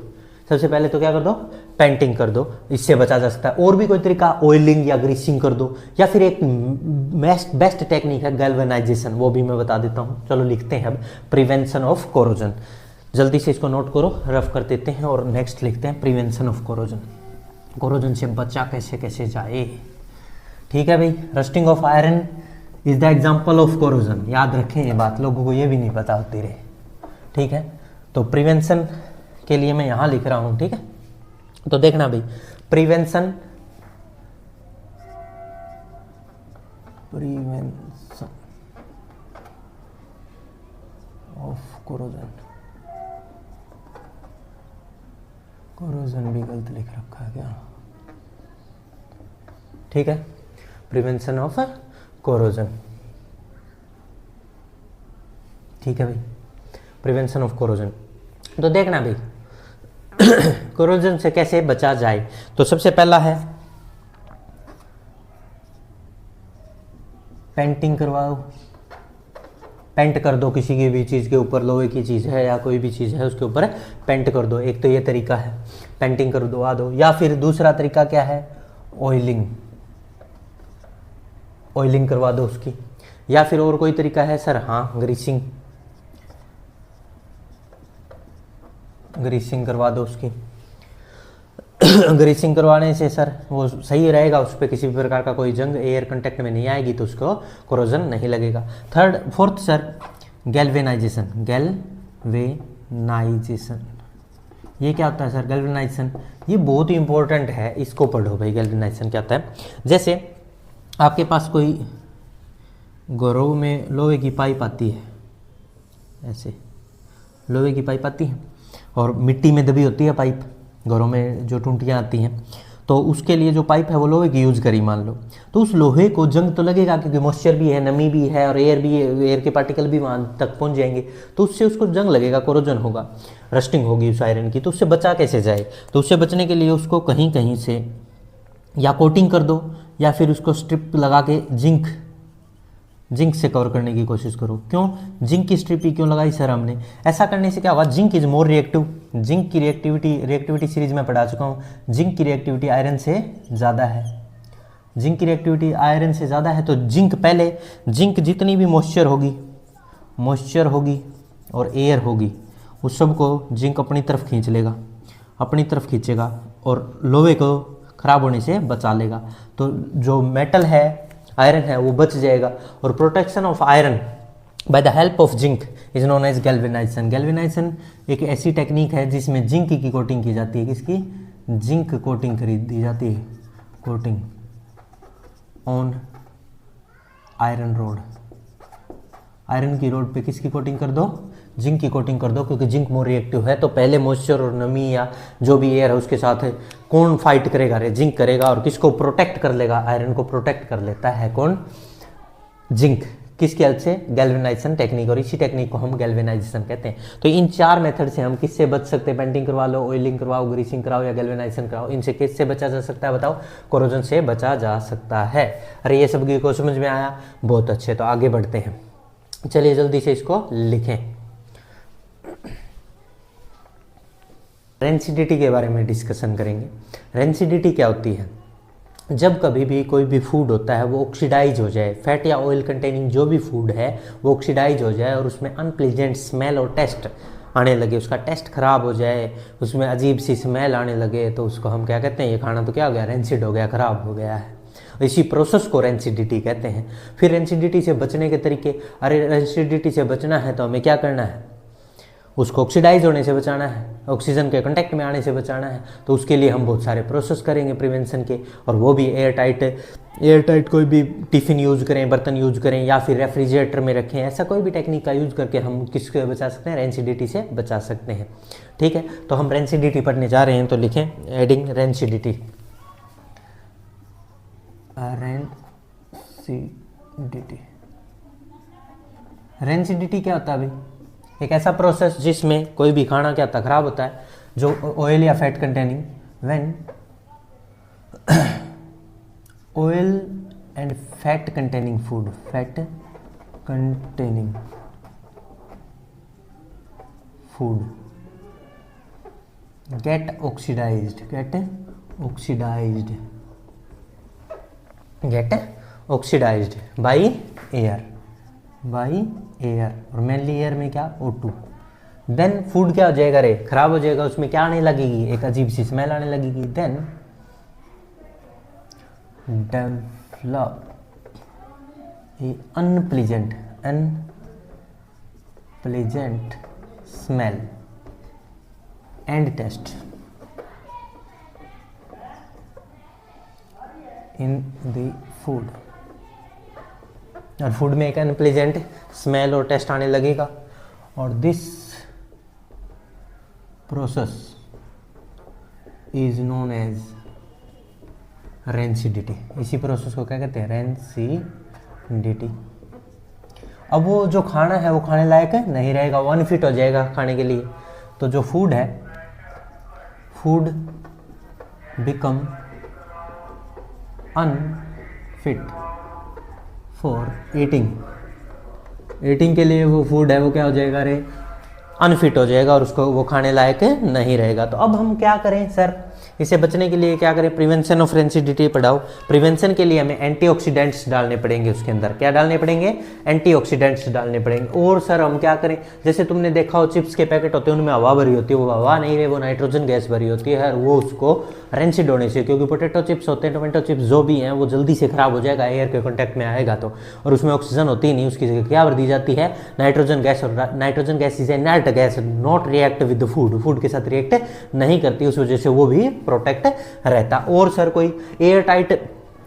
सबसे पहले तो क्या कर दो, पेंटिंग कर दो, इससे बचा जा सकता है। और भी कोई तरीका, ऑयलिंग या ग्रीसिंग कर दो, या फिर एक बेस्ट टेक्निक है गैल्वेनाइजेशन, वो भी मैं बता देता हूँ। चलो लिखते हैं अब, प्रिवेंशन ऑफ कोरोजन, जल्दी से इसको नोट करो, रफ कर देते हैं और नेक्स्ट लिखते हैं प्रिवेंशन ऑफ कोरोजन। कोरोजन से बचा कैसे कैसे जाए, ठीक है भाई। Rusting of iron is the example of corrosion, याद रखें ये बात, लोगों को ये भी नहीं पता होती रहे, ठीक है। तो प्रिवेंशन के लिए मैं यहाँ लिख रहा हूँ, ठीक है। तो देखना भाई, प्रिवेंशन ऑफ कोरोजन, कोरोजन भी गलत लिख रखा है क्या, ठीक है। प्रिवेंशन ऑफ कोरोजन, ठीक है भाई, प्रिवेंशन ऑफ कोरोजन। तो देखना भाई कोरोजन से कैसे बचा जाए। तो सबसे पहला है पेंटिंग करवाओ, पेंट कर दो किसी की भी चीज़ के ऊपर, लोहे की चीज़ है या कोई भी चीज़ है उसके ऊपर पेंट कर दो। एक तो ये तरीका है, पेंटिंग करवा दो। या फिर दूसरा तरीका क्या है, ऑयलिंग, ऑयलिंग करवा दो उसकी। या फिर और कोई तरीका है सर, हाँ ग्रीसिंग, ग्रीसिंग करवा दो उसकी। ग्रीसिंग करवाने से सर वो सही रहेगा, उस पर किसी भी प्रकार का कोई जंग एयर कांटेक्ट में नहीं आएगी, तो उसको कोरोजन नहीं लगेगा। फोर्थ सर, गैल्वेनाइजेशन, गैल्वेनाइजेशन ये क्या होता है सर? गैल्वेनाइजेशन ये बहुत ही इंपॉर्टेंट है, इसको पढ़ो भाई। गैल्वेनाइजेशन क्या होता है? जैसे आपके पास कोई घरों में लोहे की पाइप आती है, ऐसे लोहे की पाइप आती है और मिट्टी में दबी होती है पाइप, घरों में जो टूंटियाँ आती हैं, तो उसके लिए जो पाइप है वो लोहे की यूज़ करी मान लो, तो उस लोहे को जंग तो लगेगा क्योंकि मॉइस्चर भी है, नमी भी है और एयर भी है, एयर के पार्टिकल भी वहाँ तक पहुँच जाएंगे, तो उससे उसको जंग लगेगा, कोरोजन होगा, रस्टिंग होगी उस आयरन की। तो उससे बचा कैसे जाए? तो उससे बचने के लिए उसको कहीं कहीं से या कोटिंग कर दो या फिर उसको स्ट्रिप लगा के जिंक से कवर करने की कोशिश करो। क्यों जिंक की स्ट्रिप ही क्यों लगाई सर हमने? ऐसा करने से क्या होगा? Zinc is more reactive. Zinc की रिएक्टिविटी सीरीज में पढ़ा चुका हूँ। जिंक की रिएक्टिविटी आयरन से ज़्यादा है। जिंक की रिएक्टिविटी आयरन से ज़्यादा है, तो जिंक जितनी भी मॉइस्चर होगी और एयर होगी, उस सब को जिंक अपनी तरफ खींच लेगा, अपनी तरफ खींचेगा और लोहे को खराब होने से बचा लेगा। तो जो मेटल है, आयरन है, वो बच जाएगा। और protection of iron by the help of zinc is known as galvanization. Galvanization एक ऐसी टेक्निक है जिसमें जिंक की कोटिंग की जाती है। किसकी? जिंक कोटिंग दी जाती है, coating on iron rod. Iron की रोड पे किसकी कोटिंग कर दो? जिंक की कोटिंग कर दो, क्योंकि जिंक मोर रिएक्टिव है। तो पहले मॉइस्चर और नमी या जो भी एयर है उसके साथ कौन फाइट करेगा? रे जिंक करेगा। और किसको प्रोटेक्ट कर लेगा? आयरन को प्रोटेक्ट कर लेता है कौन? जिंक। किसकी हेल्प से? Galvanisation technique. और इसी टेक्निक को हम गैल्वेनाइजेशन कहते हैं। तो इन 4 मेथड से हम किससे बच सकते हैं? पेंटिंग करवा लो, ऑयलिंग करवाओ, ग्रीसिंग कराओ या गैल्वेनाइजेशन कराओ। इनसे किससे बचा जा सकता है बताओ? कोरोजन से बचा जा सकता है। अरे ये सब को समझ में आया? बहुत अच्छे। तो आगे बढ़ते हैं, चलिए जल्दी से इसको लिखें। रेंसिडिटी के बारे में डिस्कशन करेंगे। रेंसिडिटी क्या होती है? जब कभी भी कोई भी फूड होता है वो ऑक्सीडाइज हो जाए, फैट या ऑयल कंटेनिंग जो भी फूड है वो ऑक्सीडाइज हो जाए और उसमें अनप्लीजेंट स्मेल और टेस्ट आने लगे, उसका टेस्ट खराब हो जाए, उसमें अजीब सी स्मेल आने लगे, तो उसको हम क्या कहते हैं? ये खाना तो क्या हो गया? रेंसिड हो गया, खराब हो गया है। इसी प्रोसेस को रेंसिडिटी कहते हैं। फिर रेंसिडिटी से बचने के तरीके। अरे रेंसिडिटी से बचना है तो हमें क्या करना है? उसको ऑक्सीडाइज होने से बचाना है, ऑक्सीजन के कांटेक्ट में आने से बचाना है। तो उसके लिए हम बहुत सारे प्रोसेस करेंगे प्रिवेंशन के, और वो भी एयर टाइट कोई भी टिफ़िन यूज़ करें, बर्तन यूज़ करें या फिर रेफ्रिजरेटर में रखें। ऐसा कोई भी टेक्निक का यूज़ करके हम किसको बचा सकते हैं? रेंसिडिटी से बचा सकते हैं। ठीक है, तो हम रेंसिडिटी पढ़ने जा रहे हैं, तो लिखें एडिंग रेंसिडिटी। रेंसिडिटी क्या होता है भाई? एक ऐसा प्रोसेस जिसमें कोई भी खाना क्या होता है? खराब होता है, जो ऑयल या fat containing, when oil and fat containing food get oxidized by air और मेनली एयर में क्या? O2। देन फूड क्या हो जाएगा? रे खराब हो जाएगा, उसमें क्या आने लगेगी? एक अजीब सी स्मेल आने लगेगी। Then develop a unpleasant smell and taste in the food. और फूड में एक अनप्लीजेंट स्मेल और टेस्ट आने लगेगा, और this process is known as rancidity. इसी प्रोसेस को क्या कहते हैं? रेंसिडिटी। अब वो जो खाना है वो खाने लायक नहीं रहेगा, वो अनफिट हो जाएगा खाने के लिए। तो जो फूड है, food become unfit for eating के लिए वो फूड है वो क्या हो जाएगा? अनफिट हो जाएगा और उसको वो खाने लायक नहीं रहेगा। तो अब हम क्या करें सर? इसे बचने के लिए क्या करें, प्रिवेंशन ऑफ रेंसिडिटी पढ़ाओ। प्रिवेंशन के लिए हमें एंटीऑक्सीडेंट्स डालने पड़ेंगे, उसके अंदर क्या डालने पड़ेंगे, एंटीऑक्सीडेंट्स डालने पड़ेंगे। और सर हम क्या करें, जैसे तुमने देखा हो चिप्स के पैकेट होते हैं उनमें हवा भरी होती है, वो हवा नहीं है, वो नाइट्रोजन गैस भरी होती है, वो उसको रेंसिड होने से, क्योंकि पोटैटो चिप्स होते हैं, टोमेटो चिप्स जो भी हैं, वो जल्दी से खराब हो जाएगा एयर के कॉन्टैक्ट में आएगा तो, और उसमें ऑक्सीजन होती ही नहीं, उसकी जगह क्या भर दी जाती है, नाइट्रोजन गैस। और nitrogen gas is inert gas, not react with food, food के साथ रिएक्ट नहीं करती, उस वजह से वो भी प्रोटेक्ट रहता। और सर कोई एयर टाइट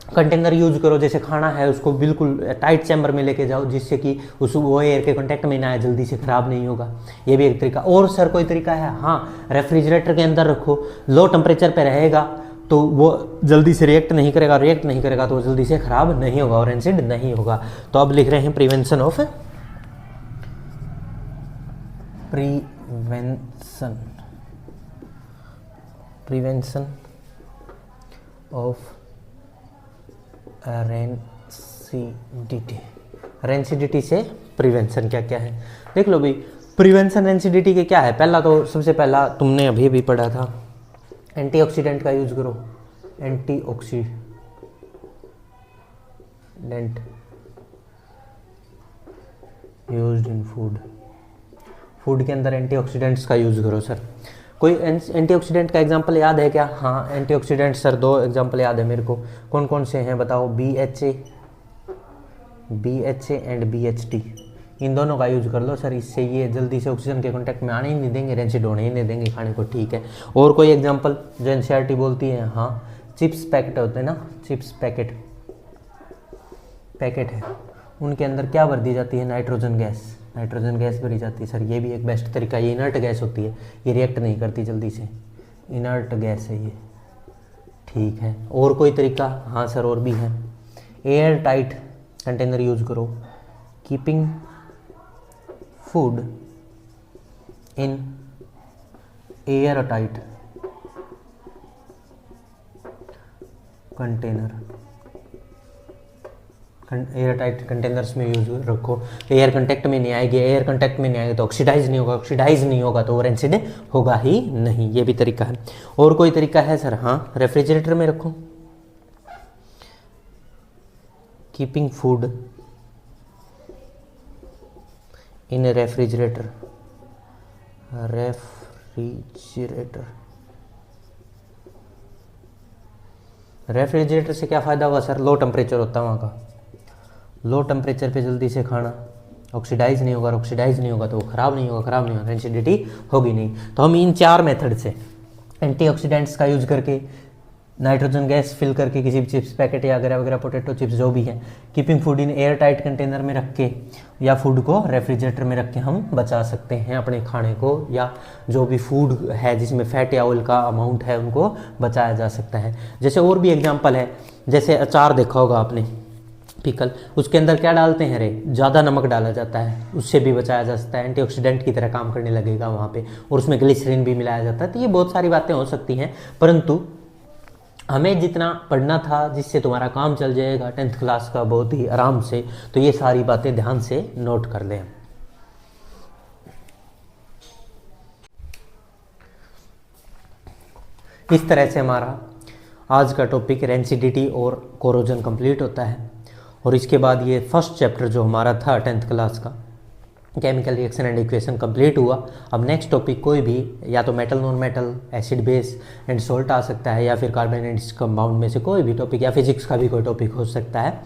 कंटेनर यूज करो, जैसे खाना है उसको बिल्कुल टाइट चैम्बर में लेके जाओ, जिससे कि उस वो एयर के कांटेक्ट में ना आए, जल्दी से खराब नहीं होगा, ये भी एक तरीका। और सर कोई तरीका है, हाँ, रेफ्रिजरेटर के अंदर रखो, लो टेम्परेचर पे रहेगा तो वो जल्दी से रिएक्ट नहीं करेगा, रिएक्ट नहीं करेगा तो वो जल्दी से खराब नहीं होगा और रेंसिड नहीं होगा। तो अब लिख रहे हैं prevention of prevention of rancidity से प्रिवेंशन क्या क्या है देख लो भाई। प्रिवेंशन रेंसिडिटी के क्या है, पहला तो सबसे पहला तुमने अभी भी पढ़ा था, एंटीऑक्सीडेंट का यूज करो, antioxidant used in food, food के अंदर एंटीऑक्सीडेंट्स का यूज करो। सर कोई एंटीऑक्सीडेंट का एग्जांपल याद है क्या, हाँ एंटीऑक्सीडेंट सर 2 एग्जांपल याद है मेरे को, कौन कौन से हैं बताओ, BHA एंड BHT, इन दोनों का यूज कर लो सर, इससे ये जल्दी से ऑक्सीजन के कांटेक्ट में आने ही नहीं देंगे, रेंसिड होने ही नहीं देंगे खाने को, ठीक है। और कोई एग्जांपल जो NCERT बोलती है, हाँ चिप्स पैकेट होते हैं ना, चिप्स पैकेट है, उनके अंदर क्या भर दी जाती है, नाइट्रोजन गैस भरी जाती है। सर ये भी एक बेस्ट तरीका, ये इनर्ट गैस होती है, ये रिएक्ट नहीं करती जल्दी से, इनर्ट गैस है ये, ठीक है। और कोई तरीका, हाँ सर और भी है, एयर टाइट कंटेनर यूज करो, keeping food in air tight container, air tight containers में यूज रखो, एयर कंटेक्ट में नहीं आएगी, एयर कंटेक्ट में नहीं आएगी तो ऑक्सीडाइज नहीं होगा तो वो रेंसिड होगा ही नहीं, ये भी तरीका है। और कोई तरीका है सर, हाँ रेफ्रिजरेटर में रखो, कीपिंग फूड इन रेफ्रिजरेटर से क्या फ़ायदा होगा सर, लो टेम्परेचर होता है वहाँ का, लो टेम्परेचर पे जल्दी से खाना ऑक्सीडाइज नहीं होगा तो वो ख़राब नहीं होगा, रेंसिडिटी होगी नहीं। तो हम इन 4 मेथड से एंटीऑक्सीडेंट्स का यूज करके, नाइट्रोजन गैस फिल करके किसी भी चिप्स पैकेट या वगैरह पोटैटो चिप्स जो भी है, keeping food in air tight container में रख के या फूड को रेफ्रिजरेटर में रख के हम बचा सकते हैं अपने खाने को, या जो भी फूड है जिसमें फैट या ऑयल का अमाउंट है उनको बचाया जा सकता है। जैसे और भी एग्जांपल है, जैसे अचार देखा होगा आपने, पिकल, उसके अंदर क्या डालते हैं, ज़्यादा नमक डाला जाता है, उससे भी बचाया जा सकता है, एंटीऑक्सीडेंट की तरह काम करने लगेगा वहाँ पे, और उसमें ग्लिसरीन भी मिलाया जाता है। तो ये बहुत सारी बातें हो सकती हैं, परंतु हमें जितना पढ़ना था जिससे तुम्हारा काम चल जाएगा 10th क्लास का बहुत ही आराम से, तो ये सारी बातें ध्यान से नोट कर लें। इस तरह से हमारा आज का टॉपिक रेंसिडिटी और कोरोजन कंप्लीट होता है, और इसके बाद ये फर्स्ट चैप्टर जो हमारा था 10th क्लास का, chemical reaction and equation complete हुआ। अब नेक्स्ट टॉपिक कोई भी, या तो metal non metal, acid base and salt आ सकता है, या फिर कार्बन एंड कंपाउंड में से कोई भी टॉपिक, या फिजिक्स का भी कोई टॉपिक हो सकता है।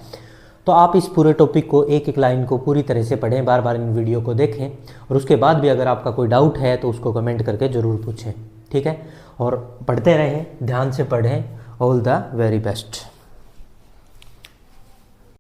तो आप इस पूरे टॉपिक को एक एक लाइन को पूरी तरह से पढ़ें, बार बार इन वीडियो को देखें, और उसके बाद भी अगर आपका कोई डाउट है तो उसको कमेंट करके ज़रूर पूछें, ठीक है। और पढ़ते रहें, ध्यान से पढ़ें। All the very best.